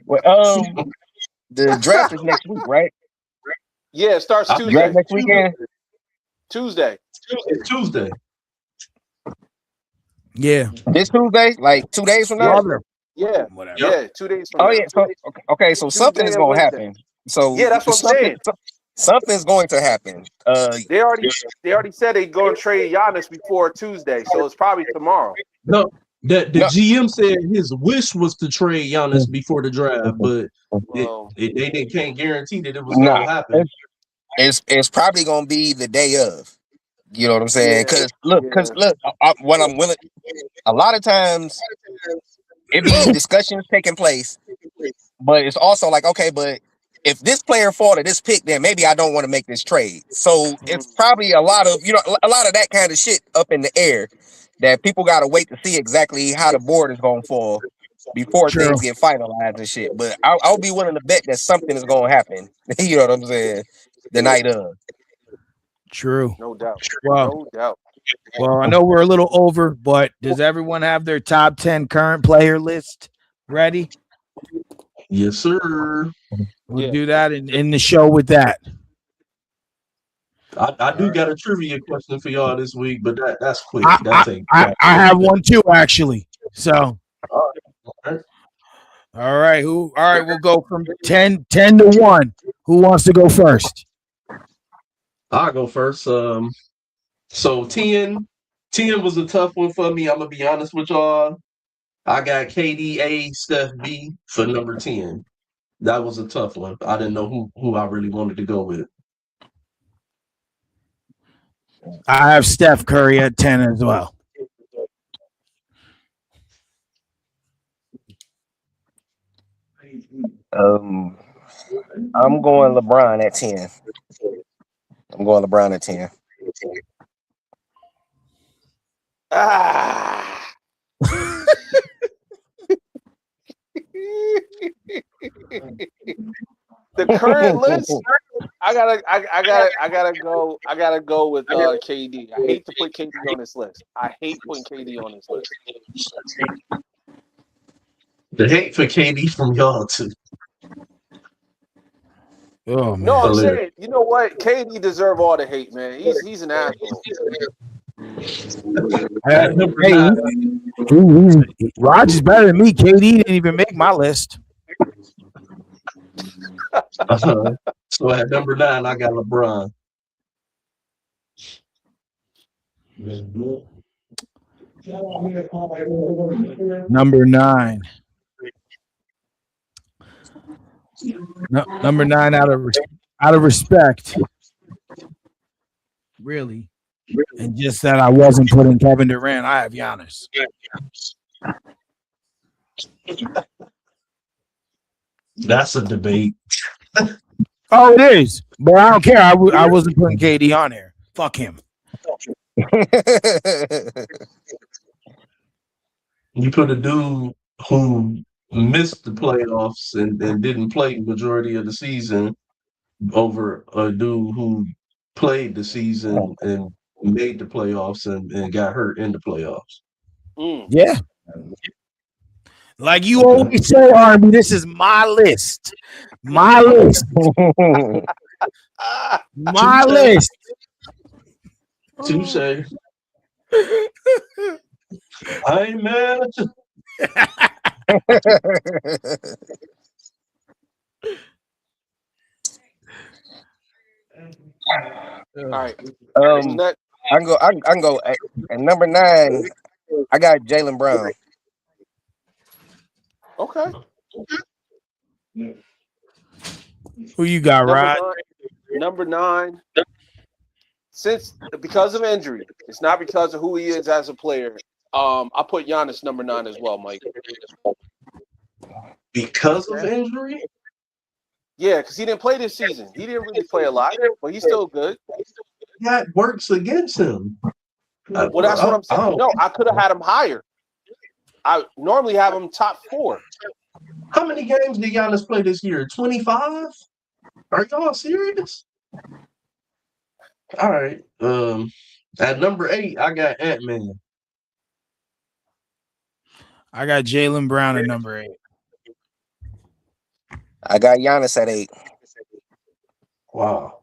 Well, the draft is next week, right? Yeah, it starts I Tuesday. Draft next weekend. Tuesday. It's Tuesday. Yeah. This Tuesday, like 2 days from now. Brother. Yeah. Whatever. Yeah, 2 days from Oh now. yeah. So okay. So something is Tuesday and gonna Wednesday. happen. So Yeah, that's what I'm saying. Something's going to happen. They already said they go and trade Giannis before Tuesday, so it's probably tomorrow. No, the No. GM said his wish was to trade Giannis before the draft, but they can't guarantee that it was Nah, going to happen. it's probably gonna be the day of. You know what I'm saying? Yeah, Because look, what I'm willing. A lot of times it be discussions taking place, but it's also like, okay, but if this player fall to this pick, then maybe I don't want to make this trade. So it's probably a lot of that kind of shit up in the air that people got to wait to see exactly how the board is going to fall before True. things get finalized and shit. But I'll be willing to bet that something is going to happen. You know what I'm saying? The night of. True. no doubt. Well, No doubt. I know we're a little over, but does everyone have their top 10 current player list ready? Yes, sir. We'll Yeah. do that in the show with that. I do got a trivia question for y'all this week, but that's quick. I have one too, actually. So, All right. all right, we'll go from 10 to 1. Who wants to go first? I'll go first. So 10 was a tough one for me. I'm gonna be honest with y'all. I got KD, Steph B for number 10. That was a tough one. I didn't know who I really wanted to go with. I have Steph Curry at 10 as well. I'm going LeBron at 10. I'm going LeBron at 10. The current list, I gotta go with KD. I hate to put KD on this list. I hate putting KD on this list. The hate for KD from y'all too. Oh man. No, I'm saying, you know what? KD deserve all the hate, man. He's an asshole. Roger's better than me. KD didn't even make my list. So at number 9, I got LeBron. Number 9. Number 9 out of respect. Really. And just that I wasn't putting Kevin Durant, I have Giannis. That's a debate. Oh, it is. But I don't care. I wasn't putting KD on there. Fuck him. You put a dude who missed the playoffs and didn't play the majority of the season over a dude who played the season and made the playoffs and got hurt in the playoffs. Yeah. Like you always say, Army, this is my list. My list. My list. Touche. I ain't mad at you. All right. I can go at number 9. I got Jaylen Brown. Okay. Who you got, Rod? Number 9. Because of injury, it's not because of who he is as a player. I put Giannis number 9 as well, Mike. Because of injury? Yeah, because he didn't play this season. He didn't really play a lot, but he's still good. That works against him. Well, that's what I'm saying. No, I could have had him higher. I normally have him top 4. How many games did Giannis play this year? 25? Are y'all serious? All right. At number 8, I got Ant-Man. I got Jaylen Brown at number 8. I got Giannis at 8. Wow.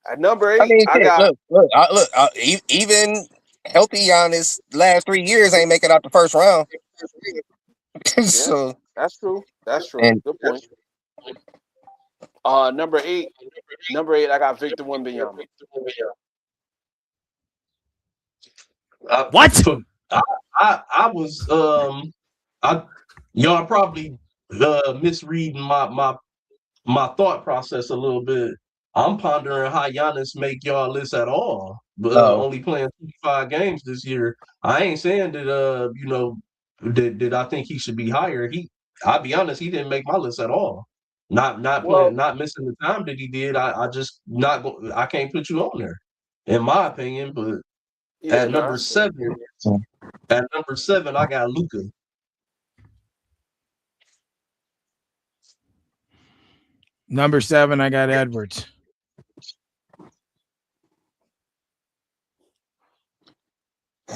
At number 8, I mean, I got look. Even healthy Giannis last 3 years ain't making out the first round. So that's true. That's true. And- Good point. Number 8, I got Victor Wembanyama. What? I was y'all probably misreading my thought process a little bit. I'm pondering how Giannis make y'all list at all, but only playing 25 games this year. I ain't saying that that I think he should be higher. I'll be honest, he didn't make my list at all. Not missing the time that he did. I just I can't put you on there, in my opinion. But at number 7, I got Luka. Number 7, I got Edwards.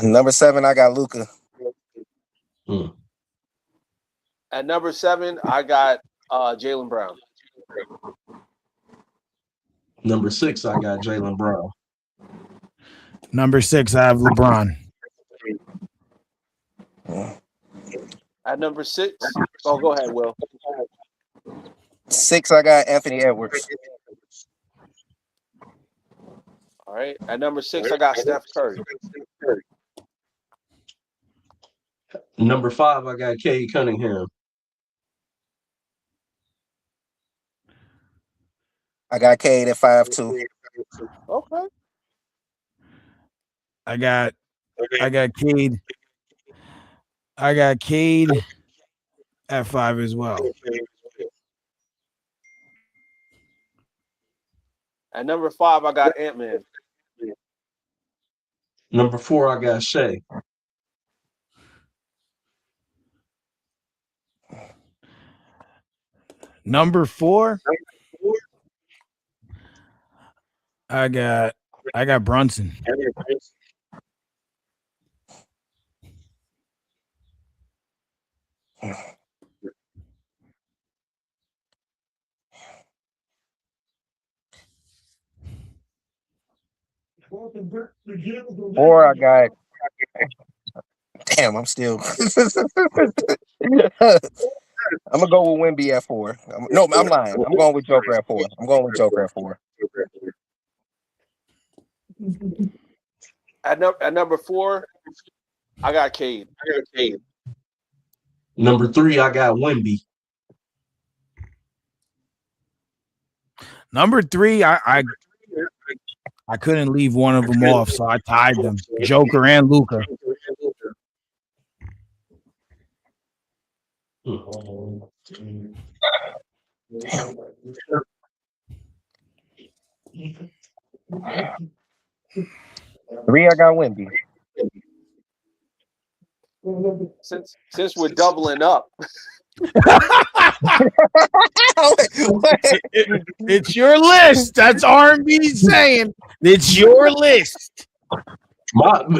Number 7, I got Luka. At number 7, I got Jaylen Brown. Number 6, I got Jaylen Brown. Number 6, I have LeBron. At number 6, go ahead, Will. 6, I got Anthony Edwards. All right. At number 6, I got Steph Curry. Number 5, I got Cade Cunningham. I got Cade at 5 too. Okay. I got Cade. I got Cade at 5 as well. At number 5, I got Ant-Man. Number 4, I got Shea. Number 4, I got Brunson. Or I got. Damn, I'm still. I'm gonna go with Wemby at 4. No, I'm lying. I'm going with Joker at 4. At number 4, I got Cade. Number 3, I got Wemby. Number 3, I couldn't leave one of them off, so I tied them. Joker and Luka. Three, I got Wemby. Since we're doubling up, It's your list. That's R&B saying it's your list.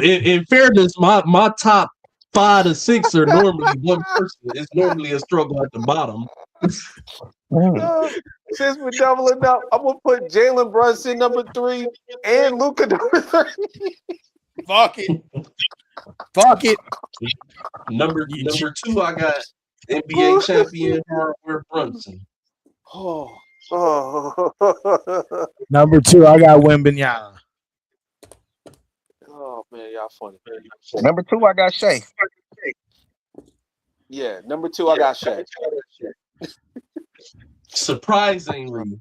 In fairness, my top 5 to 6 are normally one person. It's normally a struggle at the bottom. since we're doubling up, I'm gonna put Jalen Brunson number 3 and Luka number 3. Fuck it. Number 2, I got NBA champion Hardware Brunson. Oh. Number 2, I got Wembanyama. Oh man, y'all funny. Number 2, I got Shea. Yeah, number 2, I got Shea. Surprisingly,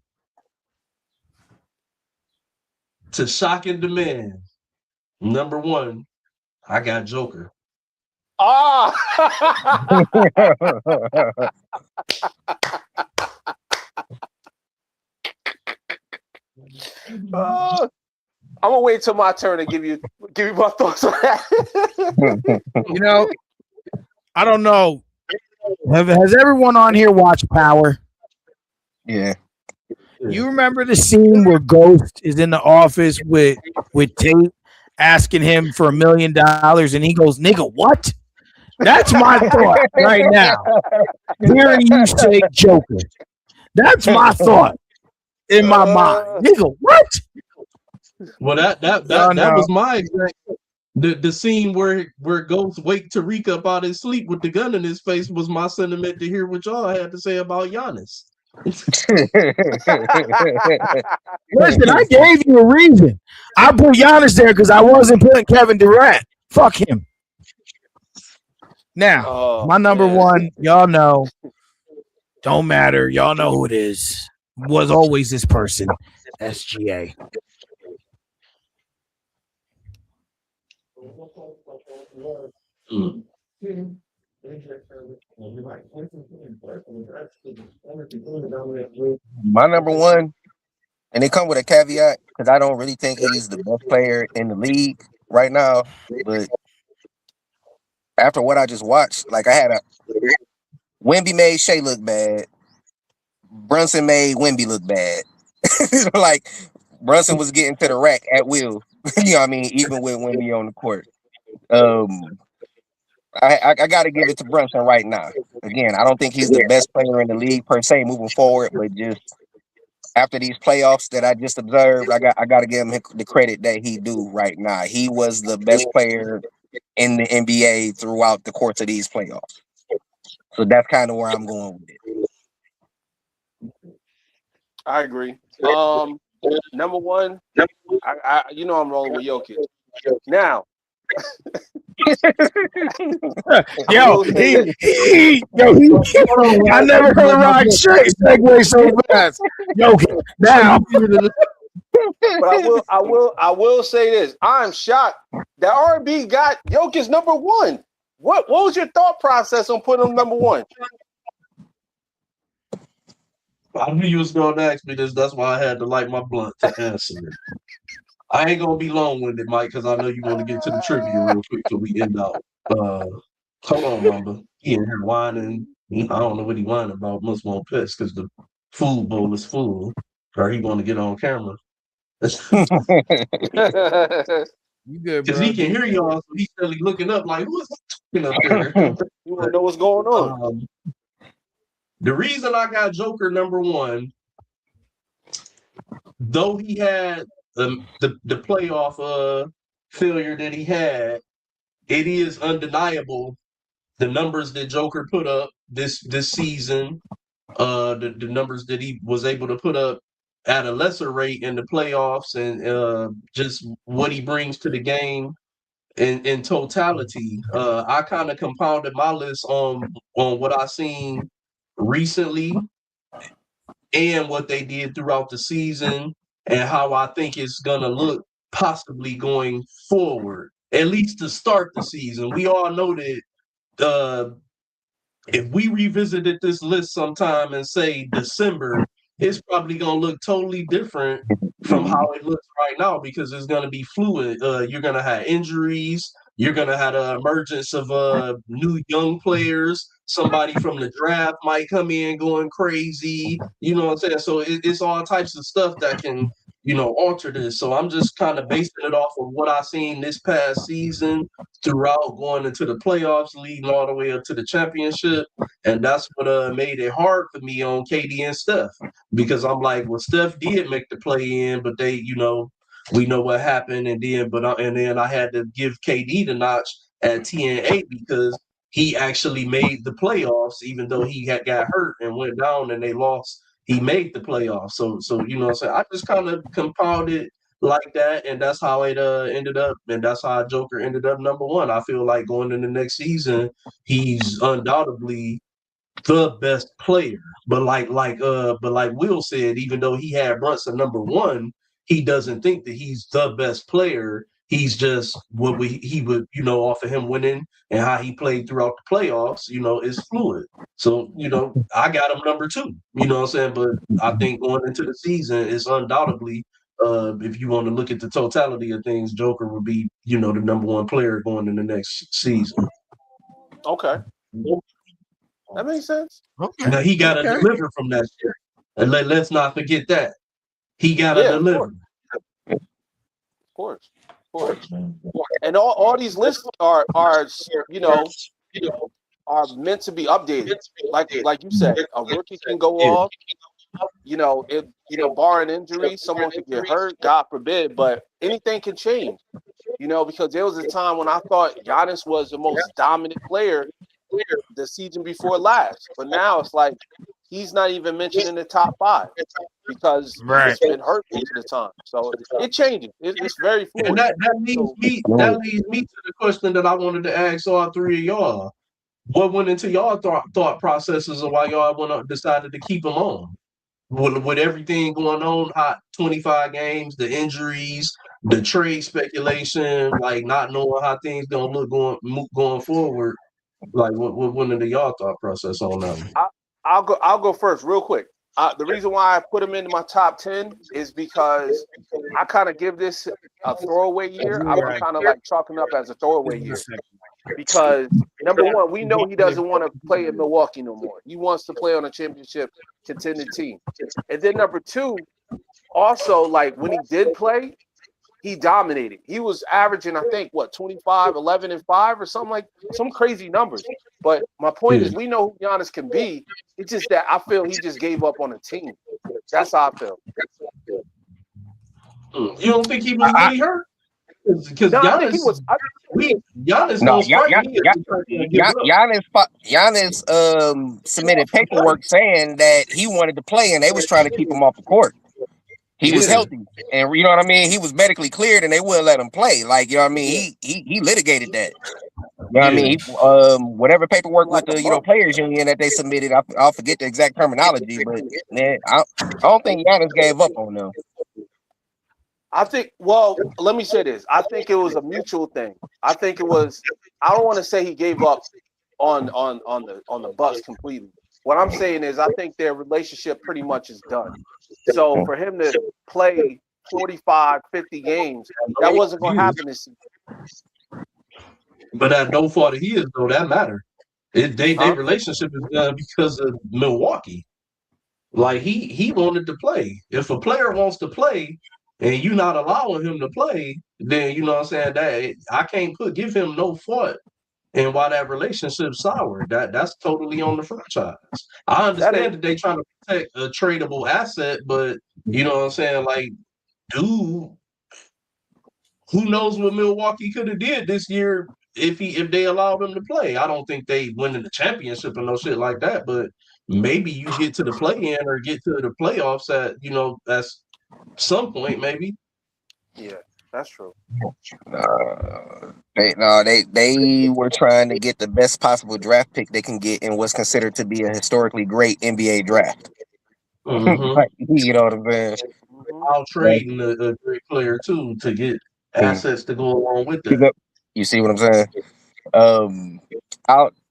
to shock and demand, number 1, I got Joker. Ah! I'm gonna wait till my turn to give you my thoughts on that. You know, I don't know. Has everyone on here watched Power? Yeah. You remember the scene where Ghost is in the office with Tate asking him for $1 million and he goes, "Nigga, what?" That's my thought right now. Hearing you say Joker. That's my thought in my mind. Nigga, what? Well, that was my exact the scene where Ghost wake Tariq up out his sleep with the gun in his face was my sentiment to hear what y'all had to say about Giannis. Listen, I gave you a reason. I put Giannis there because I wasn't putting Kevin Durant. Fuck him. Now, my number 1, y'all know, don't matter. Y'all know who it is. Was always this person, SGA. Mm. My number 1, and it come with a caveat because I don't really think he's the best player in the league right now. But after what I just watched, like Wemby made Shea look bad. Brunson made Wemby look bad. Like Brunson was getting to the rack at will. You know what I mean? Even with Wemby on the court. I got to give it to Brunson right now. Again, I don't think he's the best player in the league per se moving forward, but just after these playoffs that I just observed, I got to give him the credit that he do right now. He was the best player in the NBA throughout the course of these playoffs. So that's kind of where I'm going with it. I agree. Number 1, I I'm rolling with Jokic. Now, Yo, I never heard Rod straight segue so fast. Yo, now. But I will say this. I'm shocked that R&B got Jokic number 1. What was your thought process on putting him number 1? I knew you was going to ask me this. That's why I had to light my blunt to answer it. I ain't gonna be long-winded, Mike, because I know you want to get to the trivia real quick till we end out. Hold on, Mamba. He in here whining. I don't know what he whining about. Must want piss because the food bowl is full, or he want to get on camera. You good, Because bro? he can hear y'all, so he's still looking up like, who is talking up there? You want to know what's going on? The reason I got Joker number 1, though he had the playoff failure that he had, it is undeniable the numbers that Joker put up this season, the numbers that he was able to put up at a lesser rate in the playoffs, and just what he brings to the game in totality. I kind of compounded my list on what I seen recently and what they did throughout the season and how I think it's gonna look possibly going forward, at least to start the season. We all know that if we revisited this list sometime in say December, it's probably gonna look totally different from how it looks right now because it's gonna be fluid. You're gonna have injuries. You're gonna have the emergence of new young players. Somebody from the draft might come in going crazy. You know what I'm saying? So it's all types of stuff that can alter this. So I'm just kind of basing it off of what I seen this past season throughout going into the playoffs, leading all the way up to the championship. And that's what made it hard for me on KD and Steph. Because I'm like, well, Steph did make the play in, but they, we know what happened. And then I had to give KD the notch at 10-8 because he actually made the playoffs, even though he had got hurt and went down and they lost. He made the playoffs. So you know what I'm saying? I just kind of compounded like that, and that's how it ended up, and that's how Joker ended up number one. I feel like going into next season, he's undoubtedly the best player. But like Will said, even though he had Brunson number one, he doesn't think that he's the best player. He's just what he would, off of him winning and how he played throughout the playoffs, is fluid. So, I got him number two, you know what I'm saying? But I think going into the season, it's undoubtedly if you want to look at the totality of things, Joker would be, the number one player going in the next season. Okay. That makes sense. Okay. Now he got to deliver from that shit. And let's not forget that. He got to deliver. Of course. And all these lists are are meant to be updated. Like you said, a rookie can go off. If barring injury, someone could get hurt, God forbid, but anything can change. Because there was a time when I thought Giannis was the most dominant player the season before last, but now it's like he's not even mentioned in the top 5 because he's been hurt most of the time. So it changes. It's very fluid. And that leads me to the question that I wanted to ask all three of y'all. What went into y'all thought processes of why y'all decided to keep him on? With everything going on, hot 25 games, the injuries, the trade speculation, like not knowing how things gonna look going forward. Like what went into y'all thought process on them? I'll go first real quick. The reason why I put him into my top 10 is because I kind of give this a throwaway year. I'm kind of like chalking up as a throwaway year because number one, we know he doesn't want to play in Milwaukee no more. He wants to play on a championship contending team. And then number two, also like when he did play, he dominated. He was averaging, I think, 25, 11, and 5 or something like some crazy numbers. But my point is, we know who Giannis can be. It's just that I feel he just gave up on the team. That's how I feel. You don't think he was really hurt? Because No, Giannis, I think he was. Giannis submitted paperwork saying that he wanted to play, and they was trying to keep him off the court. He was healthy, and you know what I mean. He was medically cleared, and they wouldn't let him play. Like you know what I mean. He litigated that. You know what I mean. Whatever paperwork with the players union that they submitted, I'll forget the exact terminology, but man, I don't think Giannis gave up on them. I think. Well, let me say this. I think it was a mutual thing. I think it was. I don't want to say he gave up on the Bucks completely. What I'm saying is, I think their relationship pretty much is done. So for him to play 45, 50 games, that wasn't going to happen this season. But at no fault of his, though, that matter. Their relationship is done because of Milwaukee. Like he wanted to play. If a player wants to play and you're not allowing him to play, then you know what I'm saying, that I can't give him no fault. And why that relationship soured, that's totally on the franchise. I understand that they trying to protect a tradable asset, but you know what I'm saying, like, dude, who knows what Milwaukee could have did this year if they allowed him to play. I don't think they win in the championship and no shit like that, but maybe you get to the play-in or get to the playoffs at some point, maybe. Yeah, that's true. They were trying to get the best possible draft pick they can get in what's considered to be a historically great NBA draft. Like, you know what I'm saying? I'll trading a great player too to get assets to go along with that. You see what I'm saying?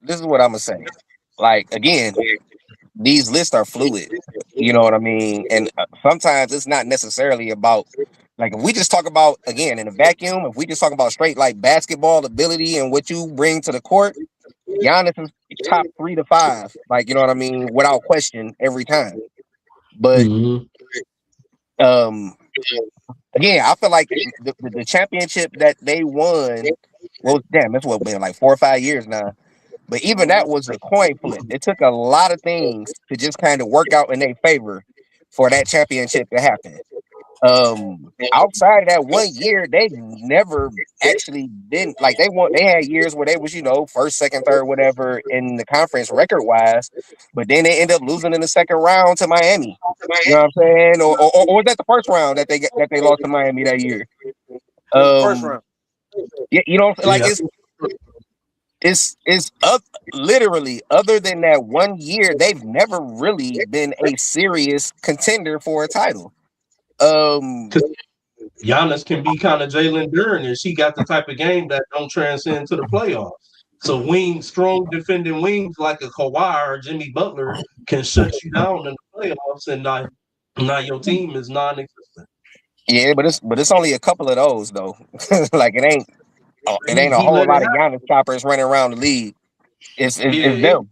This is what I'm gonna say. Like again, these lists are fluid. You know what I mean? And sometimes it's not necessarily about like if we just talk about again in a vacuum. If we just talk about straight like basketball ability and what you bring to the court, Giannis is top 3 to 5. Like you know what I mean, without question every time. But again, I feel like the championship that they won, well, damn, it's been like 4 or 5 years now. But even that was a coin flip. It took a lot of things to just kind of work out in their favor for that championship to happen. Outside of that 1 year, they've never actually been like they had years where they was, first, second, third, whatever in the conference record wise, but then they end up losing in the second round to Miami. You know what I'm saying? Or was that the first round that they lost to Miami that year? It was the first round. Yeah, like Yeah, it's up literally other than that 1 year, they've never really been a serious contender for a title. because Giannis can be kind of Jalen Duren, and she got the type of game that don't transcend to the playoffs. So strong defending wings like a Kawhi or Jimmy Butler can shut you down in the playoffs, and now your team is non-existent. Yeah, but it's only a couple of those though. Like it ain't a He whole let it lot of happen. Giannis choppers running around the league. It's Yeah, them.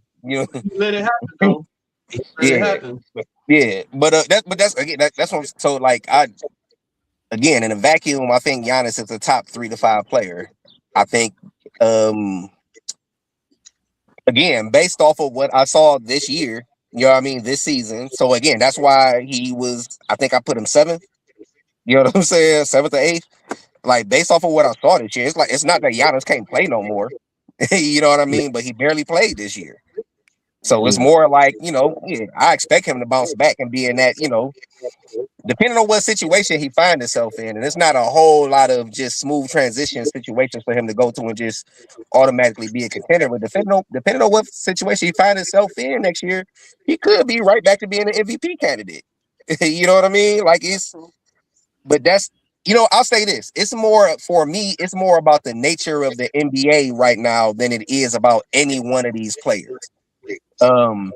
he let it happen though. He let it Yeah, happen. yeah. But that's again that's what so like I again in a vacuum, I think Giannis is a top 3 to 5 player. I think um again, based off of what I saw this year, you know what I mean, this season. So again, that's why I think I put him 7th. You know what I'm saying? 7th or 8th. Like based off of what I saw this year, it's like it's not that Giannis can't play no more. You know what I mean? But he barely played this year. So it's Yeah. more like, yeah, I expect him to bounce back and be in that, depending on what situation he finds himself in. And it's not a whole lot of just smooth transition situations for him to go to and just automatically be a contender. But depending on what situation he finds himself in next year, he could be right back to being an MVP candidate. You know what I mean? But I'll say this. It's more for me, it's more about the nature of the NBA right now than it is about any one of these players. Um,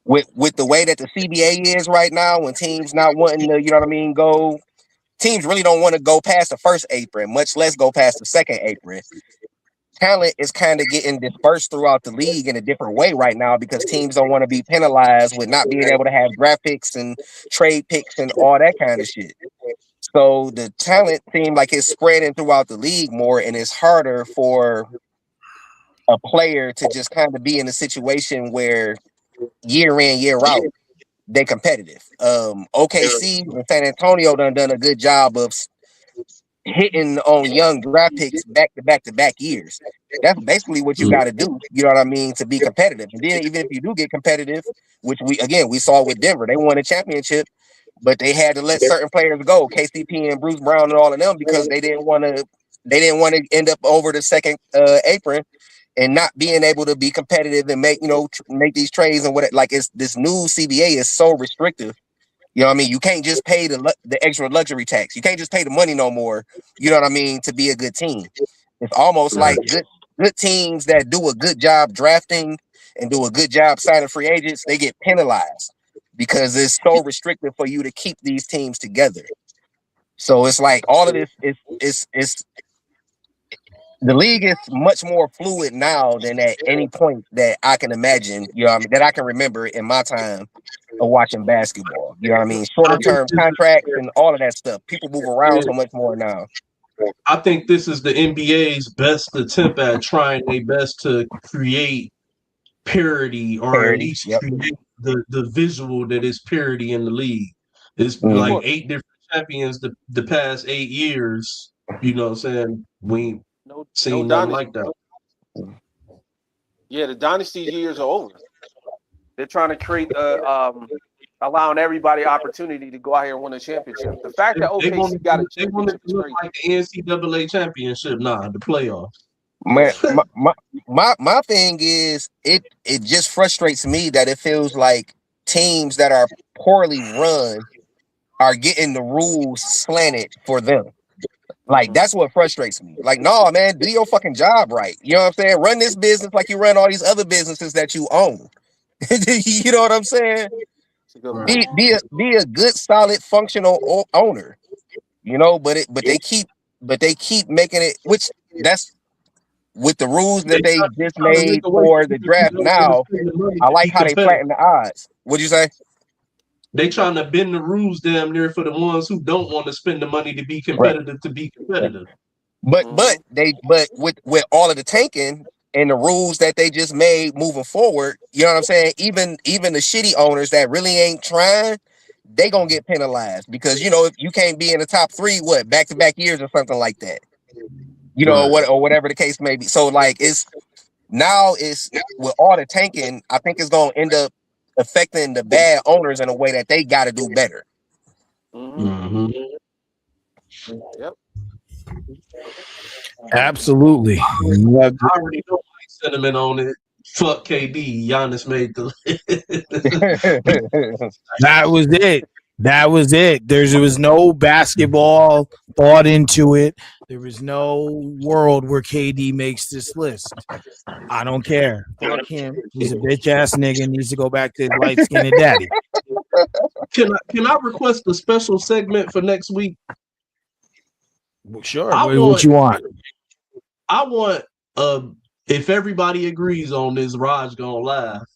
with the way that the CBA is right now, when teams not wanting to, you know what I mean, teams really don't want to go past the first apron, much less go past the second apron. Talent is kind of getting dispersed throughout the league in a different way right now because teams don't want to be penalized with not being able to have draft picks and trade picks and all that kind of shit. So the talent seems like it's spreading throughout the league more, and it's harder for a player to just kind of be in a situation where year in, year out, they competitive. OKC and San Antonio done a good job of hitting on young draft picks back to back to back years. That's basically what you got to do. You know what I mean, to be competitive. And then even if you do get competitive, which we saw with Denver, they won a championship, but they had to let certain players go, KCP and Bruce Brown and all of them, because they didn't want to end up over the second apron and not being able to be competitive and make these trades and what like it's this new CBA is so restrictive. You know what I mean? You can't just pay the extra luxury tax. You can't just pay the money no more. You know what I mean? To be a good team, it's almost Right. like good teams that do a good job drafting and do a good job signing free agents, they get penalized because it's so restrictive for you to keep these teams together. So it's like all of this is the league is much more fluid now than at any point that I can imagine, you know what I mean, that I can remember in my time of watching basketball. You know what I mean? I Shorter think term this contracts and all of that stuff. People move around is, so much more now. I think this is the NBA's best attempt at trying their best to create parity, or at Parity. least Yep. create the visual that is parity in the league. It's Of Mm-hmm. like course. 8 different champions the past 8 years. You know what I'm saying? We ain't No seen nothing dynasty. like that. Yeah, the dynasty years are over. They're trying to create allowing everybody opportunity to go out here and win a championship. The fact that They want OKC it got a to championship is look crazy. like the NCAA championship, the playoffs. Man, Yeah. my thing is it just frustrates me that it feels like teams that are poorly run are getting the rules slanted for them. Like Mhm. that's what frustrates me. Like, no, man, do your fucking job right. You know what I'm saying? Run this business like you run all these other businesses that you own. You know what I'm saying? That's a good Right. point. Be a good, solid, functional owner. But they keep making it. Which that's with the rules They that they try, they just trying to make made a way for for the you who draft. don't want to Now spend the money I to like be how they competitive. flatten the odds. What'd you say? They trying to bend the rules damn near for the ones who don't want to spend the money to be Right. competitive to be competitive. But Mhm. with all of the tanking and the rules that they just made moving forward, you know what I'm saying? Even the shitty owners that really ain't trying, they gonna get penalized because if you can't be in the top 3, back-to-back years or something like that, Right. or whatever the case may be. So like it's with all the tanking, I think it's gonna end up affecting the bad owners in a way that they got to do better. Mm-hmm. Yep. Absolutely. I already know my sentiment on it. Fuck KD. Giannis made the That was it. That was it. There was no basketball thought into it. There was no world where KD makes this list. I don't care. Fuck him. He's a bitch ass nigga. Needs to go back to his light skinned daddy. Can I request a special segment for next week? Well, sure. I What you want? I want if everybody agrees on this, Raj gonna laugh.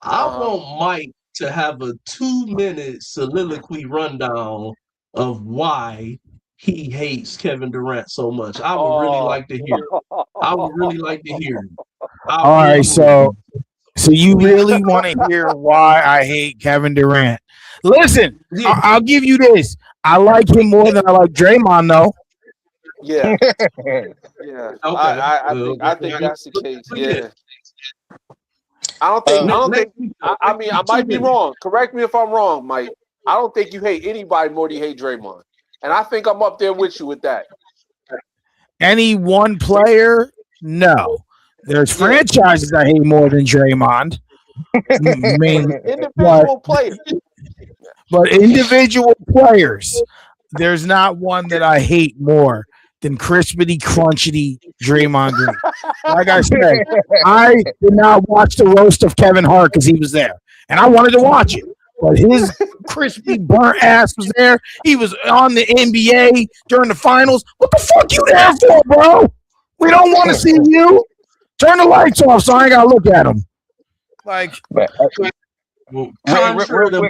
I want Mike to have a 2-minute soliloquy rundown of why he hates Kevin Durant so much. I would really like to hear it. I would really like to hear it. All right, so you really want to hear why I hate Kevin Durant? Listen, Yeah. I'll give you this. I like him more than I like Draymond, though. Yeah. Yeah. Okay. I think that's the case. Yeah. I don't think. I mean, I might be wrong. Correct me if I'm wrong, Mike. I don't think you hate anybody more than you hate Draymond, and I think I'm up there with you with that. Any one player? No. There's franchises I hate more than Draymond. Individual players. But individual players, there's not one that I hate more than crispity, crunchity Draymond Green. Like I said, I did not watch the roast of Kevin Hart because he was there, and I wanted to watch it. But his crispy, burnt ass was there. He was on the NBA during the finals. What the fuck you there for, bro? We don't want to see you. Turn the lights off so I ain't gotta look at him. Like, well, contrary to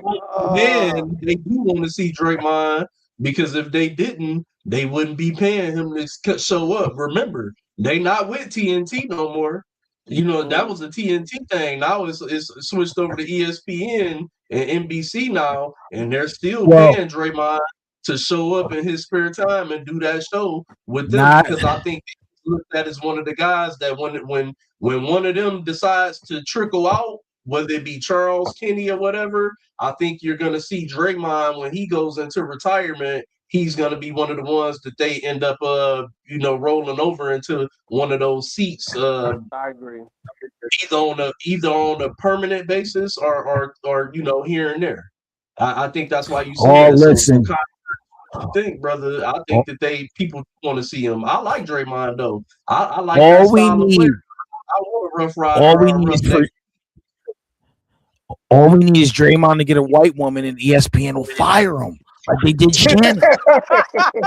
men, they do want to see Draymond because if they didn't, they wouldn't be paying him to show up. Remember, they not with TNT no more. That was a TNT thing. Now it's switched over to ESPN and NBC now, and they're still paying Draymond to show up in his spare time and do that show with them because I think they look at as one of the guys that when one of them decides to trickle out, whether it be Charles Kenny or whatever, I think you're going to see Draymond when he goes into retirement. He's going to be one of the ones that they end up, rolling over into one of those seats. I agree. Either on a permanent basis or here and there. I think that's why you see that. Listen. I think, brother. I think that people want to see him. I like Draymond though. I like all that we style need. of player. I want a rough rider. All we need is Draymond to get a white woman, and ESPN will fire him like they did Shannon.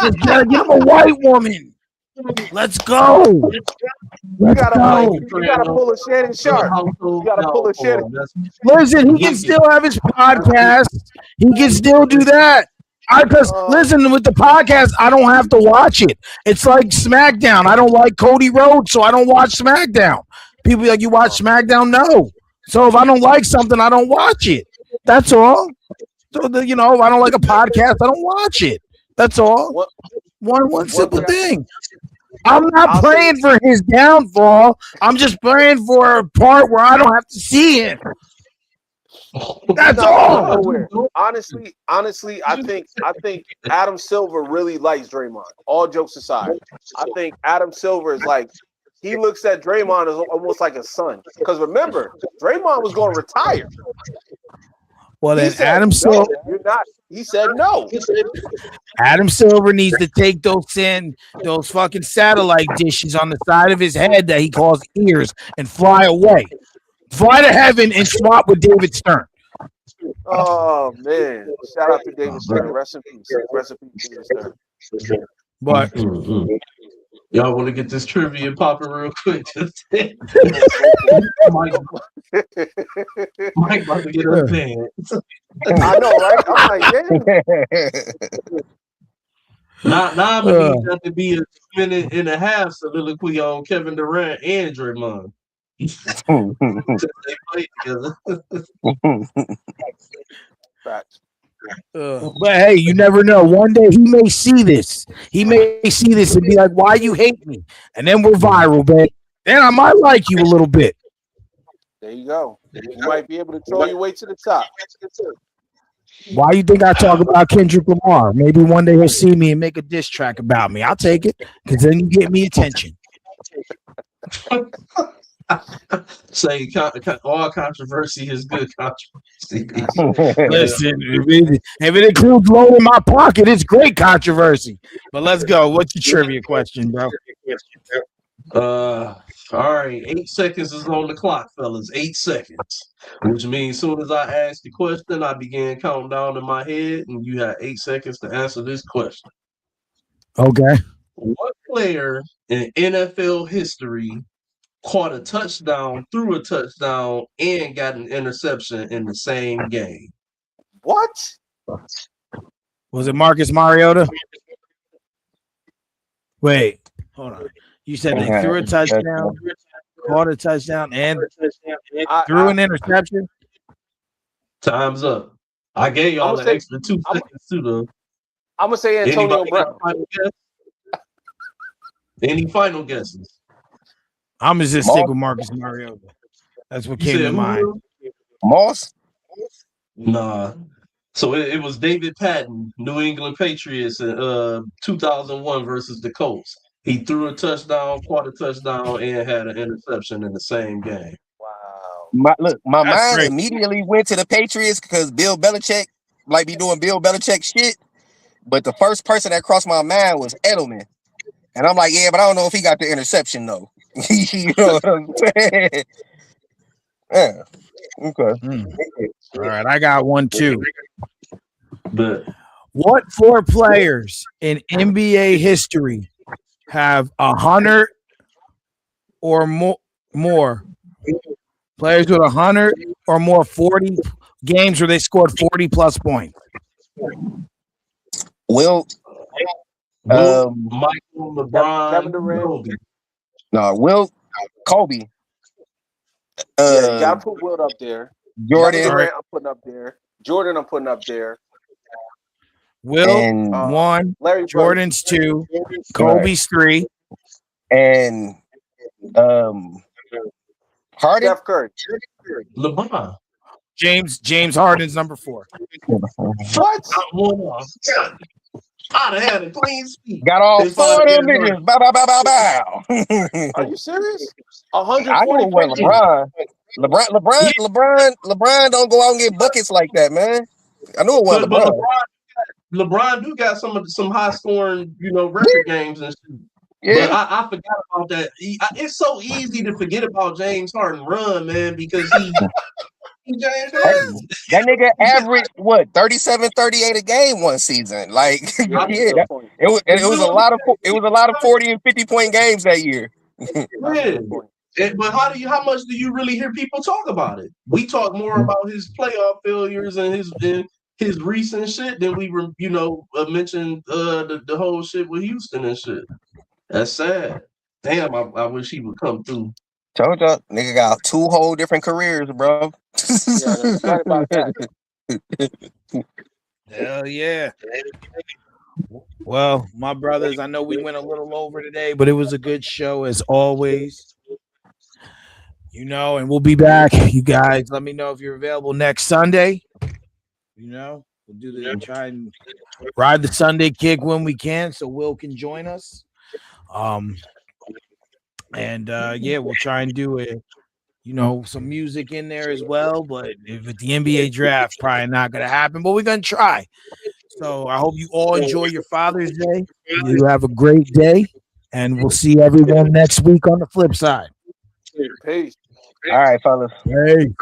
Just gotta give him a white woman. Let's go. You gotta pull a Shannon Sharp. You gotta pull a Shannon. Listen, he can still have his podcast. He can still do that. Because listen, with the podcast, I don't have to watch it. It's like SmackDown. I don't like Cody Rhodes, so I don't watch SmackDown. People be like, you watch SmackDown? No. So if I don't like something, I don't watch it. That's all. So if I don't like a podcast, I don't watch it. That's all. One simple thing. I'm not praying for his downfall. I'm just praying for a part where I don't have to see him. That's all. Honestly, I think Adam Silver really likes Draymond. All jokes aside, I think Adam Silver is like, he looks at Draymond as almost like a son. Because remember, Draymond was going to retire. Well, then Adam Silver, you're not. He said no. Adam Silver needs to take those fucking satellite dishes on the side of his head that he calls ears and fly away. Fly to heaven and swap with David Stern. Oh man! Shout out to David Stern. Rest in peace. Rest in peace, David Stern. But y'all want to get this trivia popping real quick? Mike about to get her pants. I know, right? I'm like, yeah. Now I'm gonna need that to be a minute and a half soliloquy on Kevin Durant and Draymond. They play together. Facts. But hey, you never know. One day he may see this. He may see this and be like, "Why you hate me?" And then we're viral, babe. Then I might like you a little bit. There you go. You might be able to throw your way to the top. Why you think I talk about Kendrick Lamar? Maybe one day he'll see me and make a diss track about me. I'll take it because then you get me attention. Say all controversy is good controversy. Listen, if it includes low in my pocket, it's great controversy. But let's go. What's your trivia question, bro? All right, 8 seconds is on the clock, fellas. 8 seconds, which means as soon as I ask the question, I begin counting down in my head, and you have 8 seconds to answer this question. Okay. What player in NFL history caught a touchdown, threw a touchdown, and got an interception in the same game? What? Was it Marcus Mariota? Wait, hold on. You said they threw a touchdown, caught a touchdown, and threw an interception? Time's up. I gave y'all an extra 2 seconds to the. I'm gonna say Antonio Brown. Any final guesses? I'm gonna just stick with Marcus Mariota. That's what came to mind. Moss? Nah. So it was David Patton, New England Patriots in 2001 versus the Colts. He threw a touchdown, caught a touchdown, and had an interception in the same game. Wow. My mind great. immediately went to the Patriots because Bill Belichick like be doing Bill Belichick shit. But the first person that crossed my mind was Edelman. And I'm like, yeah, but I don't know if he got the interception though. You know what I'm saying? Yeah. Okay. All right, I got one too. But What four players in NBA history have 100 or more players with 100 or more 40 games where they scored 40 plus points? Will Michael, LeBron, Kevin Durant. Kobe. No, Will Kobe. Yeah, you gotta put Wilt up there. Jordan. Kevin Durant, I'm putting up there. Jordan, I'm putting up there. Will And 1, Larry Bird. Jordan's 2, Kobe's 3. And Harden. Steph Curry. LeBron. James Harden's number 4. What? I'd have had a clean sweep. Got all If four of them I niggas. Bow, bow, bow, bow, bow. Are you serious? I know 140 what LeBron don't go out and get buckets like that, man. I knew it was But LeBron. LeBron do got some high scoring, record games and shit. Yeah. But I forgot about that. It's so easy to forget about James Harden run, man, because he James Harden. That nigga averaged what 37, 38 a game one season. Like, it was a lot of 40 and 50 point games that year. Yeah. But how much do you really hear people talk about it? We talk more about his playoff failures and his recent shit than we were, mentioned the whole shit with Houston and shit. That's sad. Damn, I wish he would come through. Told y'all, nigga got 2 whole different careers, bro. Yeah, that's right about that. Hell yeah. Well, my brothers, I know we went a little over today, but it was a good show as always. And we'll be back. You guys, let me know if you're available next Sunday. We'll try and ride the Sunday kick when we can, so Will can join us. We'll try and do it. Some music in there as well. But if it's the NBA draft, probably not going to happen. But we're going to try. So I hope you all enjoy your Father's Day. You have a great day, and we'll see everyone next week on the flip side. Peace. All right, fellas. Hey.